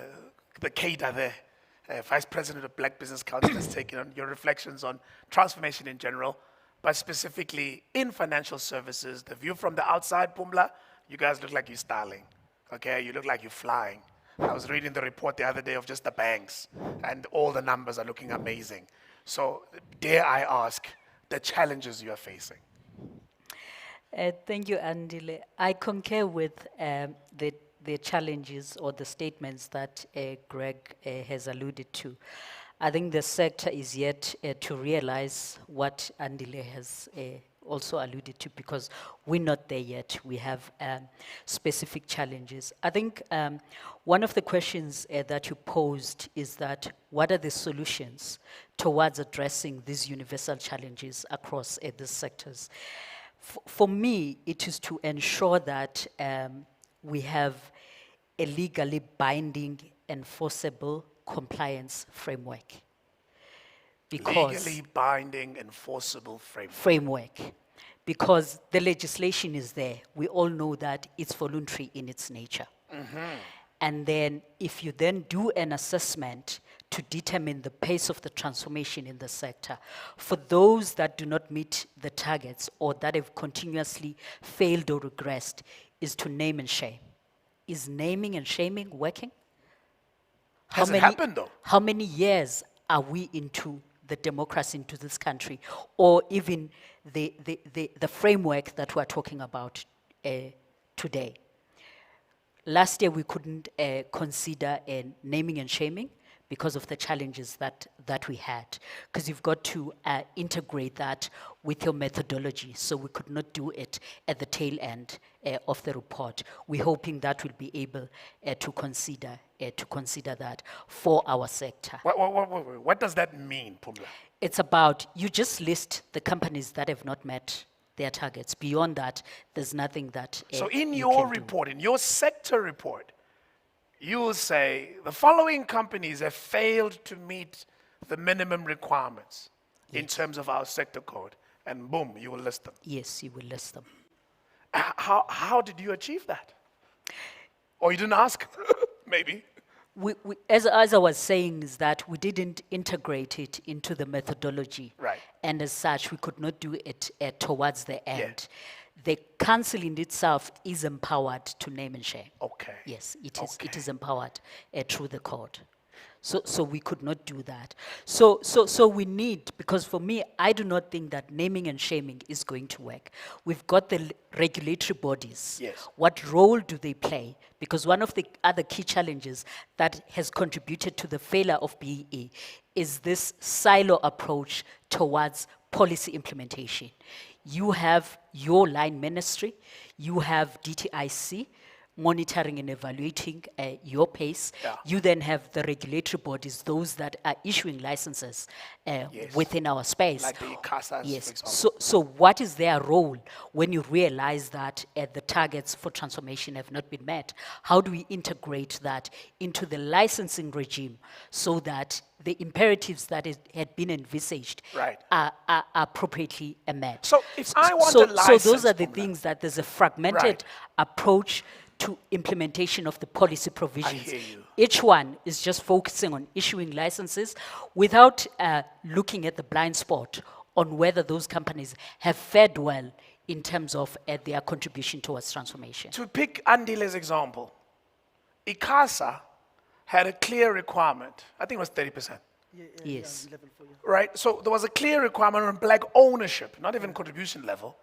CADA there, Vice President of Black Business Council, has taken on, your reflections on transformation in general, but specifically in financial services, the view from the outside, Pumla, you guys look like you're styling, okay? You look like you're flying. I was reading the report the other day of just the banks, and all the numbers are looking amazing. So dare I ask the challenges you are facing? Thank you, Andile. I concur with the challenges or the statements that Greg has alluded to. I think the sector is yet to realize what Andile has also alluded to, because we're not there yet. We have specific challenges. I think one of the questions that you posed is that what are the solutions towards addressing these universal challenges across these sectors? For me, it is to ensure that we have a legally binding, enforceable compliance framework. Legally binding, enforceable framework. Because the legislation is there. We all know that it's voluntary in its nature. And then if you then do an assessment to determine the pace of the transformation in the sector, for those that do not meet the targets or that have continuously failed or regressed, is to name and shame. Is naming and shaming working? Has it happened though? How many years are we into the democracy into this country, or even the framework that we're talking about today? Last year we couldn't consider naming and shaming because of the challenges that we had. Because you've got to integrate that with your methodology. So we could not do it at the tail end of the report. We're hoping that we'll be able to consider that for our sector. What does that mean, Pumla? It's about, you just list the companies that have not met their targets. Beyond that, there's nothing that So in you your can do. report, in your sector report, you will say the following companies have failed to meet the minimum requirements in terms of our sector code, and boom, you will list them. Yes, you will list them. How did you achieve that? Or you didn't ask? Maybe. As I was saying, is that we didn't integrate it into the methodology. Right. And as such, we could not do it towards the end. The council in itself is empowered to name and share. Okay. Yes, it is empowered through the code. So we could not do that. So we need, because for me, I do not think that naming and shaming is going to work. We've got the regulatory bodies. Yes. What role do they play? Because one of the other key challenges that has contributed to the failure of BEE is this silo approach towards policy implementation. You have your line ministry, you have DTIC, monitoring and evaluating your pace. Yeah. You then have the regulatory bodies, those that are issuing licenses within our space. Like the ICASAs, for Yes. example. So what is their role when you realize that the targets for transformation have not been met? How do we integrate that into the licensing regime so that the imperatives that had been envisaged Right. are appropriately met? So if I want a license, so those are the Pumla. things that there's a fragmented Right. approach to implementation of the policy provisions. hear you. Each one is just focusing on issuing licenses without looking at the blind spot on whether those companies have fared well in terms of their contribution towards transformation. To pick Andile's example, ICASA had a clear requirement. I think it was 30%. Yes. Right? So there was a clear requirement on black ownership, not even contribution level,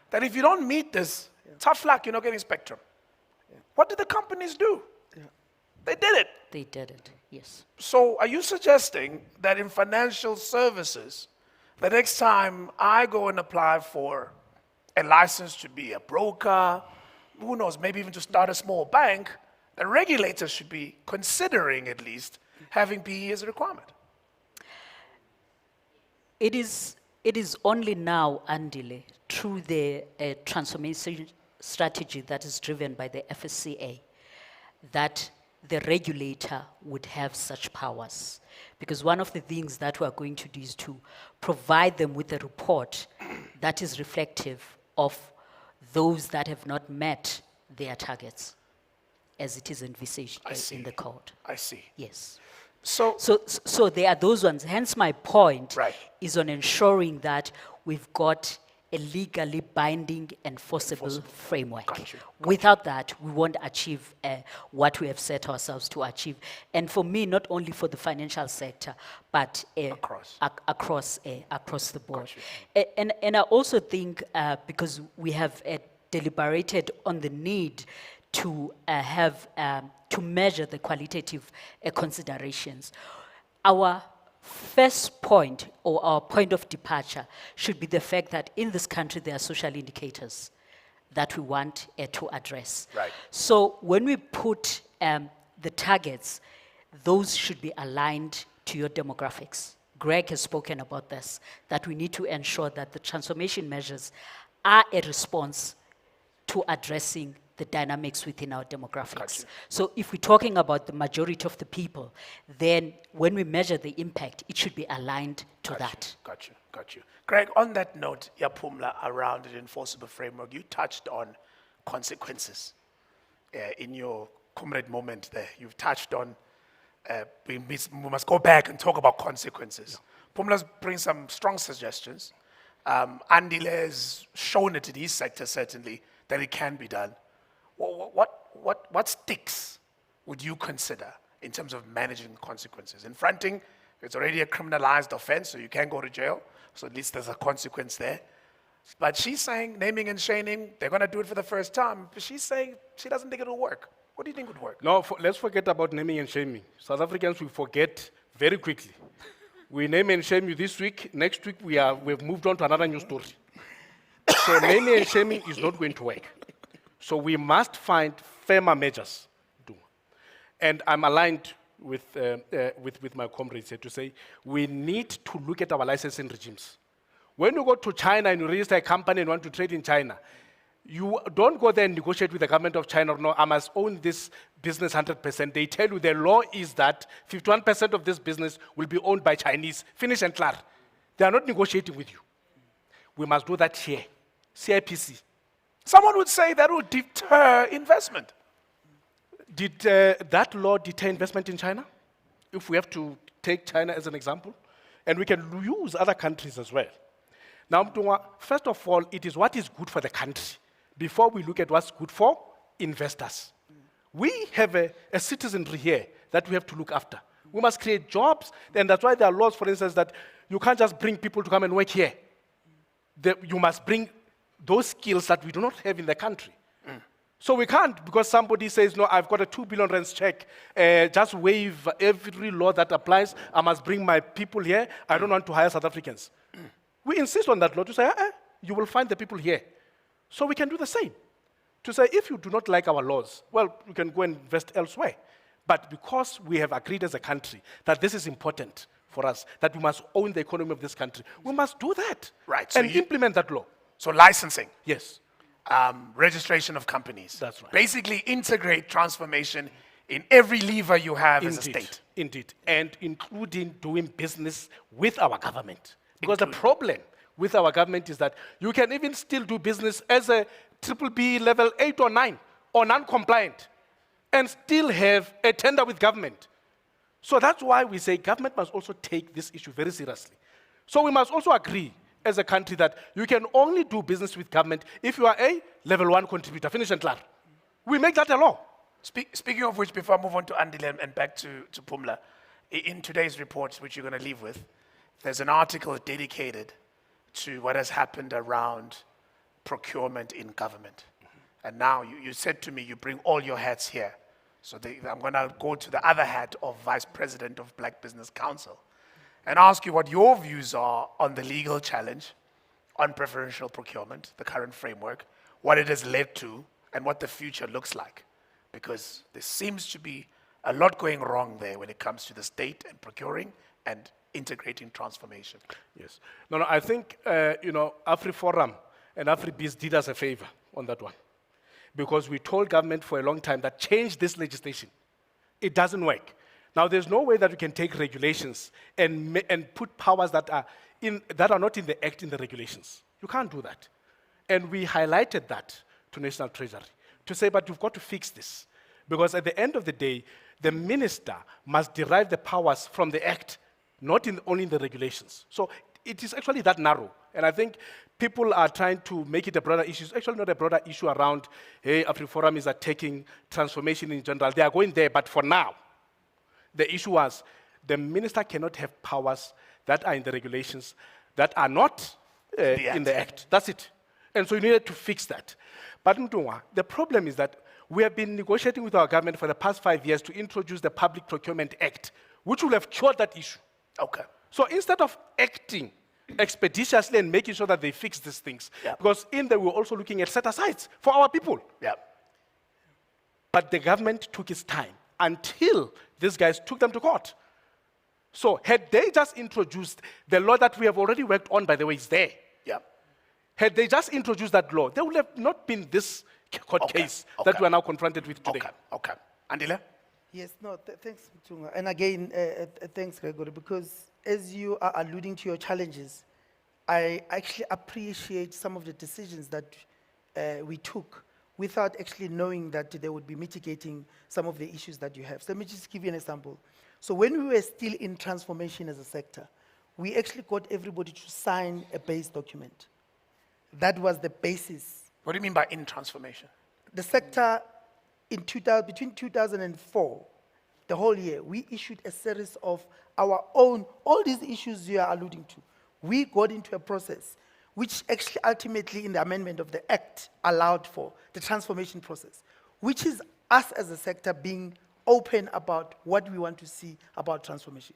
that if you don't meet this, tough luck, you're not getting spectrum. What did the companies do? They did it. They did it, yes. So are you suggesting that in financial services, the next time I go and apply for a license to be a broker, who knows, maybe even to start a small bank, the regulators should be considering at least having PE as a requirement? It is only now, Andile, through the transformation strategy that is driven by the FSCA, that the regulator would have such powers. Because one of the things that we are going to do is to provide them with a report that is reflective of those that have not met their targets as it is envisaged in the code. I see. Yes. So there are those ones. Hence my point Right. is on ensuring that we've got a legally binding, enforceable framework. Without that, we won't achieve what we have set ourselves to achieve. And for me, not only for the financial sector, but across the board. And I also think, because we have deliberated on the need to to measure the qualitative considerations, our first point or our point of departure should be the fact that in this country there are social indicators that we want to address. Right. So when we put the targets, those should be aligned to your demographics. Greg has spoken about this, that we need to ensure that the transformation measures are a response to addressing the dynamics within our demographics. So if we're talking about the majority of the people, then when we measure the impact, it should be aligned to that. Got you. Greg, on that note, Yapumla, around an enforceable framework, you touched on consequences in your comrade moment there. You've touched on we must go back and talk about consequences. Pumla's bring some strong suggestions. Andile has shown it in his sector, certainly, that it can be done. What sticks would you consider in terms of managing consequences? In fronting, it's already a criminalized offense, so you can't go to jail. So at least there's a consequence there. But she's saying naming and shaming, they're going to do it for the first time. But she's saying she doesn't think it'll work. What do you think would work? No, let's forget about naming and shaming. South Africans, we forget very quickly. We name and shame you this week. Next week, we've moved on to another new story. So naming and shaming is not going to work. So we must find firmer measures. And I'm aligned with my comrades here to say we need to look at our licensing regimes. When you go to China and you register a company and want to trade in China, you don't go there and negotiate with the government of China, or no, I must own this business 100%. They tell you the law is that 51% of this business will be owned by Chinese. Finish and clear. They are not negotiating with you. We must do that here. CIPC. Someone would say that would deter investment. Did that law deter investment in China? If we have to take China as an example, and we can use other countries as well. Now, first of all, it is what is good for the country before we look at what's good for investors. We have a citizenry here that we have to look after. We must create jobs, and that's why there are laws, for instance, that you can't just bring people to come and work here. You must bring those skills that we do not have in the country. So we can't, because somebody says, no, I've got a 2 billion rand check, just waive every law that applies. I must bring my people here. I don't want to hire South Africans. We insist on that law to say, you will find the people here. So we can do the same. To say, if you do not like our laws, well, you can go and invest elsewhere. But because we have agreed as a country that this is important for us, that we must own the economy of this country, we must do that. Right. And implement that law. So licensing. Yes. Registration of companies. That's right. Basically integrate transformation in every lever you have as a state. Indeed. And including doing business with our government. Because the problem with our government is that you can even still do business as a B-BBEE level 8 or 9 or non-compliant and still have a tender with government. So that's why we say government must also take this issue very seriously. So we must also agree as a country that you can only do business with government if you are a level 1 contributor. Finish and clear. We make that a law. Speaking of which, before I move on to Andile and back to Pumla, in today's report, which you're going to leave with, there's an article dedicated to what has happened around procurement in government. And now you said to me, you bring all your hats here. So I'm going to go to the other hat of Vice President of Black Business Council and ask you what your views are on the legal challenge on preferential procurement, the current framework, what it has led to, and what the future looks like. Because there seems to be a lot going wrong there when it comes to the state and procuring and integrating transformation. Yes. No, I think, AfriForum and AfriBiz did us a favor on that one. Because we told government for a long time that change this legislation. It doesn't work. Now, there's no way that we can take regulations and put powers that are not in the Act in the regulations. You can't do that. And we highlighted that to National Treasury to say, but you've got to fix this. Because at the end of the day, the minister must derive the powers from the Act, not only in the regulations. So it is actually that narrow. And I think people are trying to make it a broader issue. It's actually not a broader issue around, hey, AfriForum is attacking transformation in general. They are going there, but for now, the issue was the minister cannot have powers that are in the regulations that are not in the Act. That's it. And so you needed to fix that. But Mtungwa, the problem is that we have been negotiating with our government for the past 5 years to introduce the Public Procurement Act, which will have cured that issue. Okay. So instead of acting expeditiously and making sure that they fix these things, because in there we're also looking at set-asides for our people. Yeah. But the government took its time until these guys took them to court. So had they just introduced the law that we have already worked on, by the way, is there. Yeah. Had they just introduced that law, there would have not been this court case that we are now confronted with today. Okay. Andile? Yes, no, thanks, Mtunga. And again, thanks, Gregory, because as you are alluding to your challenges, I actually appreciate some of the decisions that we took without actually knowing that they would be mitigating some of the issues that you have. So let me just give you an example. So when we were still in transformation as a sector, we actually got everybody to sign a base document. That was the basis. What do you mean by in transformation? The sector, between 2004, the whole year, we issued a series of our own, all these issues you are alluding to. We got into a process which actually ultimately in the amendment of the Act allowed for the transformation process, which is us as a sector being open about what we want to see about transformation.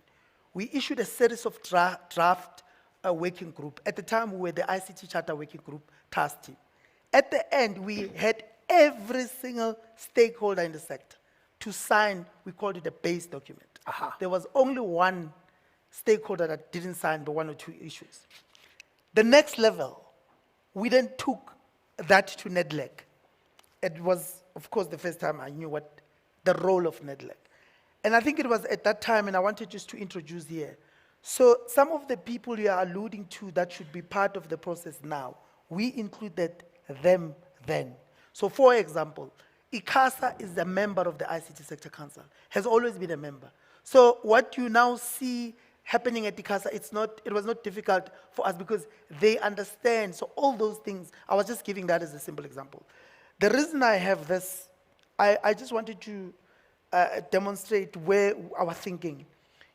We issued a series of draft working group. At the time, we were the ICT Charter Working Group task team. At the end, we had every single stakeholder in the sector to sign, we called it a base document. There was only one stakeholder that didn't sign the 1 or 2 issues. The next level, we then took that to NEDLEC. It was, of course, the first time I knew what the role of NEDLEC. And I think it was at that time, and I wanted just to introduce here. So some of the people you are alluding to that should be part of the process now, we included them then. So for example, ICASA is a member of the ICT Sector Council, has always been a member. So what you now see happening at ICASA, it was not difficult for us because they understand. So all those things, I was just giving that as a simple example. The reason I have this, I just wanted to demonstrate where our thinking.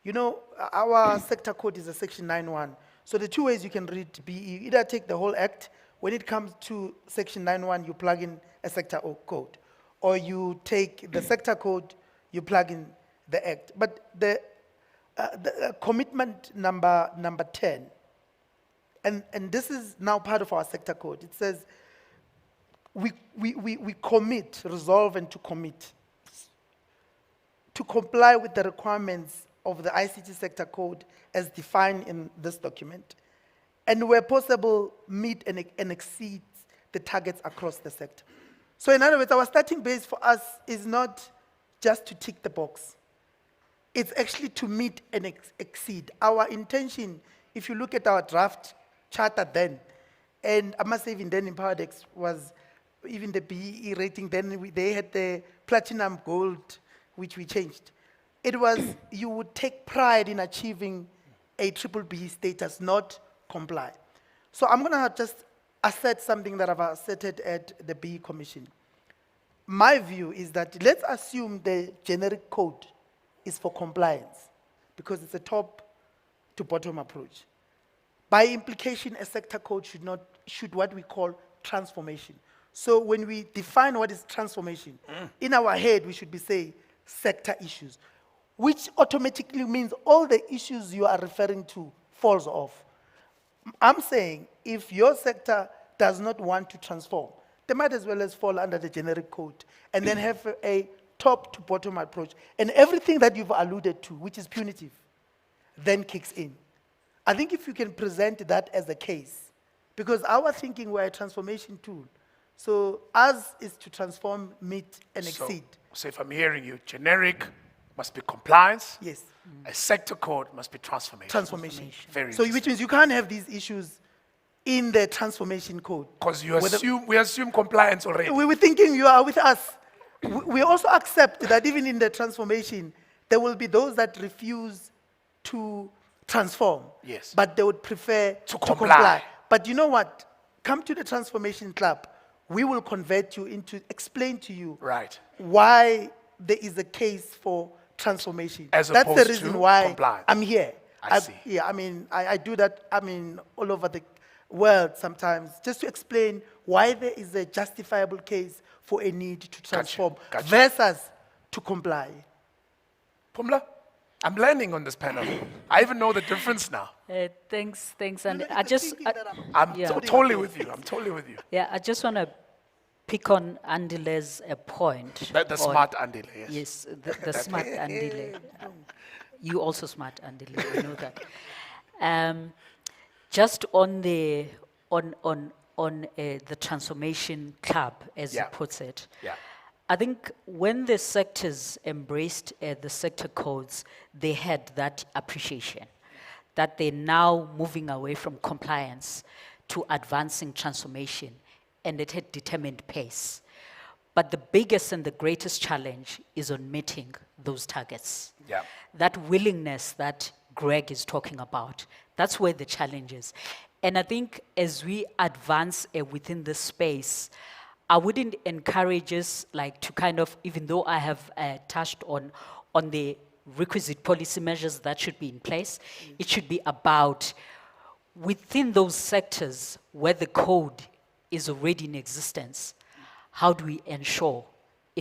You know, our sector code is a section 9.1. So the 2 ways you can read BE, either take the whole act. When it comes to section 9.1, you plug in a sector code. Or you take the sector code, you plug in the act. But the commitment number 10, and this is now part of our sector code. It says, we commit, resolve and to commit, to comply with the requirements of the ICT sector code as defined in this document, and where possible, meet and exceed the targets across the sector. So in other words, our starting base for us is not just to tick the box. It's actually to meet and exceed. Our intention, if you look at our draft charter then, and I must say even then in Powerdex was even the BEE rating, then they had the platinum gold, which we changed. It was, you would take pride in achieving a BBBEE status, not comply. So I'm going to just assert something that I've asserted at the BEE Commission. My view is that let's assume the generic code is for compliance, because it's a top to bottom approach. By implication, a sector code should what we call transformation. So when we define what is transformation, in our head we should be saying sector issues, which automatically means all the issues you are referring to falls off. I'm saying if your sector does not want to transform, they might as well as fall under the generic code and then have a top to bottom approach. And everything that you've alluded to, which is punitive, then kicks in. I think if you can present that as a case, because our thinking, we're a transformation tool. So ours is to transform, meet, and exceed. So if I'm hearing you, generic must be compliance. Yes. A sector code must be transformation. Transformation. Very so which means you can't have these issues in the transformation code. Because we assume compliance already. We were thinking you are with us. We also accept that even in the transformation, there will be those that refuse to transform. Yes. But they would prefer to comply. But you know what? Come to the transformation club. We will convert you into, explain to you why there is a case for transformation. As That's opposed the reason to why compliance. I'm here. I see. Yeah, I mean, I do that, all over the world sometimes, just to explain why there is a justifiable case for a need to transform versus to comply. Pumla, I'm learning on this panel. I even know the difference now. Thanks, and I'm totally with you. I'm totally with you. Yeah, I just want to pick on Andile's point. The smart Andile, yes. Yes, the smart Andile. You also smart Andile, I know that. Just on the transformation club, as you puts it. Yeah. I think when the sectors embraced the sector codes, they had that appreciation that they're now moving away from compliance to advancing transformation, and it had determined pace. But the biggest and the greatest challenge is on meeting those targets. Yeah. That willingness that Greg is talking about, that's where the challenge is. And I think as we advance within this space, I wouldn't encourage us to kind of, even though I have touched on the requisite policy measures that should be in place, it should be about within those sectors where the code is already in existence, how do we ensure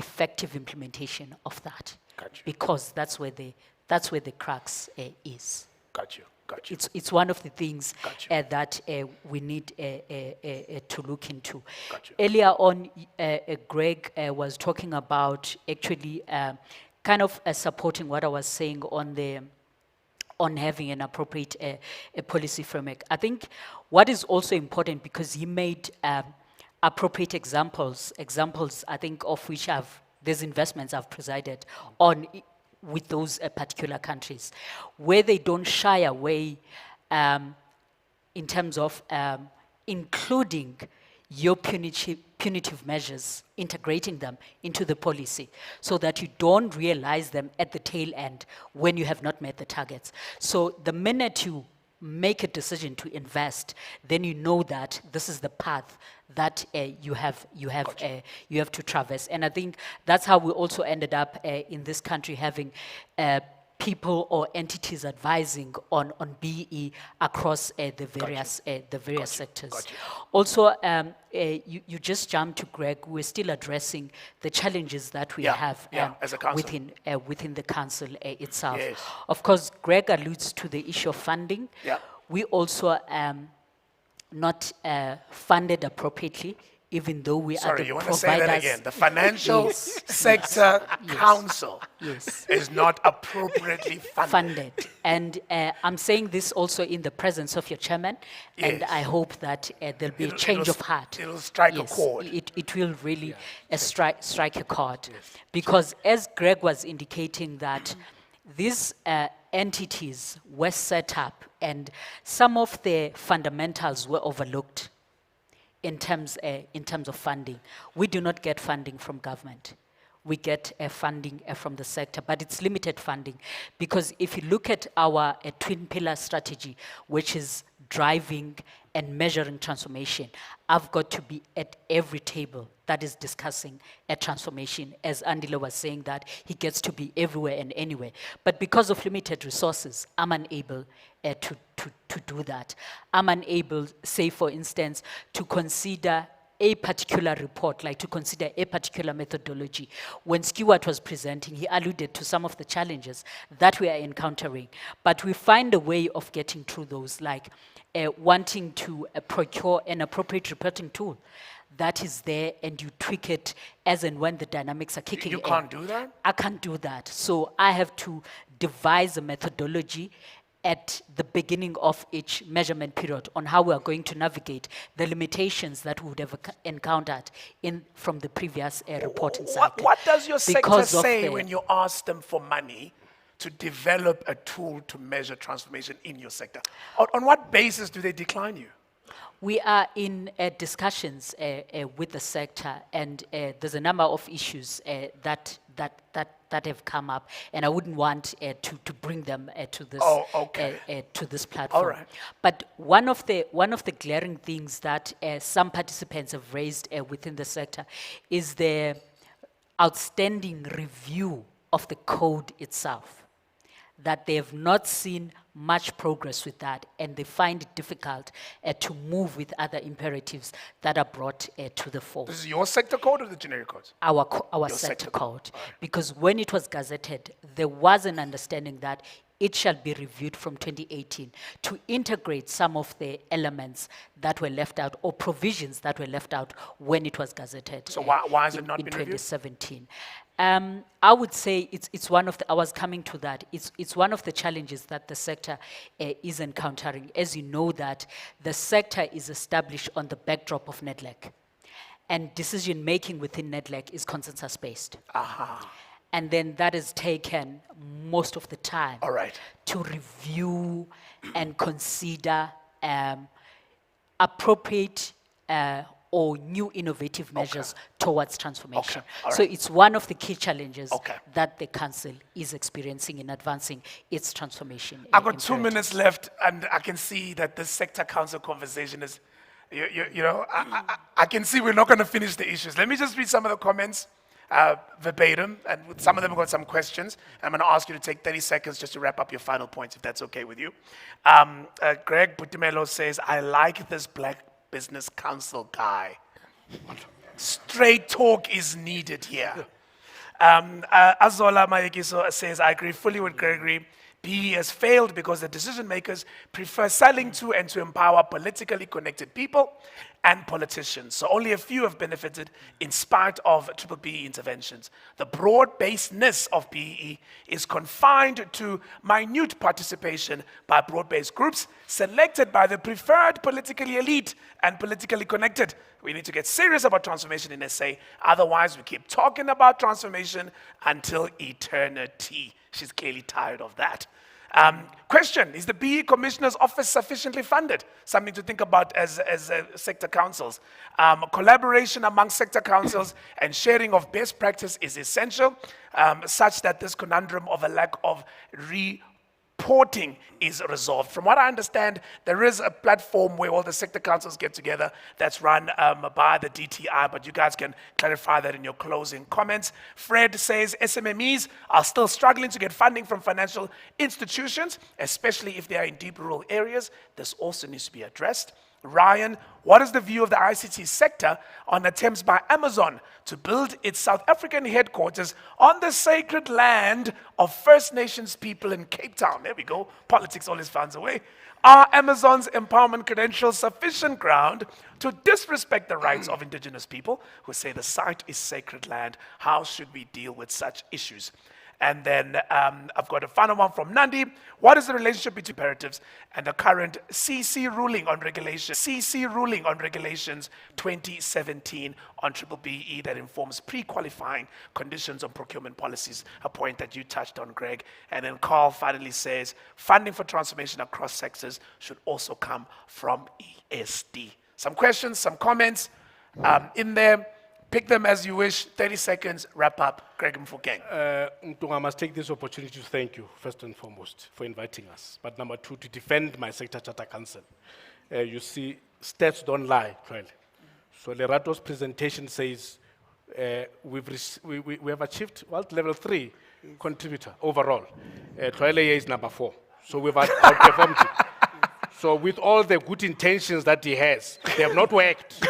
effective implementation of that. Got you. Because that's where the crux is. Got you. It's one of the things that we need to look into. Earlier on, Greg was talking about actually kind of supporting what I was saying on having an appropriate policy framework. I think what is also important, because he made appropriate examples I think of which there's investments I've presided on with those particular countries, where they don't shy away in terms of including your punitive measures, integrating them into the policy, so that you don't realize them at the tail end when you have not met the targets. So the minute you make a decision to invest, then you know that this is the path that you have to traverse. And I think that's how we also ended up in this country having people or entities advising on BEE across the various sectors. Also, you just jumped to Greg. We're still addressing the challenges that we have as a council. within the council itself. Yes. Of course, Greg alludes to the issue of funding. We also not funded appropriately, even though we are the Sorry, you want to providers. say that again? The Financial Sector Council is not appropriately funded. And I'm saying this also in the presence of your chairman, and I hope that there'll be a change of heart. It'll strike a chord. It will really strike a chord. Because as Greg was indicating that these entities were set up and some of the fundamentals were overlooked in terms of funding. We do not get funding from government. We get funding from the sector, but it's limited funding, because if you look at our twin pillar strategy, which is driving and measuring transformation, I've got to be at every table that is discussing a transformation. As Andile was saying, that he gets to be everywhere and anywhere. But because of limited resources, I'm unable to do that. I'm unable, say for instance, to consider a particular report, like to consider a particular methodology. When Stewart was presenting, he alluded to some of the challenges that we are encountering, but we find a way of getting through those, like wanting to procure an appropriate reporting tool that is there, and you tweak it as and when the dynamics are kicking in. You can't do that? I can't do that. So I have to devise a methodology at the beginning of each measurement period on how we are going to navigate the limitations that we would have encountered from the previous reporting cycle. What does your sector say when you ask them for money to develop a tool to measure transformation in your sector? On what basis do they decline you? We are in discussions with the sector, and there's a number of issues that have come up, and I wouldn't want to bring them to this to this platform. All right. But one of the glaring things that some participants have raised within the sector is the outstanding review of the code itself, that they have not seen much progress with that, and they find it difficult to move with other imperatives that are brought to the fore. This is your sector code or the generic codes? Our sector code. Because when it was gazetted, there was an understanding that it shall be reviewed from 2018 to integrate some of the elements that were left out, or provisions that were left out when it was gazetted. So why has it not in been reviewed? 2017. I would say it's one of the, I was coming to that, it's one of the challenges that the sector is encountering. As you know, that the sector is established on the backdrop of NEDLAC, and decision making within NEDLAC is consensus based. And then that is taken most of the time to review and consider appropriate or new innovative measures towards transformation. So it's one of the key challenges that the council is experiencing in advancing its transformation. I've got 2 minutes left, and I can see that this sector council conversation is, you know, I can see we're not going to finish the issues. Let me just read some of the comments verbatim, and some of them have got some questions. I'm going to ask you to take 30 seconds just to wrap up your final points, if that's okay with you. Greg Butimelo says, I like this Black Business Council guy. Straight talk is needed here. Azola Mayekiso says, I agree fully with Gregory. BEE has failed because the decision makers prefer selling to and to empower politically connected people and politicians. So only a few have benefited in spite of BBEE interventions. The broad-basedness of BEE is confined to minute participation by broad-based groups selected by the preferred politically elite and politically connected. We need to get serious about transformation in SA. Otherwise, we keep talking about transformation until eternity. She's clearly tired of that. Question, is the BEE Commissioner's Office sufficiently funded? Something to think about as sector councils. Collaboration among sector councils and sharing of best practice is essential, such that this conundrum of a lack of reporting is resolved. From what I understand, there is a platform where all the sector councils get together that's run by the DTI, but you guys can clarify that in your closing comments. Fred says SMMEs are still struggling to get funding from financial institutions, especially if they are in deep rural areas. This also needs to be addressed. Ryan, what is the view of the ICT sector on attempts by Amazon to build its South African headquarters on the sacred land of First Nations people in Cape Town? There we go. Politics always finds a way. Are Amazon's empowerment credentials sufficient ground to disrespect the rights of indigenous people who say the site is sacred land? How should we deal with such issues? And then I've got a final one from Nandi. What is the relationship between imperatives and the current CC ruling on regulations 2017 on BBEE that informs pre-qualifying conditions on procurement policies, a point that you touched on, Greg. And then Carl finally says, funding for transformation across sectors should also come from ESD. Some questions, some comments in there. Pick them as you wish. 30 seconds, wrap up. Greg Mfokeng. I must take this opportunity to thank you, first and foremost, for inviting us. But number two, to defend my sector charter council. You see, stats don't lie, clearly. So Lerato's presentation says we have achieved level 3 contributor overall. Troile is number 4. So we've outperformed him. So with all the good intentions that he has, they have not worked.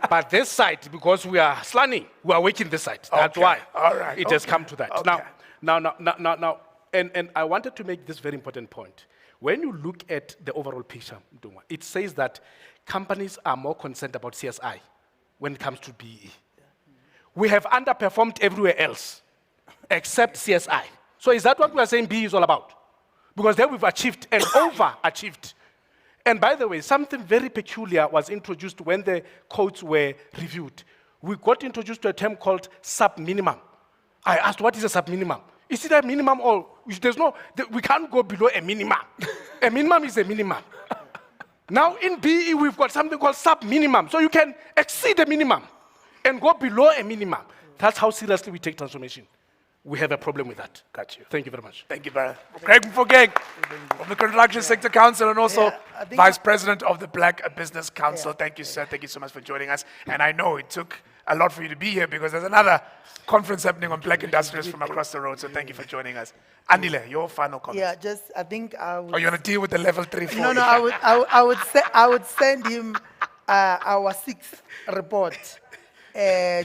But this side, because we are slanning, we are working this side. That's why it has come to that. Okay. Now, and I wanted to make this very important point. When you look at the overall picture, it says that companies are more concerned about CSI when it comes to BEE. We have underperformed everywhere else except CSI. So is that what we are saying BEE is all about? Because then we've achieved and overachieved. And by the way, something very peculiar was introduced when the codes were reviewed. We got introduced to a term called sub-minimum. I asked, what is a sub-minimum? Is it a minimum or we can't go below a minimum. A minimum is a minimum. Now in BEE, we've got something called sub-minimum. So you can exceed a minimum and go below a minimum. That's how seriously we take transformation. We have a problem with that. Got you. Thank you very much. Thank you, Barry. Greg Mfokeng from the Construction Sector Council and also Vice President of the Black Business Council. Thank you, sir. Thank you so much for joining us. And I know it took a lot for you to be here because there's another conference happening on black industrialists from across the road. So thank you for joining us. Andile, your final comment. Yeah, I think I would... Are you going to deal with the level 3, 4? No, I would send him our 6th report.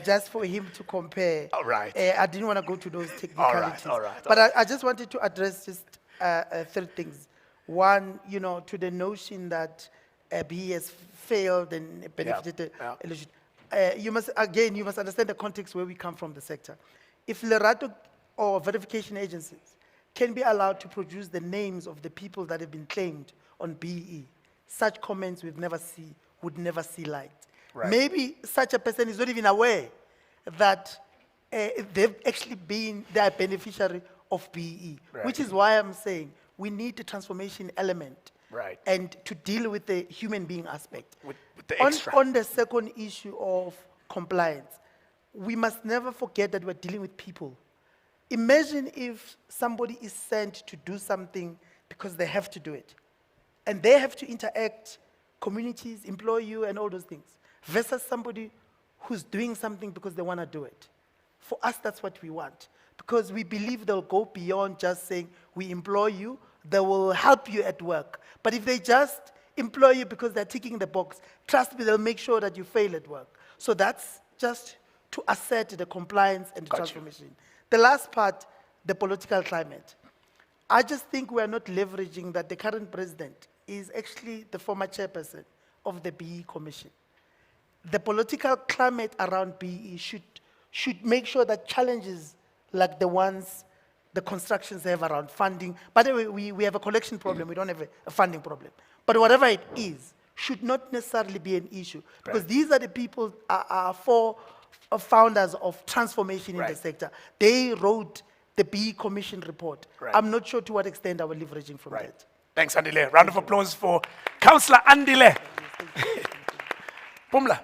Just for him to compare. All right. I didn't want to go to those technicalities. All right. But I just wanted to address just 3 things. One, to the notion that BEE has failed and benefited. You must understand the context where we come from, the sector. If Lerato or verification agencies can be allowed to produce the names of the people that have been claimed on BEE, such comments would never see light. Right. Maybe such a person is not even aware that they've actually been the beneficiary of BEE, which is why I'm saying we need the transformation element and to deal with the human being aspect. With the extra. On the second issue of compliance, we must never forget that we're dealing with people. Imagine if somebody is sent to do something because they have to do it, and they have to interact, communities employ you and all those things, versus somebody who's doing something because they want to do it. For us, that's what we want, because we believe they'll go beyond just saying, we employ you, they will help you at work. But if they just employ you because they're ticking the box, trust me, they'll make sure that you fail at work. So that's just to assert the compliance and the transformation. The last part, the political climate. I just think we are not leveraging that the current president is actually the former chairperson of the BEE Commission. The political climate around BEE should make sure that challenges like the ones the constructions have around funding. By the way, we have a collection problem, we don't have a funding problem. But whatever it is, should not necessarily be an issue. Because these are the people, are four founders of transformation in the sector. They wrote the BEE Commission report. I'm not sure to what extent are we leveraging from that. Thanks, Andile. Round of applause for Councillor Andile. Pumla.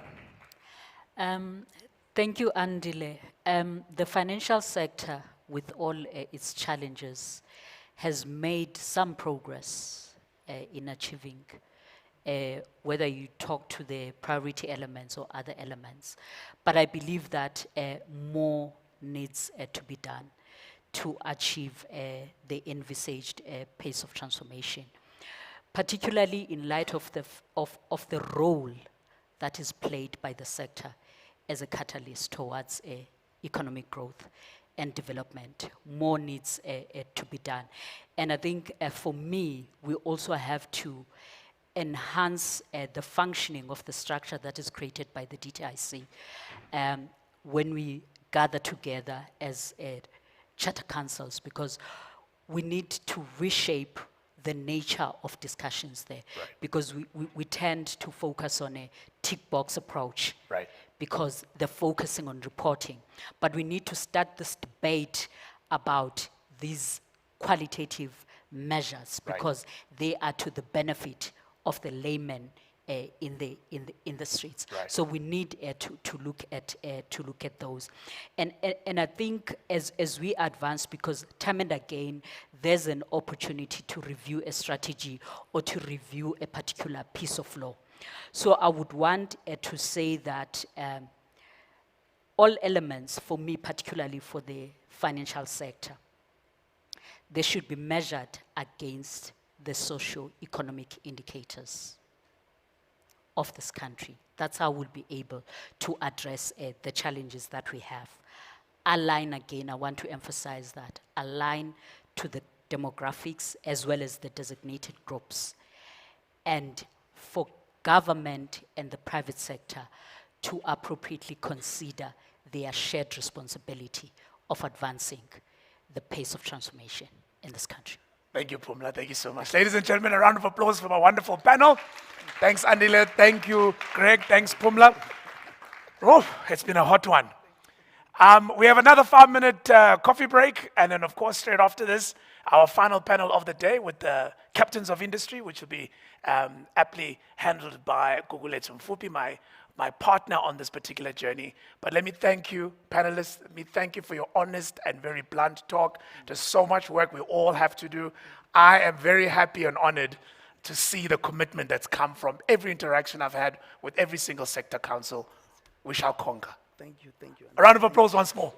Thank you, Andile. The financial sector, with all its challenges, has made some progress in achieving, whether you talk to the priority elements or other elements. But I believe that more needs to be done to achieve the envisaged pace of transformation, particularly in light of the role that is played by the sector as a catalyst towards economic growth and development. More needs to be done. And I think for me, we also have to enhance the functioning of the structure that is created by the DTIC when we gather together as charter councils, because we need to reshape the nature of discussions there, because we tend to focus on a tick box approach, because they're focusing on reporting. But we need to start this debate about these qualitative measures, because they are to the benefit of the layman in the streets. So we need to look at those, and I think as we advance, because time and again there's an opportunity to review a strategy or to review a particular piece of law. So I would want to say that all elements, for me, particularly for the financial sector, they should be measured against the socio-economic indicators of this country. That's how we'll be able to address the challenges that we have. Align, again, I want to emphasize that, align to the demographics as well as the designated groups. And for government and the private sector to appropriately consider their shared responsibility of advancing the pace of transformation in this country. Thank you, Pumla. Thank you so much. Ladies and gentlemen, a round of applause for my wonderful panel. Thanks, Andile. Thank you, Greg. Thanks, Pumla. Oh, it's been a hot one. We have another 5-minute coffee break, and then, of course, straight after this, our final panel of the day with the captains of industry, which will be aptly handled by Gugulethu Mfupi, my partner on this particular journey. But let me thank you, panelists. Let me thank you for your honest and very blunt talk. There's so much work we all have to do. I am very happy and honored to see the commitment that's come from every interaction I've had with every single sector council. We shall conquer. Thank you, thank you. A round of applause once more.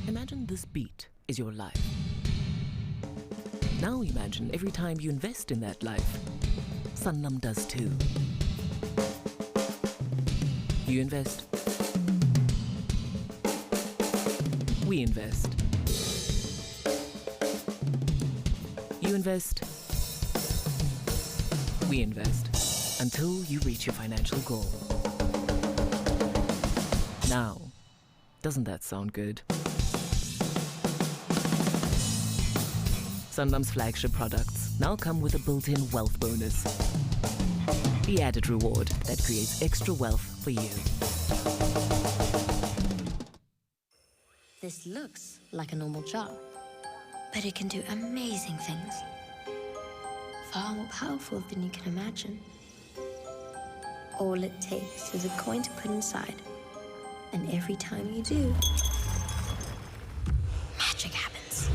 Imagine this beat is your life. Now imagine every time you invest in that life, Sanlam does too. You invest. We invest. You invest, we invest, until you reach your financial goal. Now, doesn't that sound good? Sanlam's flagship products now come with a built-in wealth bonus. The added reward that creates extra wealth for you. This looks like a normal jar, but it can do amazing things. Far more powerful than you can imagine. All it takes is a coin to put inside, and every time you do, magic happens.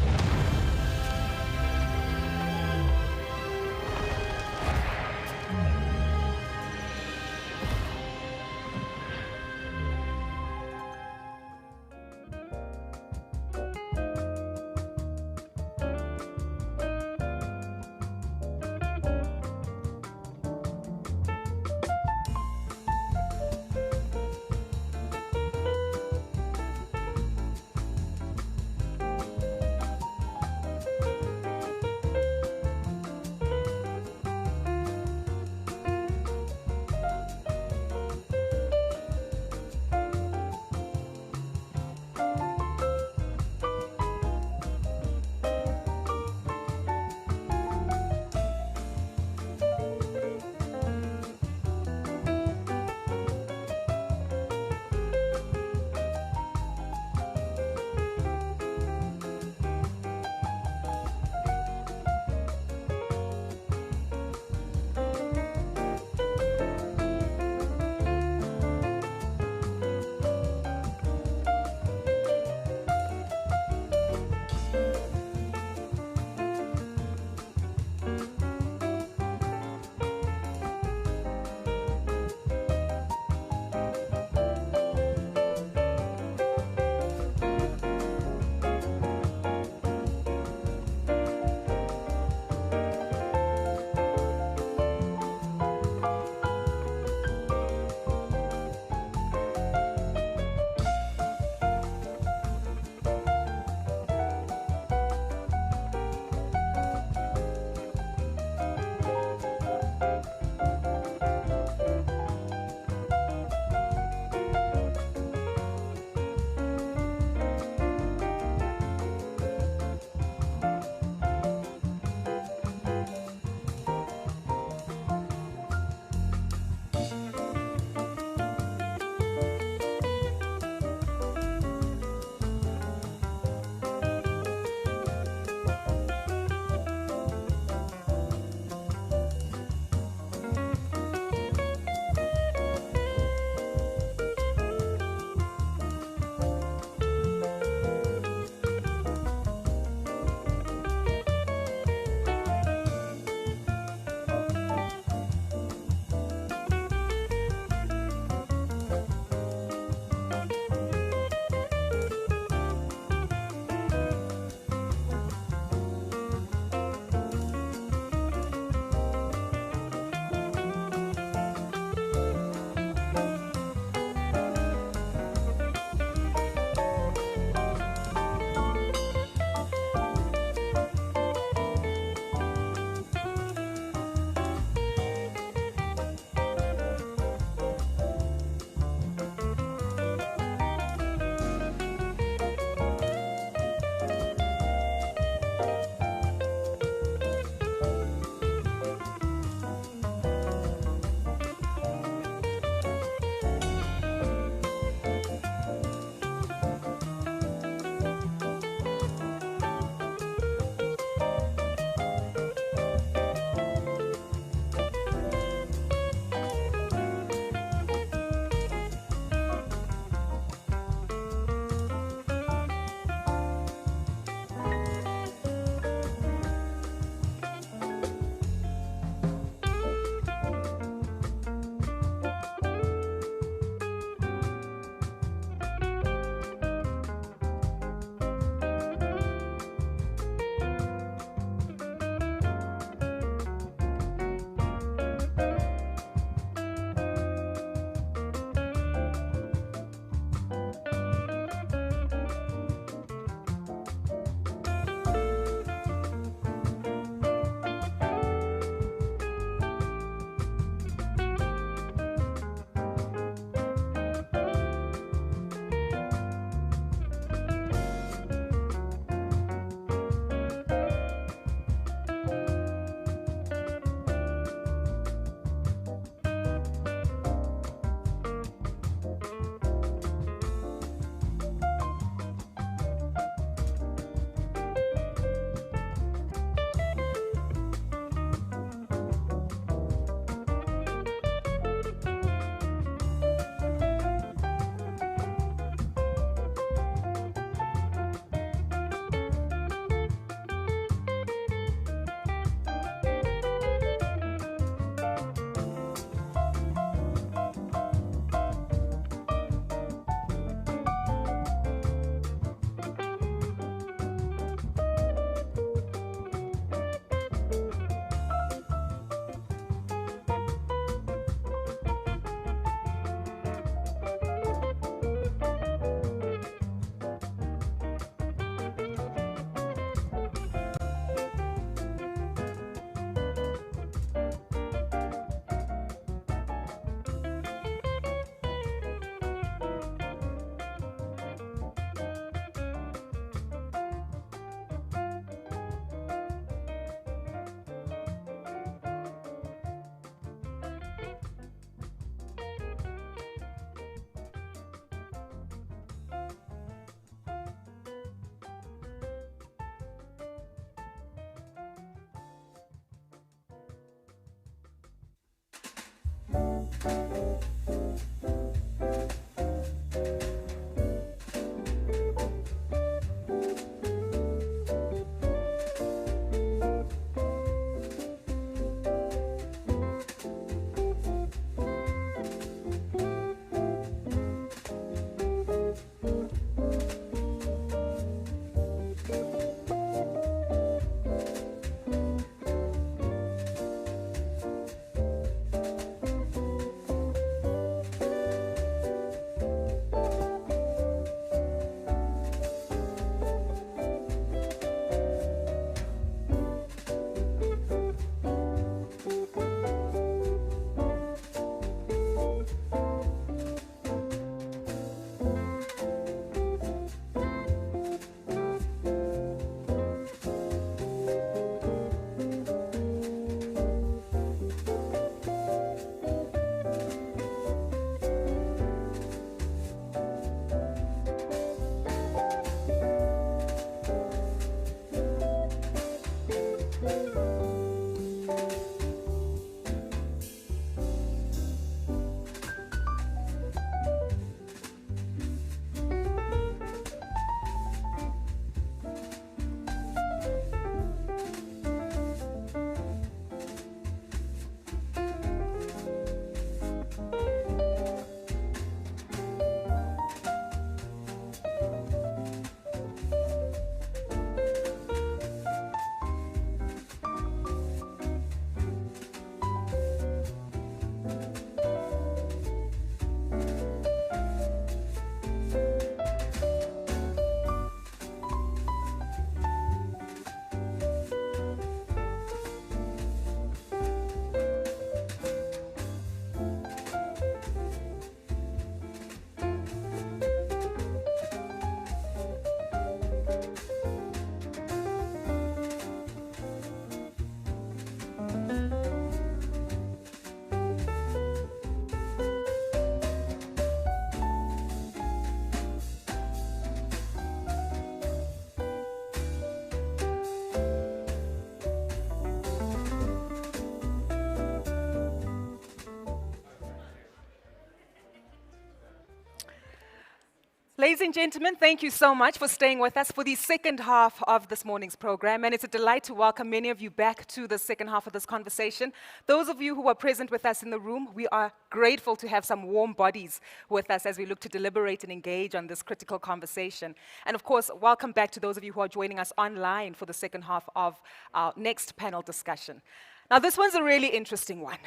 Ladies and gentlemen, thank you so much for staying with us for the second half of this morning's program. And it's a delight to welcome many of you back to the second half of this conversation. Those of you who are present with us in the room, we are grateful to have some warm bodies with us as we look to deliberate and engage on this critical conversation. And of course, welcome back to those of you who are joining us online for the second half of our next panel discussion. Now, this one's a really interesting one.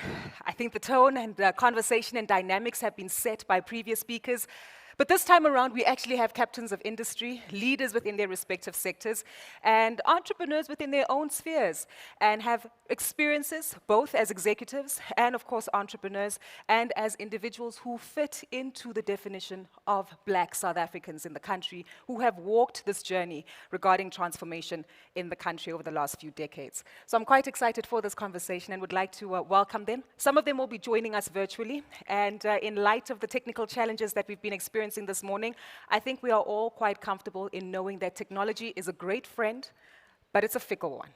I think the tone and the conversation and dynamics have been set by previous speakers. But this time around, we actually have captains of industry, leaders within their respective sectors, and entrepreneurs within their own spheres, and have experiences both as executives and, of course, entrepreneurs, and as individuals who fit into the definition of Black South Africans in the country, who have walked this journey regarding transformation in the country over the last few decades. So I'm quite excited for this conversation and would like to welcome them. Some of them will be joining us virtually, and in light of the technical challenges that we've been experiencing this morning, I think we are all quite comfortable in knowing that technology is a great friend, but it's a fickle one.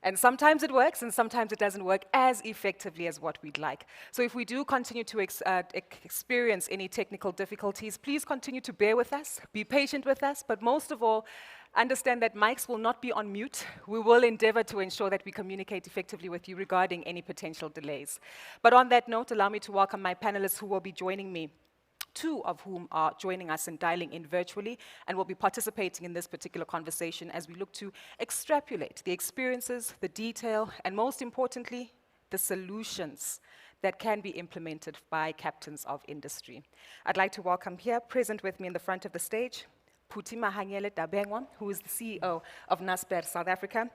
And sometimes it works, and sometimes it doesn't work as effectively as what we'd like. So if we do continue to experience any technical difficulties, please continue to bear with us, be patient with us, but most of all, understand that mics will not be on mute. We will endeavor to ensure that we communicate effectively with you regarding any potential delays. But on that note, allow me to welcome my panelists who will be joining me, two of whom are joining us and dialing in virtually and will be participating in this particular conversation as we look to extrapolate the experiences, the detail, and most importantly, the solutions that can be implemented by captains of industry. I'd like to welcome here, present with me in the front of the stage, Phuthi Mahanyele-Dabengwa, who is the CEO of Naspers South Africa,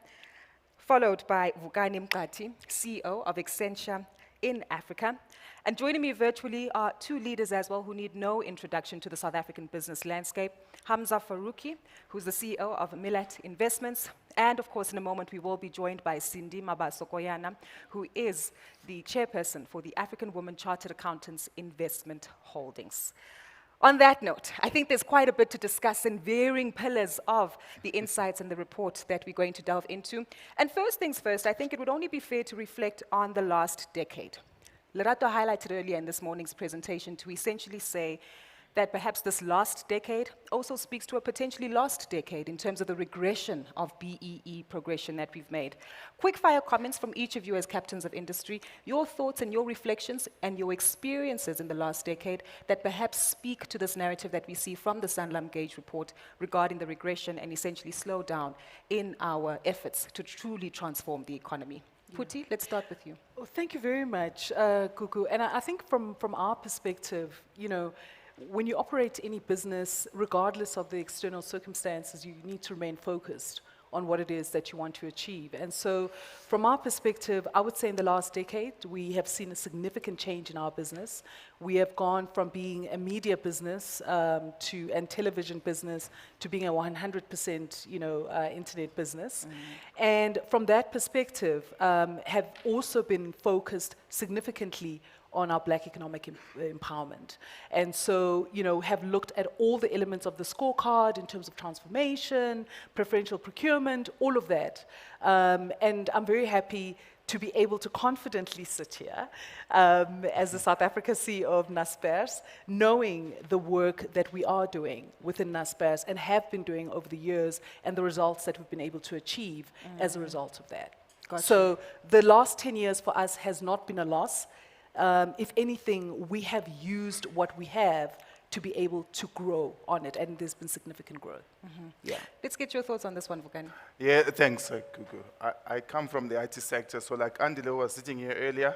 followed by Vukani Mqadi, CEO of Accenture in Africa. And joining me virtually are two leaders as well who need no introduction to the South African business landscape. Hamza Faruqi, who's the CEO of Millet Investments. And of course, in a moment, we will be joined by Cindy Mabasokoyana, who is the chairperson for the African Women Chartered Accountants Investment Holdings. On that note, I think there's quite a bit to discuss in varying pillars of the insights and the report that we're going to delve into. And first things first, I think it would only be fair to reflect on the last decade. Lerato highlighted earlier in this morning's presentation to essentially say that perhaps this last decade also speaks to a potentially lost decade in terms of the regression of BEE progression that we've made. Quick fire comments from each of you as captains of industry, your thoughts and your reflections and your experiences in the last decade that perhaps speak to this narrative that we see from the Sanlam Gauge report regarding the regression and essentially slowdown in our efforts to truly transform the economy. Phuthi, let's start with you. Well, thank you very much, Kuku. And I think from our perspective, you know, when you operate any business, regardless of the external circumstances, you need to remain focused on what it is that you want to achieve. And so from our perspective, I would say in the last decade, we have seen a significant change in our business. We have gone from being a media business and television business to being a 100% internet business. And from that perspective, have also been focused significantly on our Black economic empowerment. And so, have looked at all the elements of the scorecard in terms of transformation, preferential procurement, all of that. And I'm very happy to be able to confidently sit here as the South Africa CEO of Naspers, knowing the work that we are doing within Naspers and have been doing over the years and the results that we've been able to achieve as a result of that. Gotcha. So the last 10 years for us has not been a loss. If anything, we have used what we have to be able to grow on it, and there's been significant growth. Yeah. Let's get your thoughts on this one, Vukani. Yeah, thanks, Kuku. I come from the IT sector, so like Andile was sitting here earlier,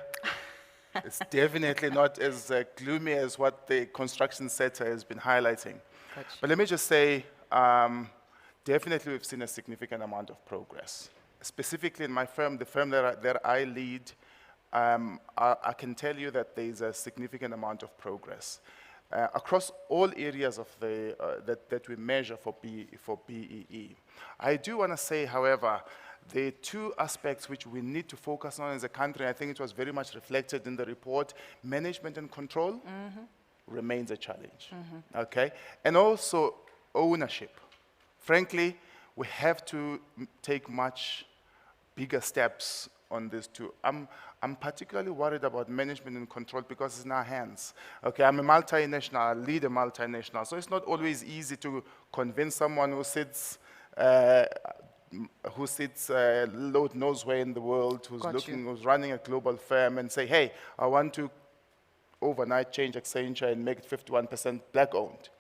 it's definitely not as gloomy as what the construction sector has been highlighting. Gotcha. But let me just say, definitely we've seen a significant amount of progress. Specifically in my firm, the firm that I lead, I can tell you that there's a significant amount of progress across all areas of that we measure for BEE. I do want to say, however, there are two aspects which we need to focus on as a country. I think it was very much reflected in the report. Management and control remains a challenge, okay? And also ownership. Frankly, we have to take much bigger steps on this too. I'm particularly worried about management and control because it's in our hands. Okay, I'm a multinational, I lead a multinational, so it's not always easy to convince someone who sits Lord knows where in the world, who's running a global firm and say, hey, I want to overnight change Accenture and make it 51% black-owned.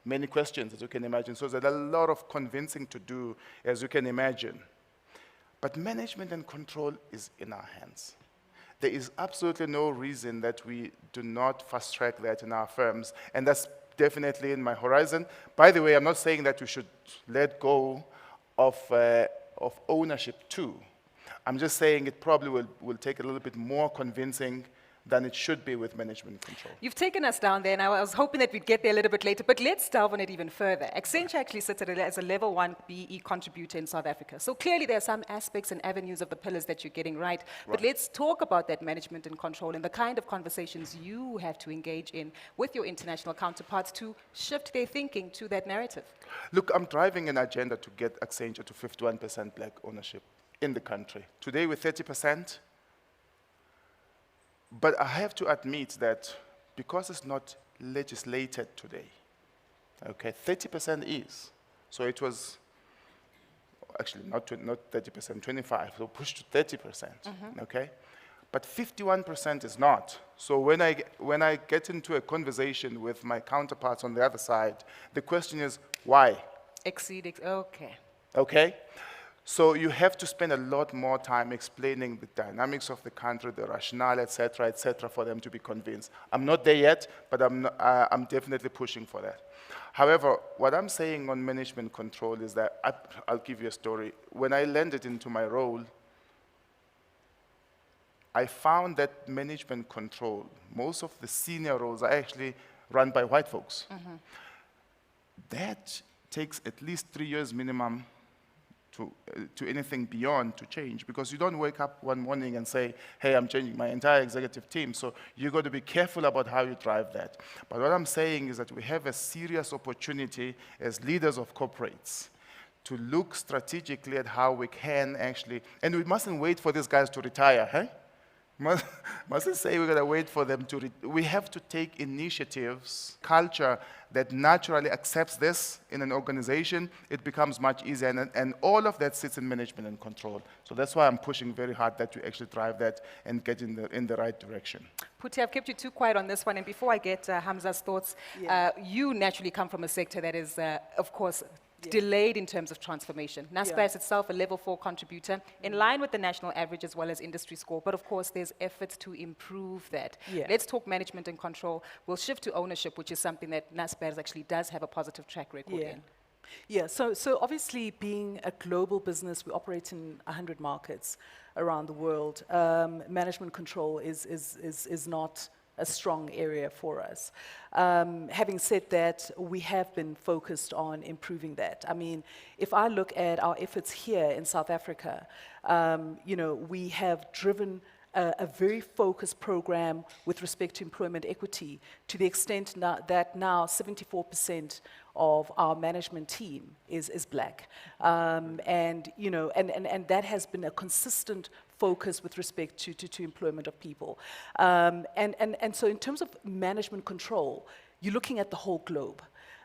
Many questions, as you can imagine. So there's a lot of convincing to do, as you can imagine. But management and control is in our hands. There is absolutely no reason that we do not fast-track that in our firms, and that's definitely in my horizon. By the way, I'm not saying that we should let go of ownership too. I'm just saying it probably will take a little bit more convincing than it should be with management control. You've taken us down there, and I was hoping that we'd get there a little bit later, but let's delve on it even further. Accenture actually sits as a level 1 BE contributor in South Africa. So clearly there are some aspects and avenues of the pillars that you're getting right. But let's talk about that management and control and the kind of conversations you have to engage in with your international counterparts to shift their thinking to that narrative. Look, I'm driving an agenda to get Accenture to 51% black ownership in the country. Today we're 30%. But I have to admit that because it's not legislated today, okay, 30% is. So it was actually not 30%, 25, so pushed to 30%, okay? But 51% is not. So when I get into a conversation with my counterparts on the other side, the question is, why? Okay. Okay? So you have to spend a lot more time explaining the dynamics of the country, the rationale, et cetera, for them to be convinced. I'm not there yet, but I'm definitely pushing for that. However, what I'm saying on management control is that, I'll give you a story. When I landed into my role, I found that management control, most of the senior roles are actually run by white folks. That takes at least 3 years minimum to anything beyond to change, because you don't wake up one morning and say, hey, I'm changing my entire executive team. So you've got to be careful about how you drive that. But what I'm saying is that we have a serious opportunity as leaders of corporates to look strategically at how we can actually, and we mustn't wait for these guys to retire, huh? Mustn't say we're going to wait for them to, we have to take initiatives, culture that naturally accepts this in an organization. It becomes much easier, and all of that sits in management and control. So that's why I'm pushing very hard that we actually drive that and get in the right direction. Puti, I've kept you too quiet on this one, and before I get Hamza's thoughts, you naturally come from a sector that is, of course, delayed in terms of transformation. NASPER itself, a level 4 contributor, in line with the national average as well as industry score, but of course there's efforts to improve that. Let's talk management and control. We'll shift to ownership, which is something that NASPER actually does have a positive track record in. Yeah, so obviously being a global business, we operate in 100 markets around the world. Management control is not a strong area for us. Having said that, we have been focused on improving that. I mean, if I look at our efforts here in South Africa, you know, we have driven a very focused program with respect to employment equity, to the extent that now 74% of our management team is black. And, you know, and that has been a consistent focus with respect to employment of people. And so in terms of management control, you're looking at the whole globe.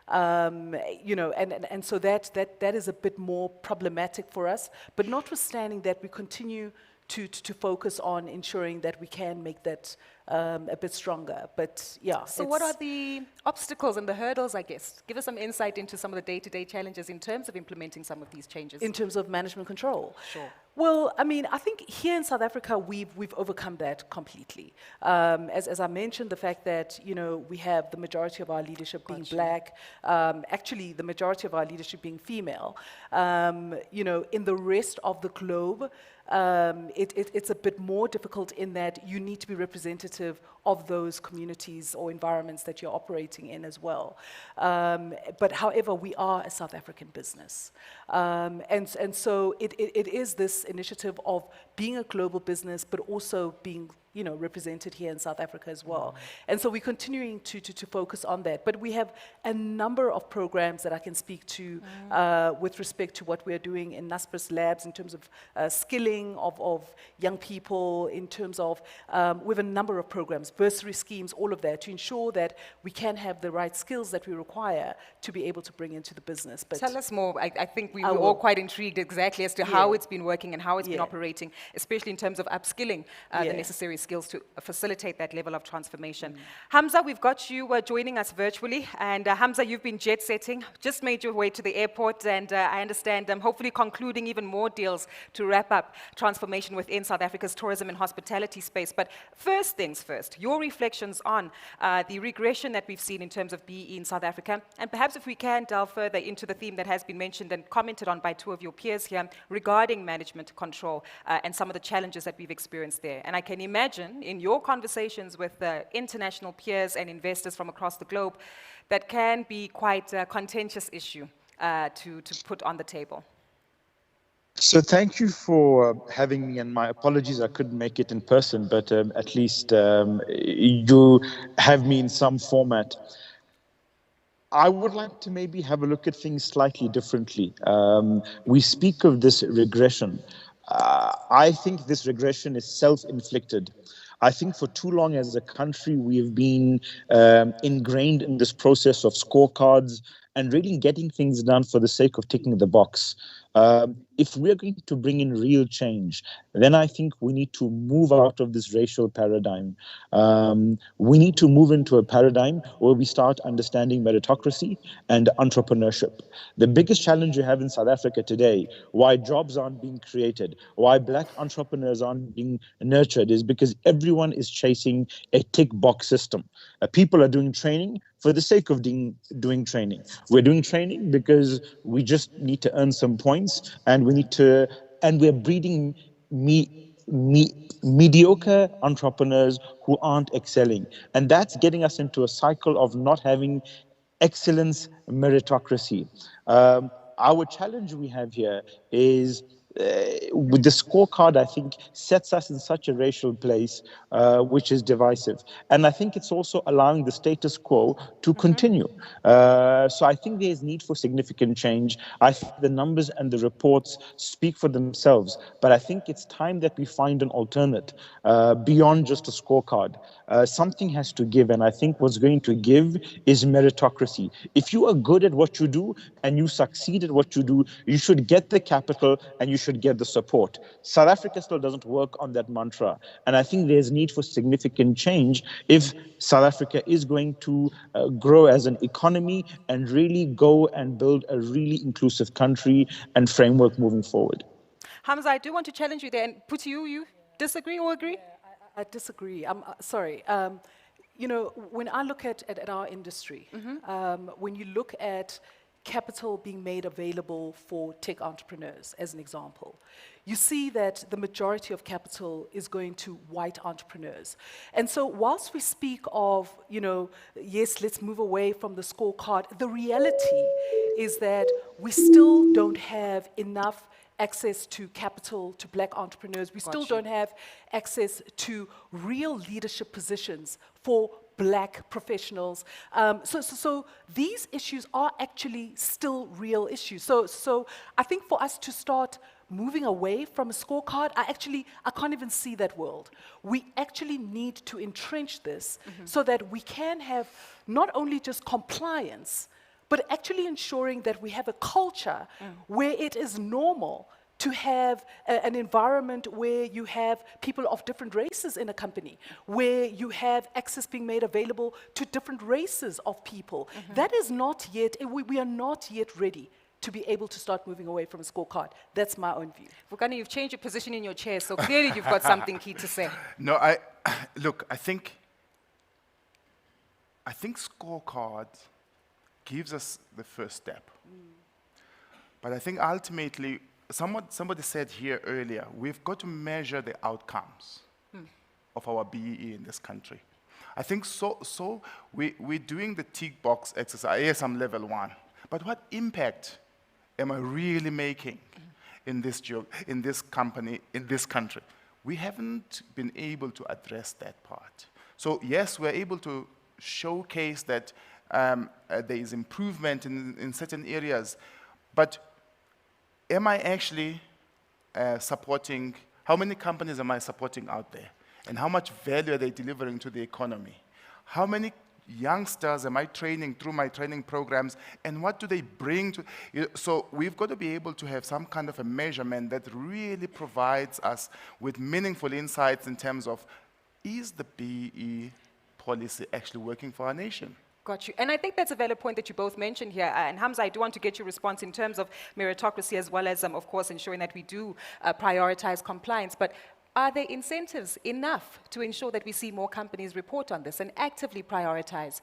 You know, and so that is a bit more problematic for us, but notwithstanding that, we continue to focus on ensuring that we can make that a bit stronger. But yeah. So what are the obstacles and the hurdles, I guess? Give us some insight into some of the day-to-day challenges in terms of implementing some of these changes. In terms of management control? Sure. Well, I mean, I think here in South Africa, we've overcome that completely. As I mentioned, the fact that, you know, we have the majority of our leadership being black, actually the majority of our leadership being female. You know, in the rest of the globe, it's a bit more difficult in that you need to be representative of those communities or environments that you're operating in as well. But however, we are a South African business. And so it is this initiative of being a global business, but also being, represented here in South Africa as well. And so we're continuing to focus on that. But we have a number of programs that I can speak to with respect to what we're doing in NASPERS labs in terms of skilling of young people, in terms of, we have a number of programs, bursary schemes, all of that, to ensure that we can have the right skills that we require to be able to bring into the business. But tell us more. I think we were all quite intrigued exactly as to how it's been working and how it's been operating, especially in terms of upskilling the necessary skills to facilitate that level of transformation. Hamza, we've got you joining us virtually. And Hamza, you've been jet setting, just made your way to the airport, and I understand hopefully concluding even more deals to wrap up transformation within South Africa's tourism and hospitality space. But first things first, your reflections on the regression that we've seen in terms of BEE in South Africa, and perhaps if we can delve further into the theme that has been mentioned and commented on by two of your peers here regarding management control and some of the challenges that we've experienced there. And I can imagine in your conversations with international peers and investors from across the globe, that can be quite a contentious issue to put on the table. So thank you for having me, and my apologies I couldn't make it in person, but at least you have me in some format. I would like to maybe have a look at things slightly differently. We speak of this regression. I think this regression is self-inflicted. I think for too long as a country, we have been ingrained in this process of scorecards and really getting things done for the sake of ticking the box. If we're going to bring in real change, then I think we need to move out of this racial paradigm. We need to move into a paradigm where we start understanding meritocracy and entrepreneurship. The biggest challenge you have in South Africa today, why jobs aren't being created, why Black entrepreneurs aren't being nurtured, is because everyone is chasing a tick box system. People are doing training for the sake of doing training. We're doing training because we just need to earn some points, and we're breeding mediocre entrepreneurs who aren't excelling. And that's getting us into a cycle of not having excellence meritocracy. Our challenge we have here is with the scorecard, I think, sets us in such a racial place, which is divisive. And I think it's also allowing the status quo to continue. So I think there's need for significant change. I think the numbers and the reports speak for themselves, but I think it's time that we find an alternate beyond just a scorecard. Something has to give, and I think what's going to give is meritocracy. If you are good at what you do and you succeed at what you do, you should get the capital and you should get the support. South Africa still doesn't work on that mantra, and I think there's need for significant change if South Africa is going to grow as an economy and really go and build a really inclusive country and framework moving forward. Hamza, I do want to challenge you there and put you disagree or agree? I disagree. I'm sorry. When I look at our industry, when you look at capital being made available for tech entrepreneurs, as an example, you see that the majority of capital is going to white entrepreneurs. And so whilst we speak of, yes, let's move away from the scorecard, the reality is that we still don't have enough access to capital to Black entrepreneurs. We still don't have access to real leadership positions for Black professionals. So these issues are actually still real issues. So I think for us to start moving away from a scorecard, I can't even see that world. We actually need to entrench this so that we can have not only just compliance, but actually ensuring that we have a culture where it is normal to have an environment where you have people of different races in a company, where you have access being made available to different races of people. That is not yet, we are not yet ready to be able to start moving away from a scorecard. That's my own view. Vukani, you've changed your position in your chair, so clearly you've got something key to say. No, I think scorecard gives us the first step. But I think ultimately, somebody said here earlier, we've got to measure the outcomes of our BEE in this country. I think we're doing the tick box exercise. Yes, I'm level 1. But what impact am I really making in this company, in this country? we haven't been able to address that part. So yes, we're able to showcase that there is improvement in certain areas, but am I actually supporting, how many companies am I supporting out there? And how much value are they delivering to the economy? How many youngsters am I training through my training programs, and what do they bring to, so we've got to be able to have some kind of a measurement that really provides us with meaningful insights in terms of, is the BEE policy actually working for our nation? Got you. And I think that's a valid point that you both mentioned here. And Hamza, I do want to get your response in terms of meritocracy as well as, of course, ensuring that we do prioritize compliance. But are there incentives enough to ensure that we see more companies report on this and actively prioritize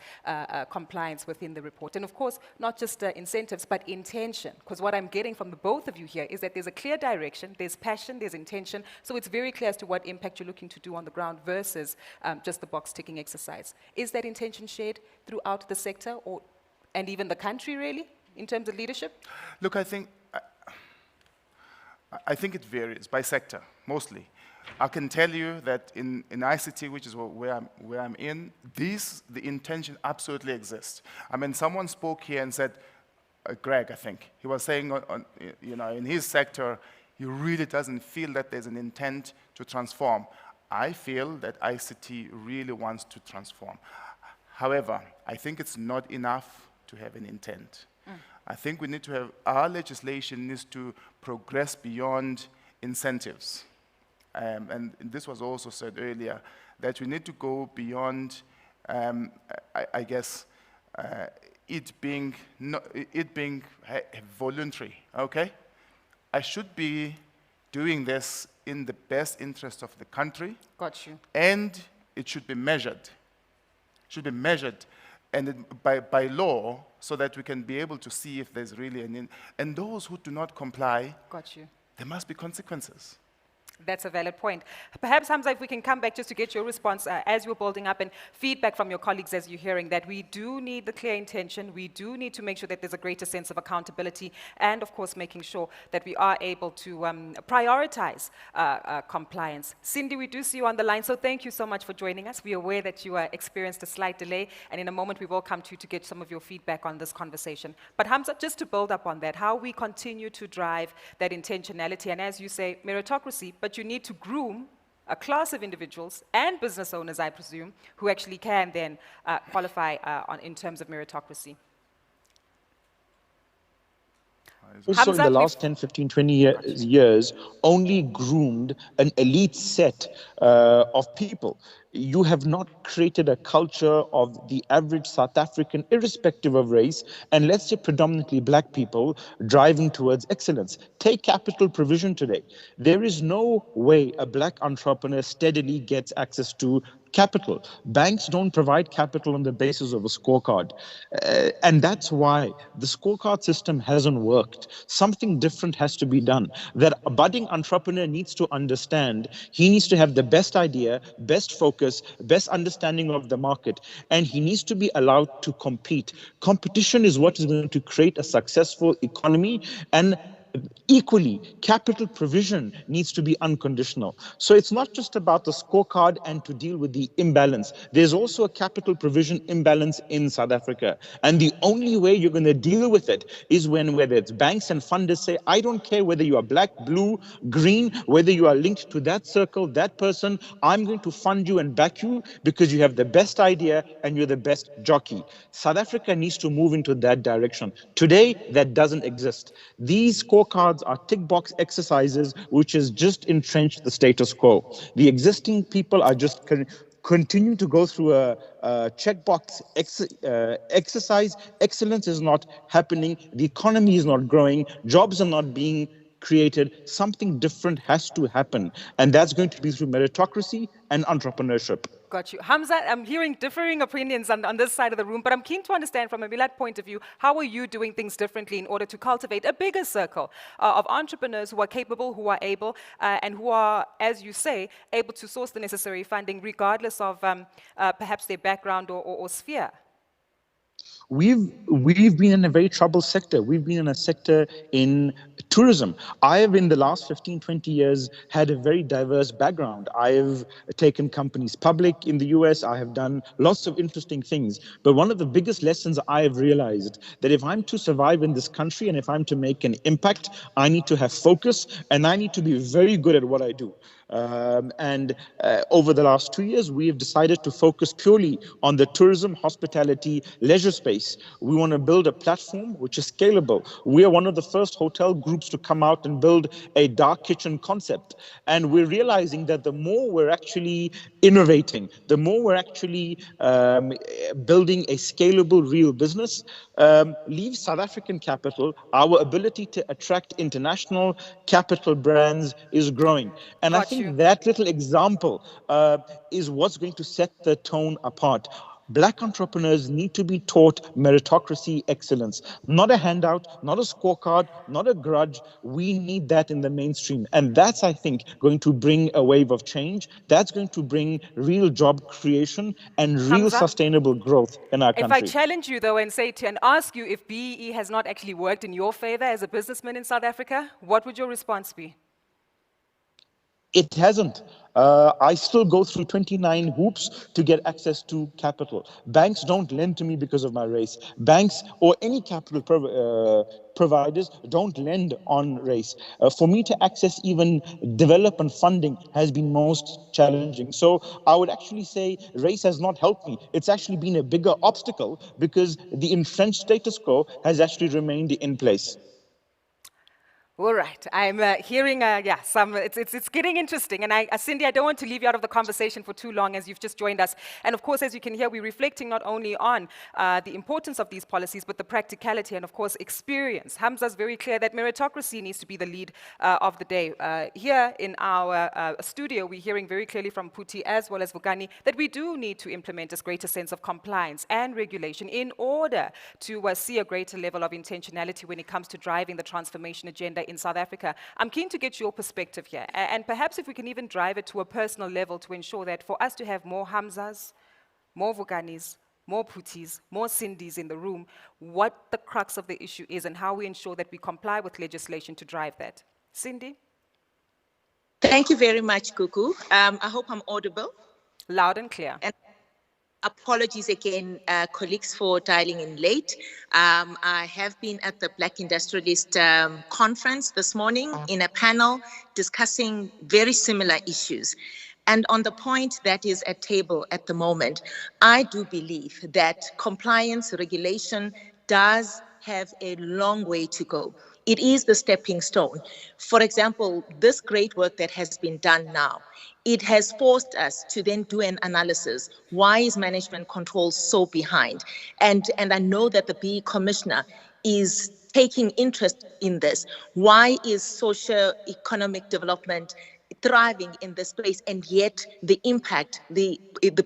compliance within the report? And of course, not just incentives, but intention. Because what I'm getting from the both of you here is that there's a clear direction, there's passion, there's intention. So it's very clear as to what impact you're looking to do on the ground versus just the box ticking exercise. Is that intention shared throughout the sector and even the country, really, in terms of leadership? Look, I think it varies by sector, mostly. I can tell you that in ICT, which is where I'm in, the intention absolutely exists. I mean, someone spoke here and said, Greg, I think, he was saying, in his sector, he really doesn't feel that there's an intent to transform. I feel that ICT really wants to transform. However, I think it's not enough to have an intent. I think we need to have, our legislation needs to progress beyond incentives. And this was also said earlier, that we need to go beyond, I guess, it being voluntary, okay? I should be doing this in the best interest of the country. Got you. And it should be measured. It should be measured and by law, so that we can be able to see if there's really and those who do not comply, got you, there must be consequences. That's a valid point. Perhaps, Hamza, if we can come back just to get your response as you're building up and feedback from your colleagues as you're hearing that we do need the clear intention, we do need to make sure that there's a greater sense of accountability, and of course making sure that we are able to prioritize compliance. Cindy, we do see you on the line, so thank you so much for joining us. We are aware that you experienced a slight delay, and in a moment we will come to you to get some of your feedback on this conversation. But Hamza, just to build up on that, how we continue to drive that intentionality, and as you say, meritocracy, but you need to groom a class of individuals and business owners, I presume, who actually can then qualify in terms of meritocracy. Also, in the last 10, 15, 20 years, only groomed an elite set of people. You have not created a culture of the average South African, irrespective of race, and let's say predominantly black people driving towards excellence. Take capital provision today. There is no way a black entrepreneur steadily gets access to capital. Banks don't provide capital on the basis of a scorecard. And that's why the scorecard system hasn't worked. Something different has to be done. That a budding entrepreneur needs to understand, he needs to have the best idea, best focus, best understanding of the market, and he needs to be allowed to compete. Competition is what is going to create a successful economy, and equally, capital provision needs to be unconditional. So it's not just about the scorecard and to deal with the imbalance. There's also a capital provision imbalance in South Africa. And the only way you're going to deal with it is when, whether it's banks and funders say, I don't care whether you are black, blue, green, whether you are linked to that circle, that person, I'm going to fund you and back you because you have the best idea and you're the best jockey. South Africa needs to move into that direction. Today, that doesn't exist. These scorecards are tick box exercises which has just entrenched the status quo. The existing people are just continue to go through a checkbox exercise. Excellence is not happening. The economy is not growing. Jobs are not being created. Something different has to happen. And that's going to be through meritocracy and entrepreneurship. Got you. Hamza, I'm hearing differing opinions on this side of the room, but I'm keen to understand from a Milad point of view, how are you doing things differently in order to cultivate a bigger circle of entrepreneurs who are capable, who are able, and who are, as you say, able to source the necessary funding regardless of perhaps their background or sphere? We've been in a very troubled sector. We've been in a sector in tourism. I have, in the last 15, 20 years, had a very diverse background. I've taken companies public in the US. I have done lots of interesting things. But one of the biggest lessons I have realized that if I'm to survive in this country and if I'm to make an impact, I need to have focus and I need to be very good at what I do. Over the last 2 years, we have decided to focus purely on the tourism, hospitality, leisure space. We want to build a platform which is scalable. We are one of the first hotel groups to come out and build a dark kitchen concept. And we're realizing that the more we're actually innovating, the more we're actually building a scalable real business, leaves South African capital, our ability to attract international capital brands is growing. And I think that little example is what's going to set the tone apart. Black entrepreneurs need to be taught meritocracy excellence, not a handout, not a scorecard, not a grudge. We need that in the mainstream. And that's, I think, going to bring a wave of change. That's going to bring real job creation and real sustainable growth in our country. If I challenge you, though, and ask you if BEE has not actually worked in your favor as a businessman in South Africa, what would your response be? It hasn't. I still go through 29 hoops to get access to capital. Banks don't lend to me because of my race. Banks or any capital providers don't lend on race. For me to access even development funding has been most challenging. So I would actually say race has not helped me. It's actually been a bigger obstacle because the entrenched status quo has actually remained in place. All right, I'm hearing, it's getting interesting. And Cindy, I don't want to leave you out of the conversation for too long as you've just joined us. And of course, as you can hear, we're reflecting not only on the importance of these policies, but the practicality and of course, experience. Hamza's very clear that meritocracy needs to be the lead of the day. Here in our studio, we're hearing very clearly from Puti as well as Vukani that we do need to implement a greater sense of compliance and regulation in order to see a greater level of intentionality when it comes to driving the transformation agenda in South Africa. I'm keen to get your perspective here, and perhaps if we can even drive it to a personal level to ensure that for us to have more Hamzas, more Vukanis, more Putis, more Cindys in the room, what the crux of the issue is and how we ensure that we comply with legislation to drive that. Cindy? Thank you very much, Kuku. I hope I'm audible. Loud and clear. And apologies again, colleagues, for dialing in late. I have been at the Black Industrialist conference this morning in a panel discussing very similar issues. And on the point that is at table at the moment, I do believe that compliance regulation does have a long way to go. It is the stepping stone. For example, this great work that has been done now, it has forced us to then do an analysis. Why is management control so behind? And I know that the BEE commissioner is taking interest in this. Why is socio-economic development thriving in this place, and yet the impact, the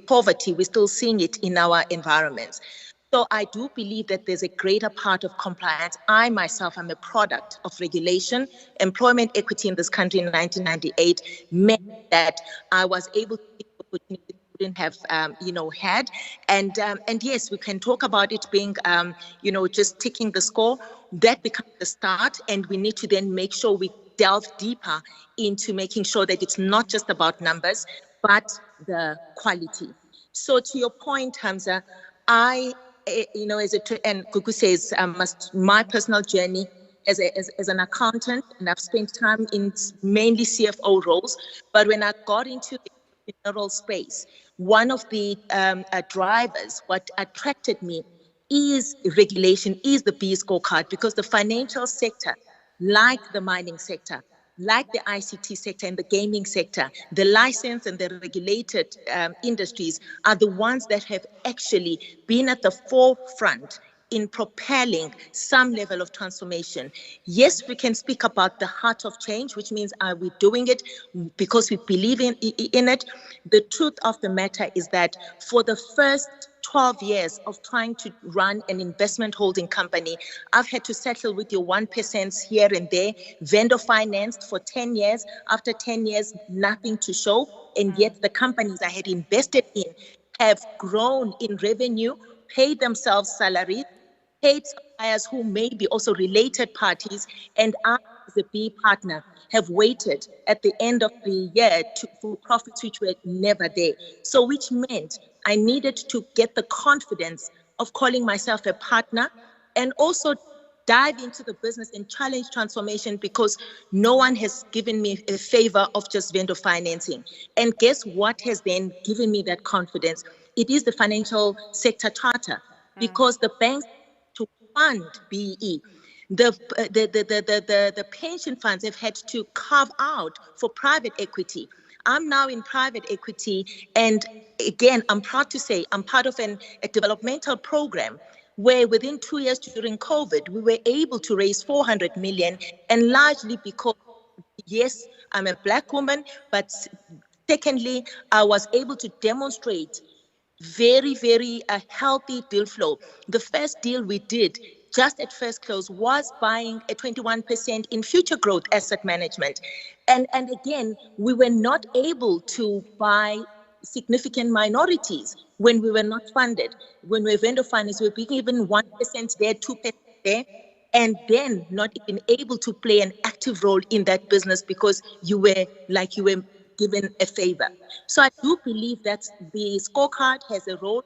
poverty, we're still seeing it in our environments? So I do believe that there's a greater part of compliance. I myself am a product of regulation. Employment equity in this country in 1998 meant that I was able to take opportunities we didn't have, had. And yes, we can talk about it being, just ticking the score. That becomes the start, and we need to then make sure we delve deeper into making sure that it's not just about numbers, but the quality. So to your point, Hamza, and Kuku says, my personal journey as an accountant, and I've spent time in mainly CFO roles, but when I got into the entrepreneurial space, one of the drivers, what attracted me is regulation, is the BEE scorecard, because the financial sector, like the mining sector, like the ICT sector and the gaming sector, the licensed and the regulated industries are the ones that have actually been at the forefront in propelling some level of transformation. Yes, we can speak about the heart of change, which means are we doing it because we believe in it? The truth of the matter is that for the first 12 years of trying to run an investment holding company, I've had to settle with your 1% here and there, vendor financed for 10 years. After 10 years, nothing to show. And yet the companies I had invested in have grown in revenue, paid themselves salaries, paid suppliers who may be also related parties, and I, as a B partner, have waited at the end of the year for profits which were never there. So which meant I needed to get the confidence of calling myself a partner and also dive into the business and challenge transformation, because no one has given me a favor of just vendor financing. And guess what has then given me that confidence? It is the financial sector charter, because the banks to fund BEE. The pension funds have had to carve out for private equity. I'm now in private equity, and again, I'm proud to say I'm part of a developmental program where within 2 years during COVID, we were able to raise 400 million, and largely because, yes, I'm a Black woman, but secondly, I was able to demonstrate very healthy deal flow. The first deal we did just at first close was buying a 21% in future growth asset management. And again, we were not able to buy significant minorities when we were not funded. When we were vendor finance, we were being given 1% there, 2% there, and then not even able to play an active role in that business because you were given a favor. So I do believe that the scorecard has a role.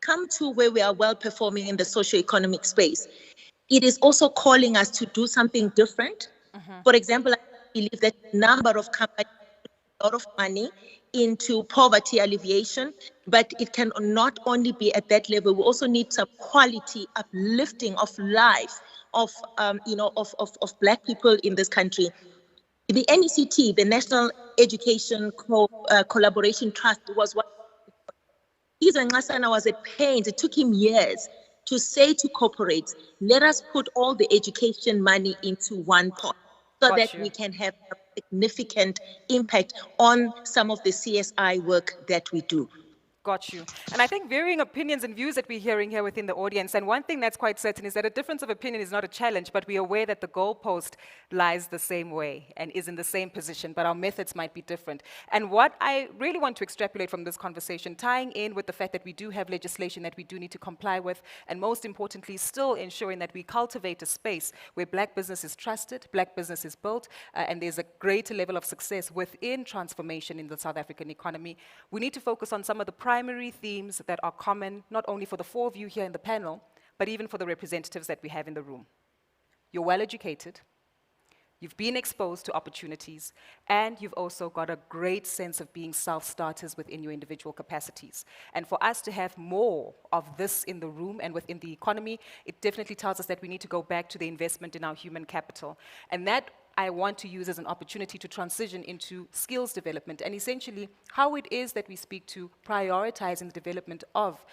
Come to where we are well performing in the socio-economic space. It is also calling us to do something different. For example, I believe that a number of companies put a lot of money into poverty alleviation, but it can not only be at that level. We also need some quality uplifting of life of Black people in this country. The NECT, the National Education Collaboration Trust, was what Izwe Nxasana was at pains. It took him years to say to corporates, let us put all the education money into one pot so that we can have a significant impact on some of the CSI work that we do. Got you. And I think varying opinions and views that we're hearing here within the audience, and one thing that's quite certain is that a difference of opinion is not a challenge, but we're aware that the goalpost lies the same way and is in the same position, but our methods might be different. And what I really want to extrapolate from this conversation, tying in with the fact that we do have legislation that we do need to comply with, and most importantly, still ensuring that we cultivate a space where Black business is trusted, Black business is built, and there's a greater level of success within transformation in the South African economy. We need to focus on some of the primary themes that are common, not only for the four of you here in the panel, but even for the representatives that we have in the room. You're well educated, you've been exposed to opportunities, and you've also got a great sense of being self-starters within your individual capacities. And for us to have more of this in the room and within the economy, it definitely tells us that we need to go back to the investment in our human capital. And that I want to use as an opportunity to transition into skills development and essentially how it is that we speak to prioritizing the development of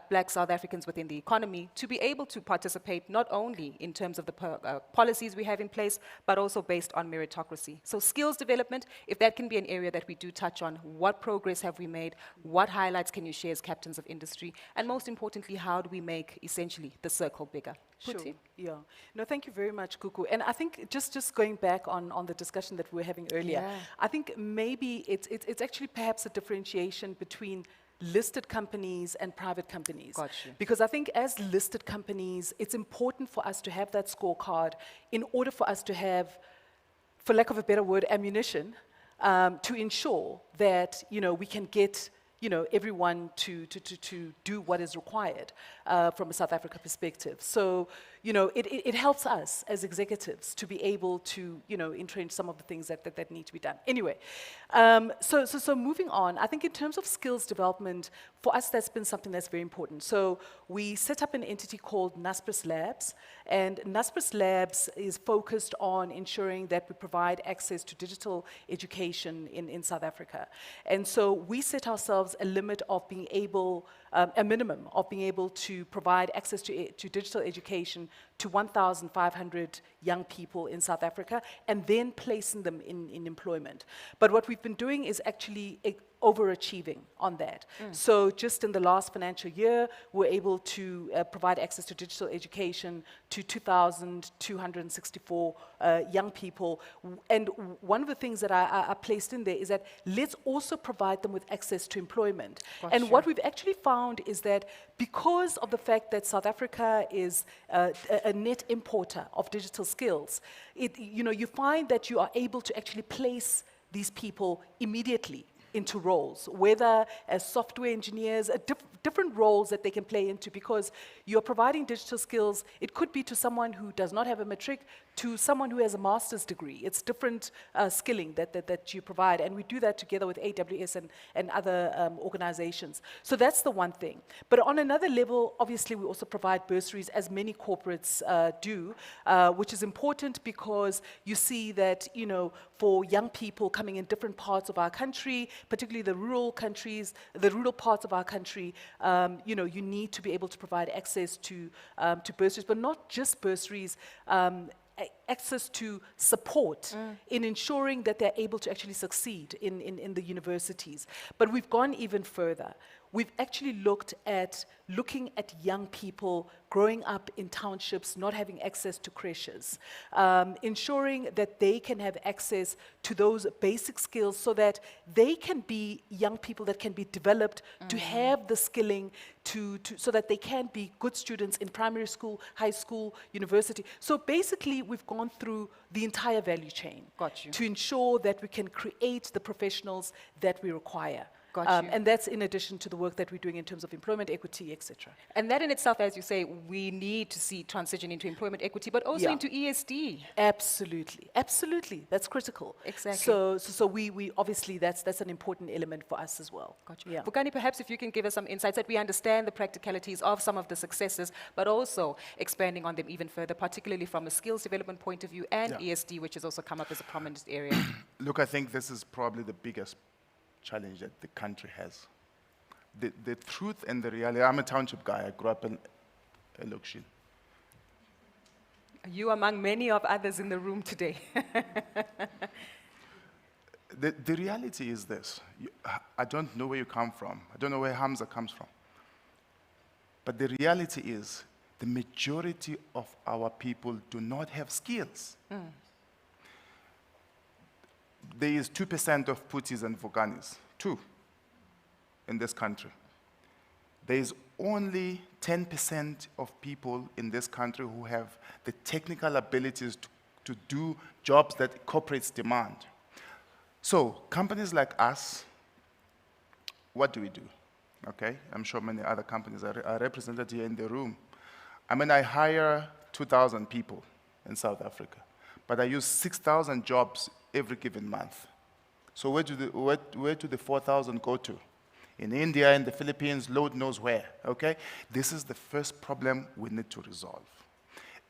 Black South Africans within the economy to be able to participate not only in terms of the policies we have in place, but also based on meritocracy. So skills development, if that can be an area that we do touch on, what progress have we made, what highlights can you share as captains of industry, and most importantly, how do we make essentially the circle bigger? Sure. Yeah. No, thank you very much, Kuku. And I think just going back on the discussion that we were having earlier, I think maybe it's actually perhaps a differentiation between listed companies and private companies. Gotcha. Because I think as listed companies, it's important for us to have that scorecard in order for us to have, for lack of a better word, ammunition to ensure that, we can get everyone to do what is required from a South Africa perspective. So, it helps us as executives to be able to, entrench some of the things that need to be done. Anyway, so moving on, I think in terms of skills development, for us, that's been something that's very important. So we set up an entity called Naspers Labs, and Naspers Labs is focused on ensuring that we provide access to digital education in South Africa. And so we set ourselves a limit of being able, a minimum of being able to provide access to digital education to 1,500 young people in South Africa and then placing them in employment. But what we've been doing is actually overachieving on that. So just in the last financial year, we're able to provide access to digital education to 2,264 young people. And one of the things that I placed in there is that let's also provide them with access to employment. And what we've actually found is that because of the fact that South Africa is a net importer of digital skills, you find that you are able to actually place these people immediately into roles, whether as software engineers, different roles that they can play into, because you're providing digital skills. It could be to someone who does not have a matric, to someone who has a master's degree. It's different skilling that you provide, and we do that together with AWS and other organizations. So that's the one thing. But on another level, obviously, we also provide bursaries, as many corporates do, which is important because you see that, for young people coming in different parts of our country, particularly the rural countries, the rural parts of our country, you need to be able to provide access to bursaries, but not just bursaries, access to support in ensuring that they're able to actually succeed in the universities. But we've gone even further. We've actually looking at young people growing up in townships, not having access to creches, ensuring that they can have access to those basic skills so that they can be young people that can be developed to have the skilling so that they can be good students in primary school, high school, university. So basically, we've gone through the entire value chain to ensure that we can create the professionals that we require. And that's in addition to the work that we're doing in terms of employment equity, etc. And that in itself, as you say, we need to see transition into employment equity, but also into ESD. Absolutely, absolutely. That's critical. Exactly. So we obviously that's an important element for us as well. Yeah. Vukani, perhaps if you can give us some insights that we understand the practicalities of some of the successes, but also expanding on them even further, particularly from a skills development point of view and ESD, which has also come up as a prominent area. Look, I think this is probably the biggest challenge that the country has. The truth and the reality. I'm a township guy. I grew up in Elukshin. You among many of others in the room today. The reality is this. I don't know where you come from. I don't know where Hamza comes from. But the reality is the majority of our people do not have skills. There is 2% of Putis and Vukanis, 2 in this country. There is only 10% of people in this country who have the technical abilities to do jobs that corporates demand. So companies like us, what do we do? Okay, I'm sure many other companies are represented here in the room. I mean, I hire 2,000 people in South Africa, but I use 6,000 jobs every given month. So where do the 4,000 go to? In India, in the Philippines, Lord knows where, okay? This is the first problem we need to resolve.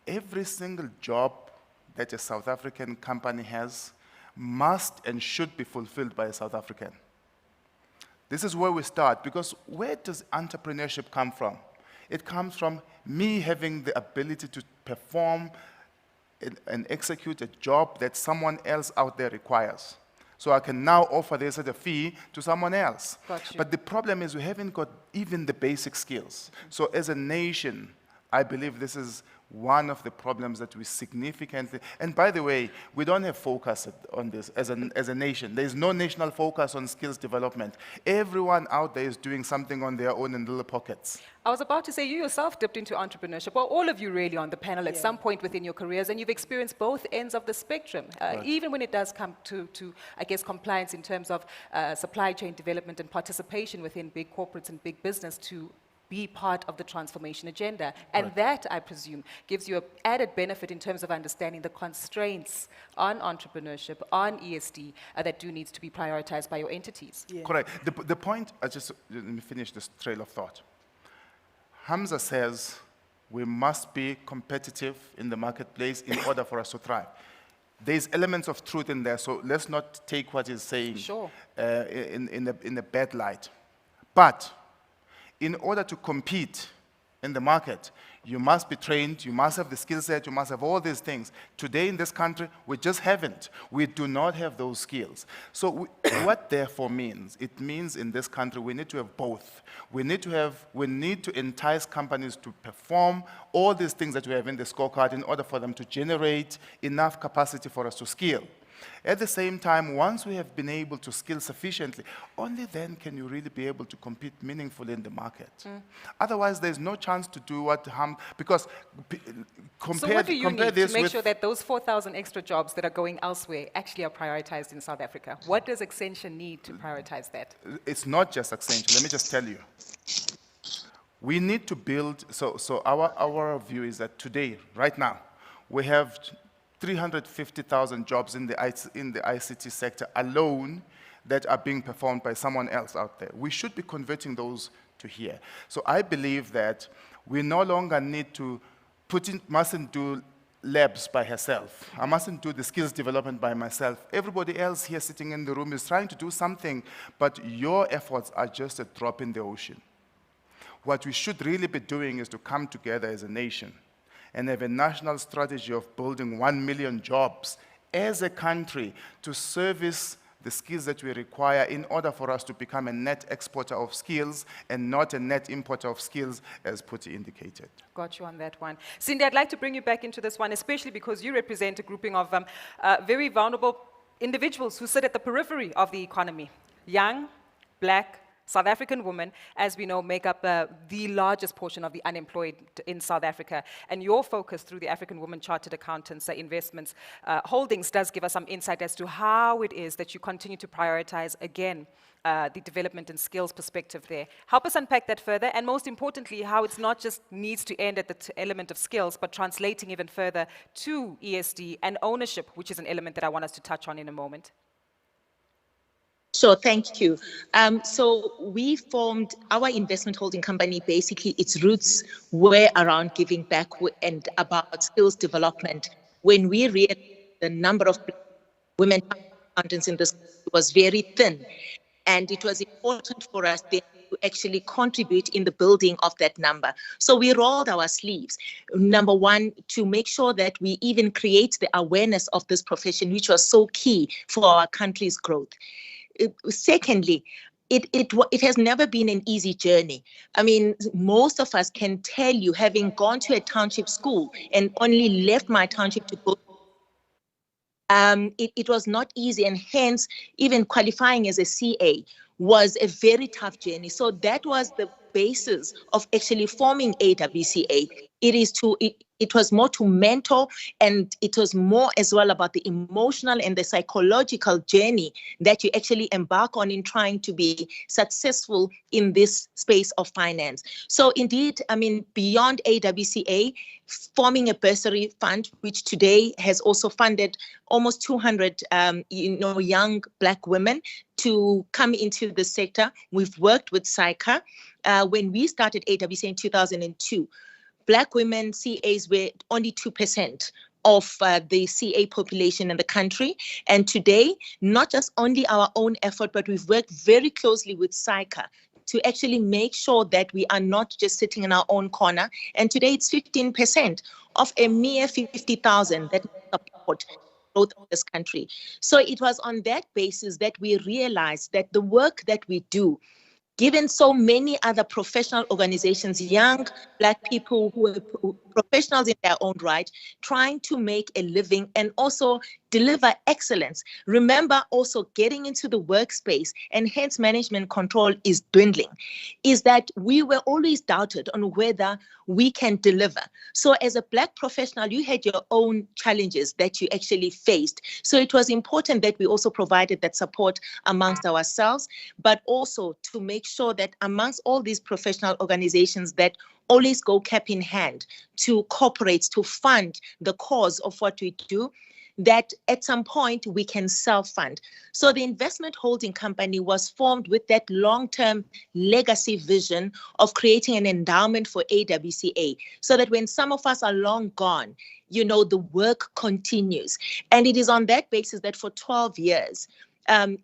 Every single job that a South African company has must and should be fulfilled by a South African. This is where we start, because where does entrepreneurship come from? It comes from me having the ability to perform and execute a job that someone else out there requires. So I can now offer this at a fee to someone else. But the problem is we haven't got even the basic skills. So as a nation, I believe this is one of the problems that we significantly, and by the way, we don't have focus on this as a nation. There's no national focus on skills development. Everyone out there is doing something on their own in little pockets. I was about to say, you yourself dipped into entrepreneurship, well, all of you really on the panel at some point within your careers, and you've experienced both ends of the spectrum, even when it does come to, I guess, compliance in terms of supply chain development and participation within big corporates and big business to be part of the transformation agenda. And that, I presume, gives you an added benefit in terms of understanding the constraints on entrepreneurship, on ESD, that do needs to be prioritized by your entities. Correct. The point, let me finish this trail of thought. Hamza says we must be competitive in the marketplace in order for us to thrive. There's elements of truth in there, so let's not take what he's saying in a bad light. But in order to compete in the market. You must be trained, you must have the skill set, you must have all these things. Today in this country, we just haven't. We do not have those skills. So what therefore means? It means in this country we need to have both. We need to entice companies to perform all these things that we have in the scorecard in order for them to generate enough capacity for us to scale. At the same time, once we have been able to skill sufficiently, only then can you really be able to compete meaningfully in the market. Otherwise, there's no chance to do what because So what do you need this to make with sure that those 4,000 extra jobs that are going elsewhere actually are prioritized in South Africa? What does Accenture need to prioritize that? It's not just Accenture. Let me just tell you. We need to build, so our view is that today, right now, we have 350,000 jobs in the ICT sector alone that are being performed by someone else out there. We should be converting those to here. So I believe that we no longer need to mustn't do labs by herself. I mustn't do the skills development by myself. Everybody else here sitting in the room is trying to do something, but your efforts are just a drop in the ocean. What we should really be doing is to come together as a nation and have a national strategy of building 1 million jobs as a country to service the skills that we require in order for us to become a net exporter of skills and not a net importer of skills, as Puti indicated. Got you on that one. Cindy, I'd like to bring you back into this one, especially because you represent a grouping of very vulnerable individuals who sit at the periphery of the economy. Young, black, South African women, as we know, make up the largest portion of the unemployed in South Africa. And your focus through the African Women Chartered Accountants Investments Holdings does give us some insight as to how it is that you continue to prioritize, again, the development and skills perspective there. Help us unpack that further, and most importantly, how it's not just needs to end at the element of skills, but translating even further to ESD and ownership, which is an element that I want us to touch on in a moment. Sure, thank you. So we formed our investment holding company. Basically, its roots were around giving back and about skills development. When we realized the number of women accountants in this was very thin, and it was important for us then to actually contribute in the building of that number. So we rolled our sleeves. Number one, to make sure that we even create the awareness of this profession, which was so key for our country's growth. Secondly, it has never been an easy journey. I mean, most of us can tell you, having gone to a township school and only left my township to go, it was not easy, and hence even qualifying as a CA was a very tough journey. So that was the basis of actually forming AWCA. It was more to mentor, and it was more as well about the emotional and the psychological journey that you actually embark on in trying to be successful in this space of finance. So indeed, I mean, beyond AWCA, forming a bursary fund, which today has also funded almost 200 young Black women to come into the sector. We've worked with SAICA. When we started AWCA in 2002, Black women CAs were only 2% of the CA population in the country. And today, not just only our own effort, but we've worked very closely with SAICA to actually make sure that we are not just sitting in our own corner. And today it's 15% of a mere 50,000 that support growth of this country. So it was on that basis that we realized that the work that we do, given so many other professional organizations, young Black people who are professionals in their own right, trying to make a living and also deliver excellence. Remember, also getting into the workspace, and hence management control is dwindling, is that we were always doubted on whether we can deliver. So as a Black professional, you had your own challenges that you actually faced. So it was important that we also provided that support amongst ourselves, but also to make sure that amongst all these professional organizations that always go cap in hand to corporates to fund the cause of what we do, that at some point we can self-fund. So the investment holding company was formed with that long-term legacy vision of creating an endowment for AWCA, so that when some of us are long gone, you know, the work continues. And it is on that basis that for 12 years,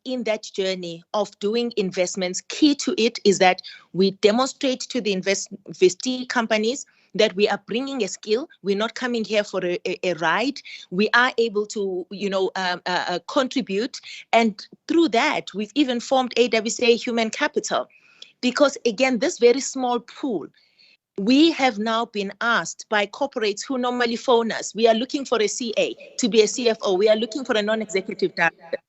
in that journey of doing investments, key to it is that we demonstrate to the investee companies that we are bringing a skill. We're not coming here for a ride. We are able to, contribute. And through that, we've even formed AWCA Human Capital. Because again, this very small pool, we have now been asked by corporates who normally phone us, we are looking for a CA to be a CFO. We are looking for a non-executive director.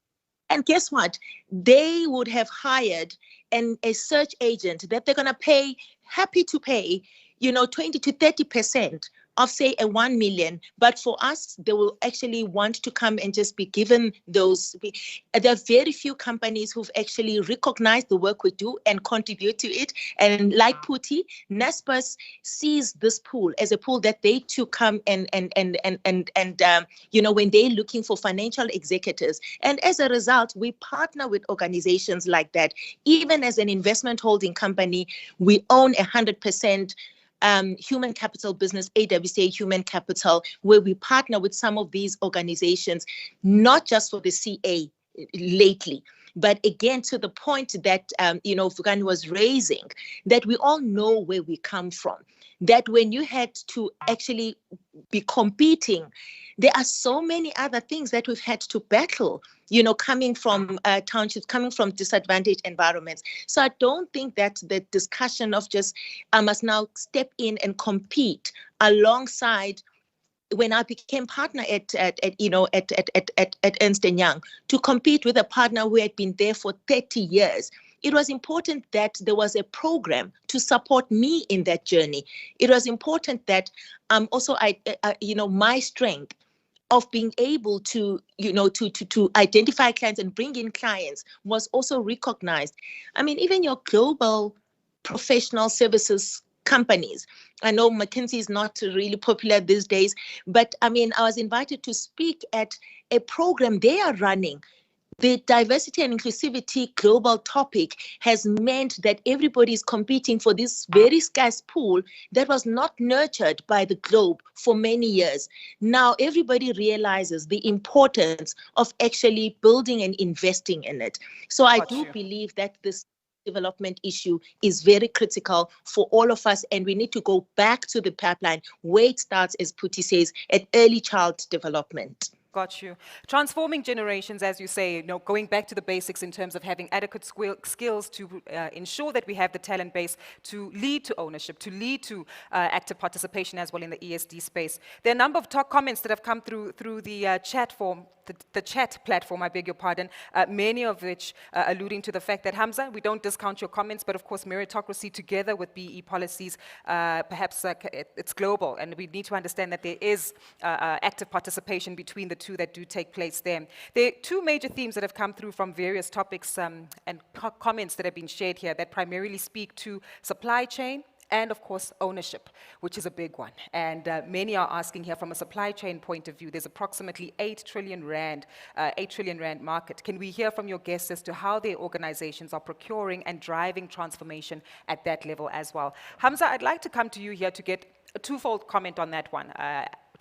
And guess what? They would have hired a search agent that they're going to pay, happy to pay, 20 to 30% of, say, a 1 million. But for us, they will actually want to come and just be given those. There are very few companies who've actually recognized the work we do and contribute to it. And like Puti, Naspers sees this pool as a pool that they too come and when they're looking for financial executives. And as a result, we partner with organizations like that. Even as an investment holding company, we own 100% human capital business, AWCA Human Capital, where we partner with some of these organizations, not just for the CA lately, but again, to the point that, Vugani was raising, that we all know where we come from, that when you had to actually be competing, there are so many other things that we've had to battle, coming from townships, coming from disadvantaged environments. So I don't think that the discussion of just, I must now step in and compete alongside. When I became partner at Ernst & Young, to compete with a partner who had been there for 30 years, it was important that there was a program to support me in that journey. It was important that also my strength of being able to identify clients and bring in clients was also recognized. I mean, even your global professional services companies. I know McKinsey is not really popular these days, but I mean, I was invited to speak at a program they are running. The diversity and inclusivity global topic has meant that everybody is competing for this very scarce pool that was not nurtured by the globe for many years. Now everybody realizes the importance of actually building and investing in it. So I do believe that this development issue is very critical for all of us, and we need to go back to the pipeline where it starts, as Puti says, at early child development. Got you. Transforming generations, as you say, going back to the basics in terms of having adequate skills to ensure that we have the talent base to lead to ownership, to lead to active participation as well in the ESD space. There are a number of top comments that have come through the chat form, the chat platform, I beg your pardon, many of which alluding to the fact that, Hamza, we don't discount your comments, but of course meritocracy together with BE policies, perhaps it's global, and we need to understand that there is active participation between the two that do take place there. There are two major themes that have come through from various topics and comments that have been shared here that primarily speak to supply chain and of course ownership, which is a big one. And many are asking here from a supply chain point of view, there's approximately 8 trillion rand market. Can we hear from your guests as to how their organizations are procuring and driving transformation at that level as well? Hamza, I'd like to come to you here to get a twofold comment on that one.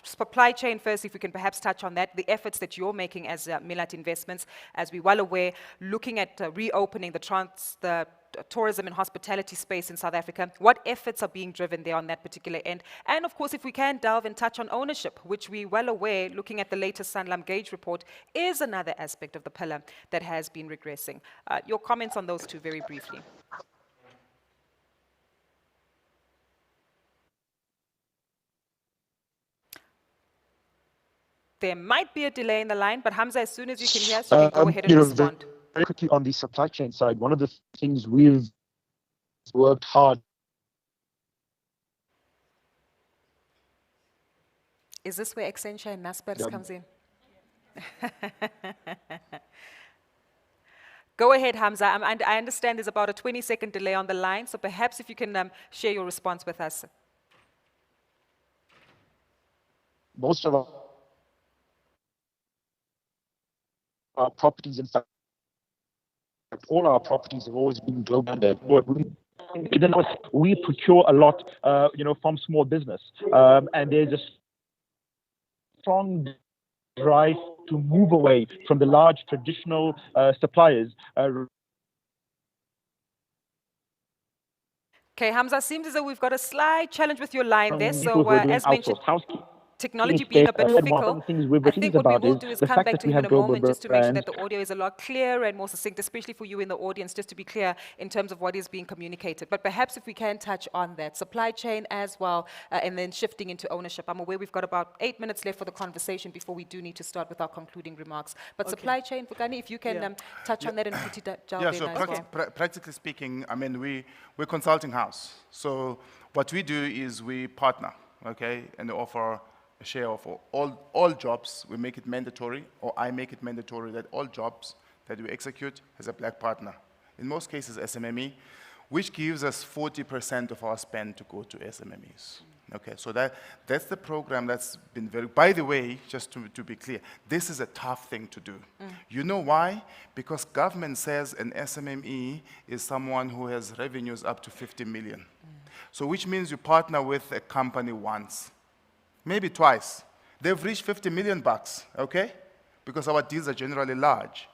Supply chain first, if we can perhaps touch on that, the efforts that you're making as Millat Investments, as we're well aware, looking at reopening the tourism and hospitality space in South Africa. What efforts are being driven there on that particular end? And of course, if we can delve and touch on ownership, which we're well aware, looking at the latest Sanlam Gauge report, is another aspect of the pillar that has been regressing. Your comments on those two very briefly. There might be a delay in the line, but Hamza, as soon as you can hear us, you can go ahead and respond. Very quickly on the supply chain side, one of the things we've worked hard. Is this where Accenture and Naspers comes in? Go ahead, Hamza. I understand there's about a 20-second delay on the line, so perhaps if you can share your response with us. Most of our properties, in fact, all our properties have always been global. We procure a lot, from small business, and there's a strong drive to move away from the large traditional suppliers. Okay, Hamza, seems as though we've got a slight challenge with your line there. People So, who are doing as mentioned, outsourced housekeeping. technology being a bit One fickle, of the things we're I pleased think what we about will is do is the come fact back that to we him in have a global moment just to make sure brands. that the audio is a lot clearer and more succinct, especially for you in the audience, just to be clear in terms of what is being communicated. But perhaps if we can touch on that supply chain as well, and then shifting into ownership. I'm aware we've got about 8 minutes left for the conversation before we do need to start with our concluding remarks. But supply chain, Vukani, if you can touch on that and put it Yeah, so as well. practically speaking, I mean, we're consulting house. So what we do is we partner, okay, and offer a share of all jobs. We make it mandatory, or I make it mandatory that all jobs that we execute has a black partner. In most cases, SMME, which gives us 40% of our spend to go to SMMEs. Okay, so that's the program that's been very, by the way, just to be clear, this is a tough thing to do. You know why? Because government says an SMME is someone who has revenues up to 50 million. So which means you partner with a company once, maybe twice. They've reached 50 million bucks, okay? Because our deals are generally large.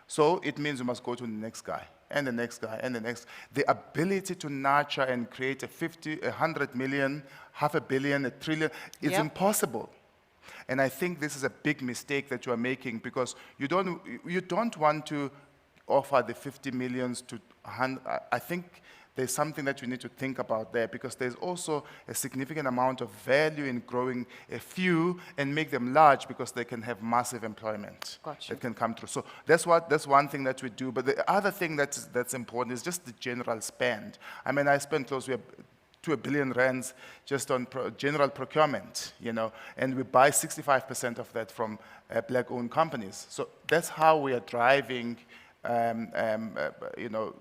So it means you must go to the next guy, and the next guy, and the next. The ability to nurture and create a 50, 100 million, half a billion, a trillion, is impossible. And I think this is a big mistake that you are making, because you don't want to offer the 50 millions to 100. I think there's something that you need to think about there, because there's also a significant amount of value in growing a few and make them large, because they can have massive employment that can come through. So that's one thing that we do. But the other thing that's important is just the general spend. I mean, I spent close to R1 billion just on general procurement, you know, and we buy 65% of that from black-owned companies. So that's how we are driving, you know,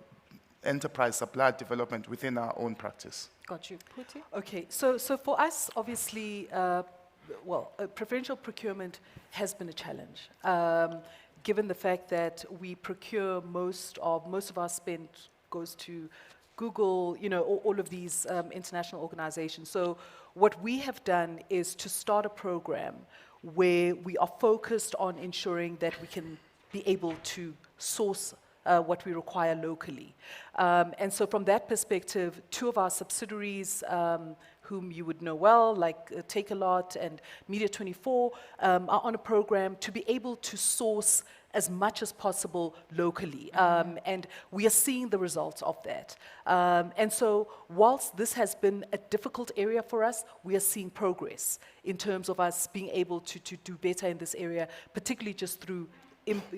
enterprise supply development within our own practice. Got you. Puti? Okay, so for us, obviously, preferential procurement has been a challenge, given the fact that we procure most of our spend goes to Google, you know, all of these international organizations. So what we have done is to start a program where we are focused on ensuring that we can be able to source what we require locally. And so from that perspective, 2 of our subsidiaries, whom you would know well, like Take-A-Lot and Media24, are on a program to be able to source as much as possible locally. And we are seeing the results of that. And so whilst this has been a difficult area for us, we are seeing progress in terms of us being able to do better in this area, particularly just through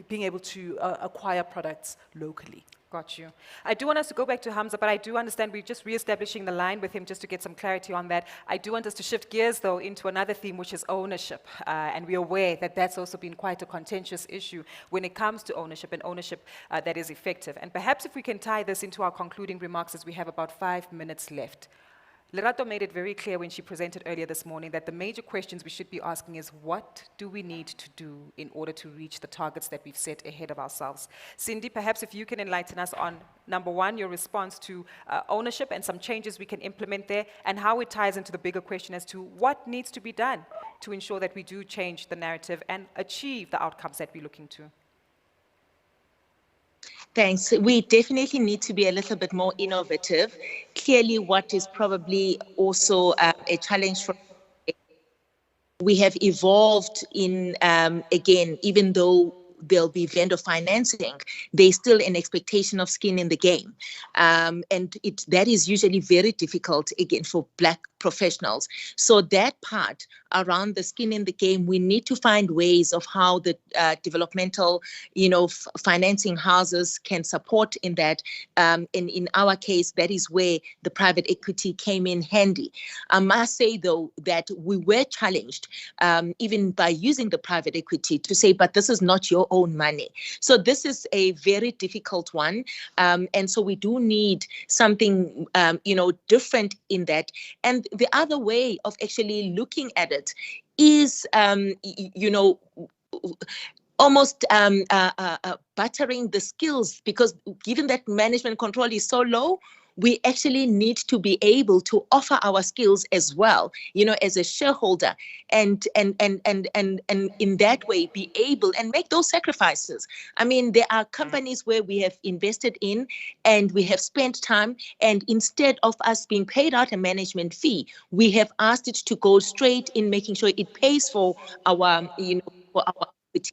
being able to acquire products locally. Got you. I do want us to go back to Hamza, but I do understand we're just re-establishing the line with him just to get some clarity on that. I do want us to shift gears, though, into another theme, which is ownership. And we're aware that that's also been quite a contentious issue when it comes to ownership, and ownership that is effective. And perhaps if we can tie this into our concluding remarks, as we have about 5 minutes left. Lerato made it very clear when she presented earlier this morning that the major questions we should be asking is, what do we need to do in order to reach the targets that we've set ahead of ourselves? Cindy, perhaps if you can enlighten us on, number one, your response to ownership and some changes we can implement there, and how it ties into the bigger question as to what needs to be done to ensure that we do change the narrative and achieve the outcomes that we're looking to. Thanks. We definitely need to be a little bit more innovative. Clearly, what is probably also a challenge for we have evolved in, again, even though there'll be vendor financing, there's still an expectation of skin in the game. And that is usually very difficult, again, for Black professionals. So that part around the skin in the game, we need to find ways of how the developmental, financing houses can support in that. And in our case, that is where the private equity came in handy. I must say, though, that we were challenged, even by using the private equity, to say, but this is not your own money. So this is a very difficult one. And so we do need something, different in that. And the other way of actually looking at it is, almost buttering the skills, because given that management control is so low, we actually need to be able to offer our skills as well, as a shareholder, and in that way be able and make those sacrifices. I mean, there are companies where we have invested in and we have spent time, and instead of us being paid out a management fee, we have asked it to go straight in making sure it pays for our, for our equity.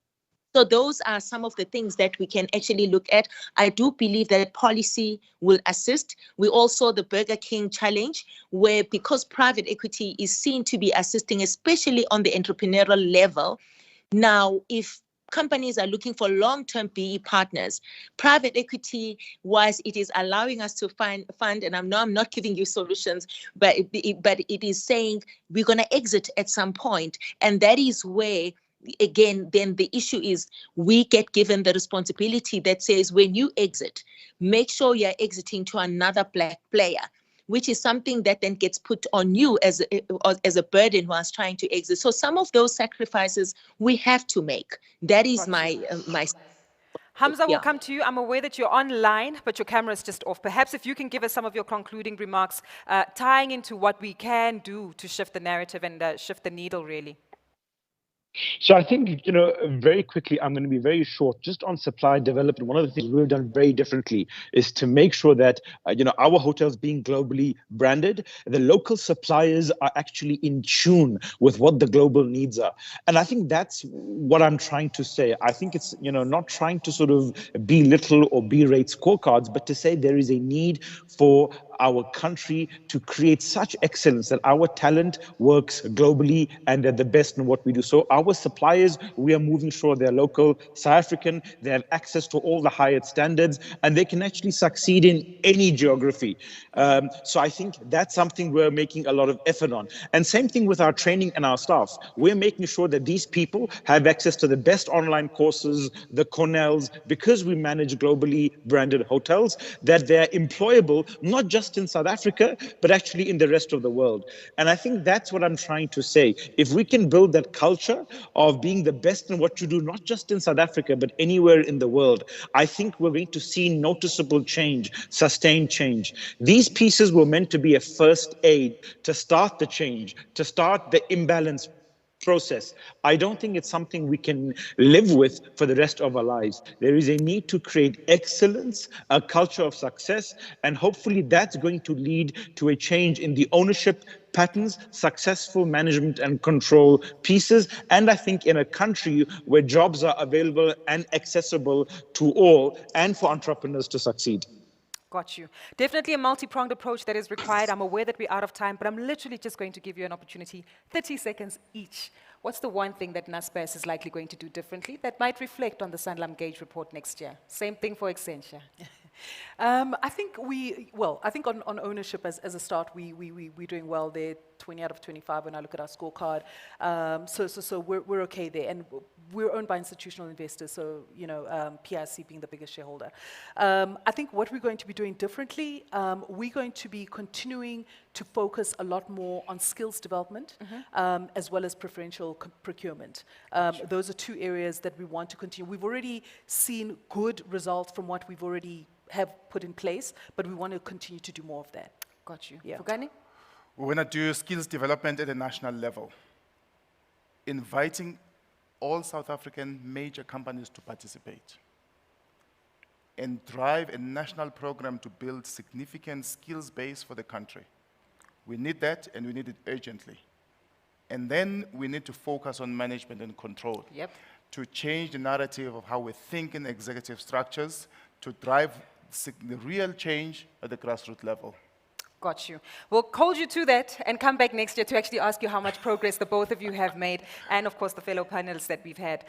So those are some of the things that we can actually look at. I do believe that policy will assist. We also the Burger King challenge, where because private equity is seen to be assisting, especially on the entrepreneurial level. Now, if companies are looking for long-term PE partners, private equity-wise, it is allowing us to fund, and I'm not giving you solutions, but it is saying we're going to exit at some point, and that is where, again, then the issue is we get given the responsibility that says when you exit, make sure you're exiting to another black player, which is something that then gets put on you as a burden whilst trying to exit. So some of those sacrifices we have to make. That is my. Hamza, Yeah. we'll come to you. I'm aware that you're online, but your camera is just off. Perhaps if you can give us some of your concluding remarks, tying into what we can do to shift the narrative and shift the needle, really. So I think, very quickly, I'm going to be very short. Just on supply development, one of the things we've done very differently is to make sure that, our hotels being globally branded, the local suppliers are actually in tune with what the global needs are. And I think that's what I'm trying to say. I think it's, not trying to sort of belittle or berate scorecards, but to say there is a need for our country to create such excellence that our talent works globally and they're the best in what we do. So our suppliers, we are moving sure they're local, South African, they have access to all the highest standards, and they can actually succeed in any geography. So I think that's something we're making a lot of effort on. And same thing with our training and our staff. We're making sure that these people have access to the best online courses, the Cornells, because we manage globally branded hotels, that they're employable, not just in South Africa, but actually in the rest of the world. And I think that's what I'm trying to say. If we can build that culture of being the best in what you do, not just in South Africa, but anywhere in the world, I think we're going to see noticeable change, sustained change. These pieces were meant to be a first aid to start the change, to start the imbalance process. I don't think it's something we can live with for the rest of our lives. There is a need to create excellence, a culture of success, and hopefully that's going to lead to a change in the ownership patterns, successful management and control pieces, and I think in a country where jobs are available and accessible to all and for entrepreneurs to succeed. Got you. Definitely a multi-pronged approach that is required. I'm aware that we're out of time, but I'm literally just going to give you an opportunity, 30 seconds each. What's the one thing that Naspers is likely going to do differently that might reflect on the Sanlam Gauge report next year? Same thing for Accenture. I think on ownership as a start, we're doing well there, 20 out of 25 when I look at our scorecard. So we're okay there, and we're owned by institutional investors, so PIC being the biggest shareholder. I think what we're going to be doing differently, we're going to be continuing to focus a lot more on skills development, as well as preferential procurement. Those are two areas that we want to continue. We've already seen good results from what we've already have put in place, but we want to continue to do more of that. Got you. Yeah. Fugani? We want to do skills development at a national level, inviting all South African major companies to participate and drive a national program to build significant skills base for the country. We need that, and we need it urgently. And then we need to focus on management and control to change the narrative of how we think in executive structures to drive the real change at the grassroots level. Got you. We'll hold you to that and come back next year to actually ask you how much progress the both of you have made, and of course the fellow panelists that we've had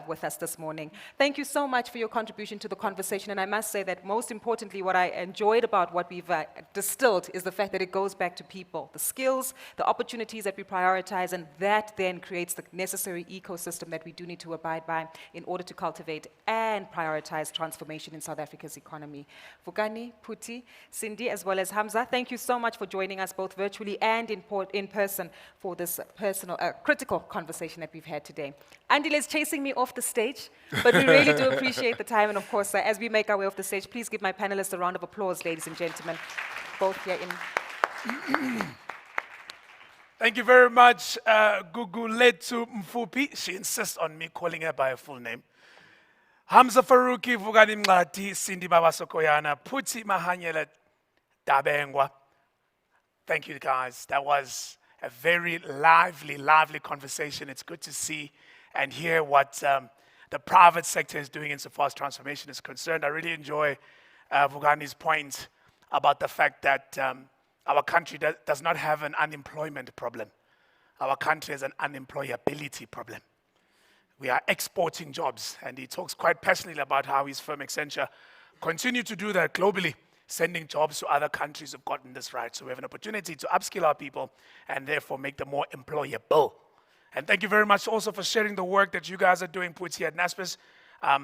with us this morning. Thank you so much for your contribution to the conversation, and I must say that most importantly what I enjoyed about what we've distilled is the fact that it goes back to people, the skills, the opportunities that we prioritize, and that then creates the necessary ecosystem that we do need to abide by in order to cultivate and prioritize transformation in South Africa's economy. Vukani, Phuthi, Cindy, as well as Hamza, thank you so much for joining us both virtually and in person for this critical conversation that we've had today. Andile's chasing me off the stage, but we really do appreciate the time. And of course, as we make our way off the stage, please give my panelists a round of applause, ladies and gentlemen. both here in. Thank you very much, Guguletu Mfupi. She insists on me calling her by her full name. Hamza Faruqi, Vugani Mlati, Cindy Babasokoyana, Puti Mahanyela Dabengwa. Thank you, guys. That was a very lively conversation. It's good to see and hear what the private sector is doing insofar as transformation is concerned. I really enjoy Vugani's point about the fact that our country does not have an unemployment problem. Our country has an unemployability problem. We are exporting jobs, and he talks quite passionately about how his firm Accenture continue to do that globally, sending jobs to other countries who've gotten this right. So we have an opportunity to upskill our people and therefore make them more employable. And thank you very much also for sharing the work that you guys are doing, Puti, at NASPERS. I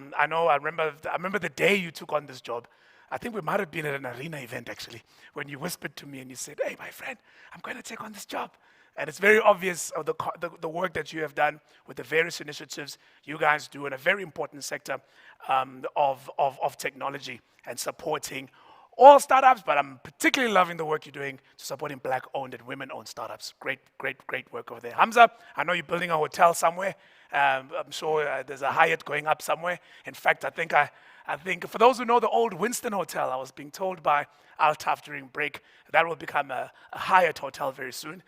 remember the day you took on this job. I think we might have been at an arena event, actually, when you whispered to me and you said, "Hey, my friend, I'm going to take on this job." And it's very obvious of the work that you have done with the various initiatives you guys do in a very important sector of technology and supporting all startups, but I'm particularly loving the work you're doing to supporting Black-owned and women-owned startups. Great work over there. Hamza, I know you're building a hotel somewhere. I'm sure there's a Hyatt going up somewhere. In fact, I think for those who know the old Winston Hotel, I was being told by Altaf during break, that will become a Hyatt Hotel very soon.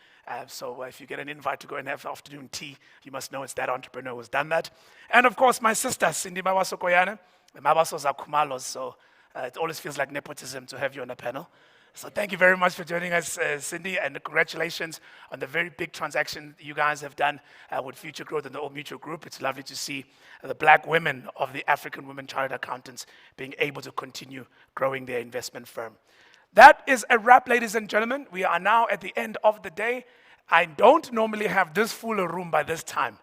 So if you get an invite to go and have afternoon tea, you must know it's that entrepreneur who's done that. And of course, my sister, Cindy Mabasokoyane, the Mabasos are Kumalos, so it always feels like nepotism to have you on the panel. So thank you very much for joining us, Cindy, and congratulations on the very big transaction you guys have done with Future Growth and the Old Mutual Group. It's lovely to see the Black women of the African Women Chartered Accountants being able to continue growing their investment firm. That is a wrap, ladies and gentlemen. We are now at the end of the day. I don't normally have this full a room by this time.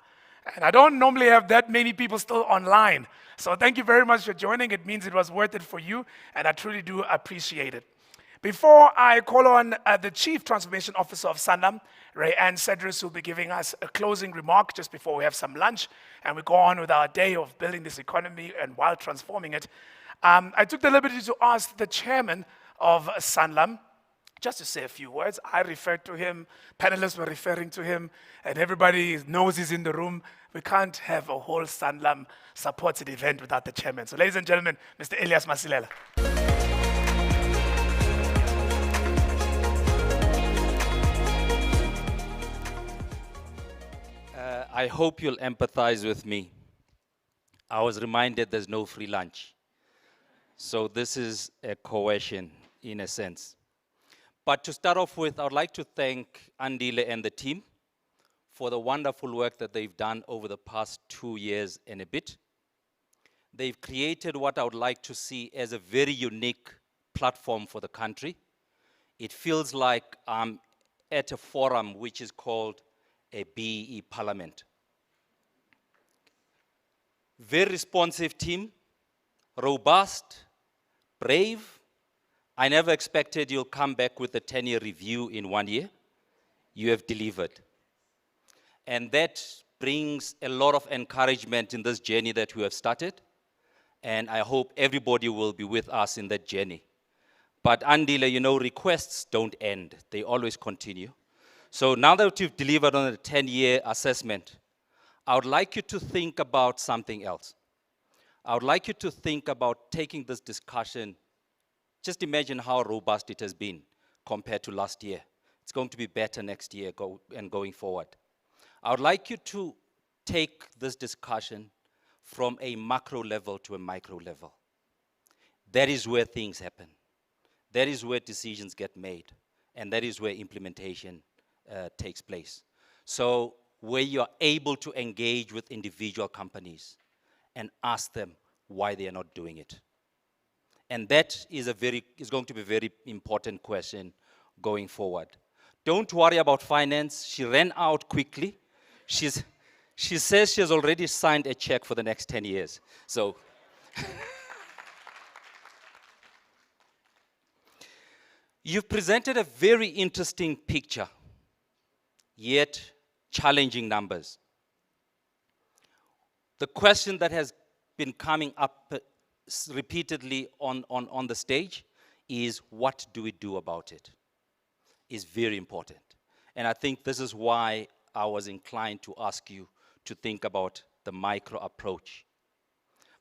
And I don't normally have that many people still online. So thank you very much for joining. It means it was worth it for you, and I truly do appreciate it. Before I call on the Chief Transformation Officer of Sanlam, Ray-Ann Cedrus, who will be giving us a closing remark just before we have some lunch, and we go on with our day of building this economy and while transforming it, I took the liberty to ask the chairman of Sanlam just to say a few words. I referred to him, panelists were referring to him, and everybody knows he's in the room. We can't have a whole Sanlam supported event without the chairman. So ladies and gentlemen, Mr. Elias Masilela. I hope you'll empathize with me. I was reminded there's no free lunch. So this is a coercion in a sense. But to start off with, I would like to thank Andile and the team for the wonderful work that they've done over the past 2 years and a bit. They've created what I would like to see as a very unique platform for the country. It feels like I'm at a forum which is called a BEE Parliament. Very responsive team, robust, brave. I never expected you'll come back with a 10-year review in 1 year. You have delivered. And that brings a lot of encouragement in this journey that we have started. And I hope everybody will be with us in that journey. But Andile, you know, requests don't end. They always continue. So now that you've delivered on a 10-year assessment, I would like you to think about something else. I would like you to think about taking this discussion. Just imagine how robust it has been compared to last year. It's going to be better next year and going forward. I would like you to take this discussion from a macro level to a micro level. That is where things happen. That is where decisions get made. And that is where implementation takes place. So where you're able to engage with individual companies and ask them why they are not doing it. And that is going to be a very important question going forward. Don't worry about finance. She ran out quickly. She says she has already signed a check for the next 10 years. So you've presented a very interesting picture, yet challenging numbers. The question that has been coming up repeatedly on the stage is what do we do about it? Is very important. And I think this is why I was inclined to ask you to think about the micro approach.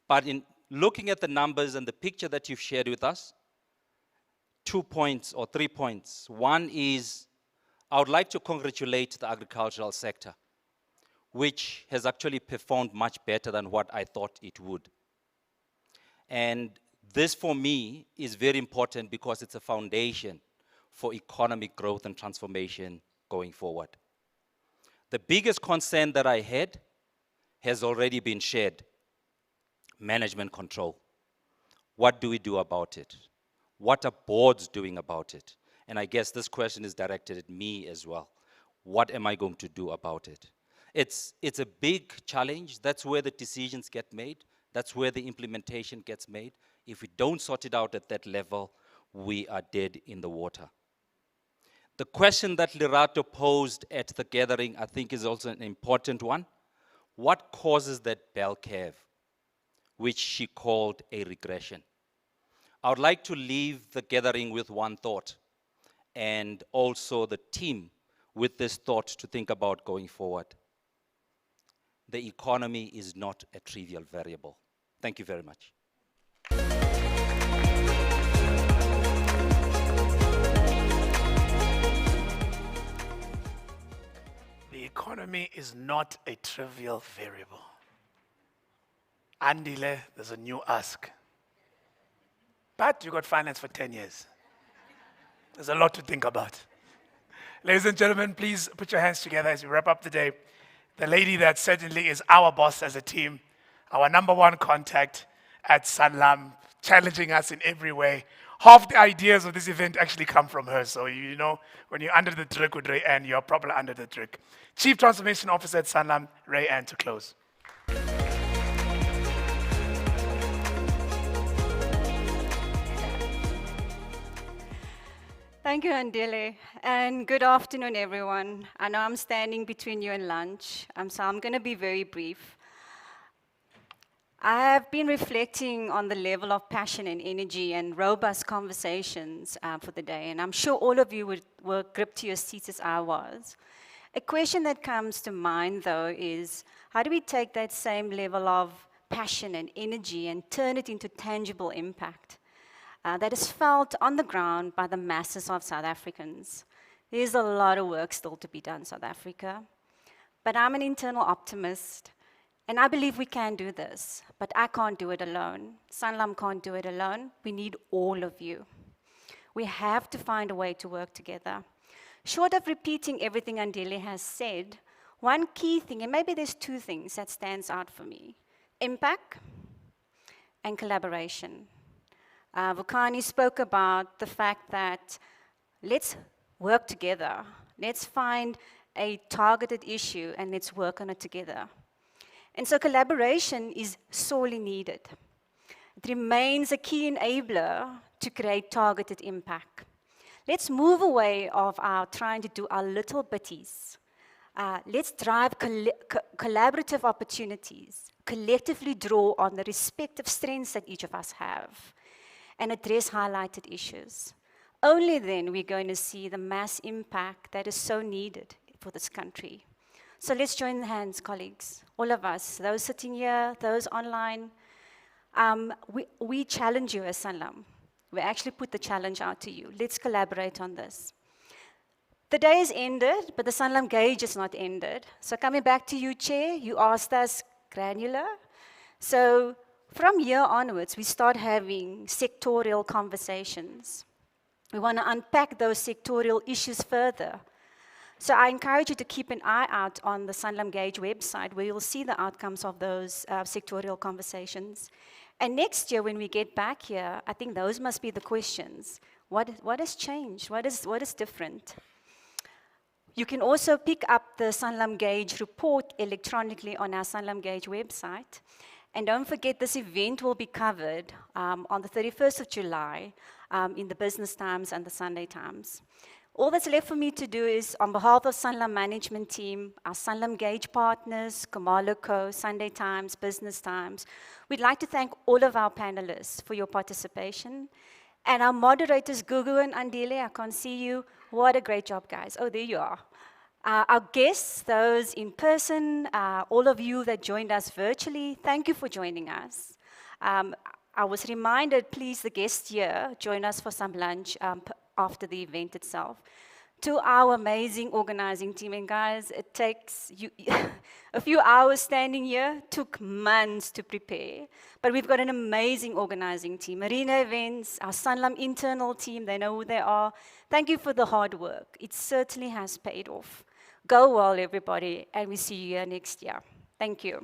But in looking at the numbers and the picture that you've shared with us, 2 points or 3 points. One is, I would like to congratulate the agricultural sector, which has actually performed much better than what I thought it would. And this, for me, is very important because it's a foundation for economic growth and transformation going forward. The biggest concern that I had has already been shared: management control. What do we do about it? What are boards doing about it? And I guess this question is directed at me as well. What am I going to do about it? It's a big challenge. That's where the decisions get made. That's where the implementation gets made. If we don't sort it out at that level, we are dead in the water. The question that Lerato posed at the gathering, I think, is also an important one. What causes that bell curve, which she called a regression? I would like to leave the gathering with one thought, and also the team with this thought to think about going forward. The economy is not a trivial variable. Thank you very much. The economy is not a trivial variable. Andile, there's a new ask. But you got finance for 10 years. There's a lot to think about. Ladies and gentlemen, please put your hands together as we wrap up the day. The lady that certainly is our boss as a team, our #1 contact at Sanlam, challenging us in every way. Half the ideas of this event actually come from her. So, you know, when you're under the trick with Ray Ann, you're probably under the trick. Chief Transformation Officer at Sanlam, Ray Ann, to close. Thank you, Andile, and good afternoon, everyone. I know I'm standing between you and lunch, so I'm going to be very brief. I have been reflecting on the level of passion and energy and robust conversations for the day, and I'm sure all of you were gripped to your seats as I was. A question that comes to mind, though, is how do we take that same level of passion and energy and turn it into tangible impact that is felt on the ground by the masses of South Africans? There's a lot of work still to be done, South Africa. But I'm an internal optimist, and I believe we can do this. But I can't do it alone. Sanlam can't do it alone. We need all of you. We have to find a way to work together. Short of repeating everything Andile has said, one key thing, and maybe there's two things that stands out for me: impact and collaboration. Vukani spoke about the fact that let's work together. Let's find a targeted issue and let's work on it together. And so collaboration is sorely needed. It remains a key enabler to create targeted impact. Let's move away of our trying to do our little bitties. Let's drive collaborative opportunities, collectively draw on the respective strengths that each of us have, and address highlighted issues. Only then we're going to see the mass impact that is so needed for this country. So let's join hands, colleagues, all of us, those sitting here, those online. We challenge you as Sanlam. We actually put the challenge out to you. Let's collaborate on this. The day is ended, but the Sanlam Gauge is not ended. So coming back to you, Chair, you asked us granular. So from here onwards, we start having sectorial conversations. We want to unpack those sectorial issues further. So I encourage you to keep an eye out on the Sanlam Gauge website, where you'll see the outcomes of those sectorial conversations. And next year, when we get back here, I think those must be the questions. What has changed? What is different? You can also pick up the Sanlam Gauge report electronically on our Sanlam Gauge website. And don't forget, this event will be covered on the 31st of July in the Business Times and the Sunday Times. All that's left for me to do is, on behalf of Sanlam management team, our Sanlam Gauge partners, Kamalo Co., Sunday Times, Business Times, we'd like to thank all of our panelists for your participation. And our moderators, Gugu and Andile, I can't see you. What a great job, guys. Oh, there you are. Our guests, those in person, all of you that joined us virtually, thank you for joining us. I was reminded, please, the guests here, join us for some lunch after the event itself. To our amazing organizing team, and guys, it takes you a few hours standing here, took months to prepare, but we've got an amazing organizing team. Marina Events, our Sanlam internal team, they know who they are. Thank you for the hard work. It certainly has paid off. Go well, everybody, and we see you here next year. Thank you.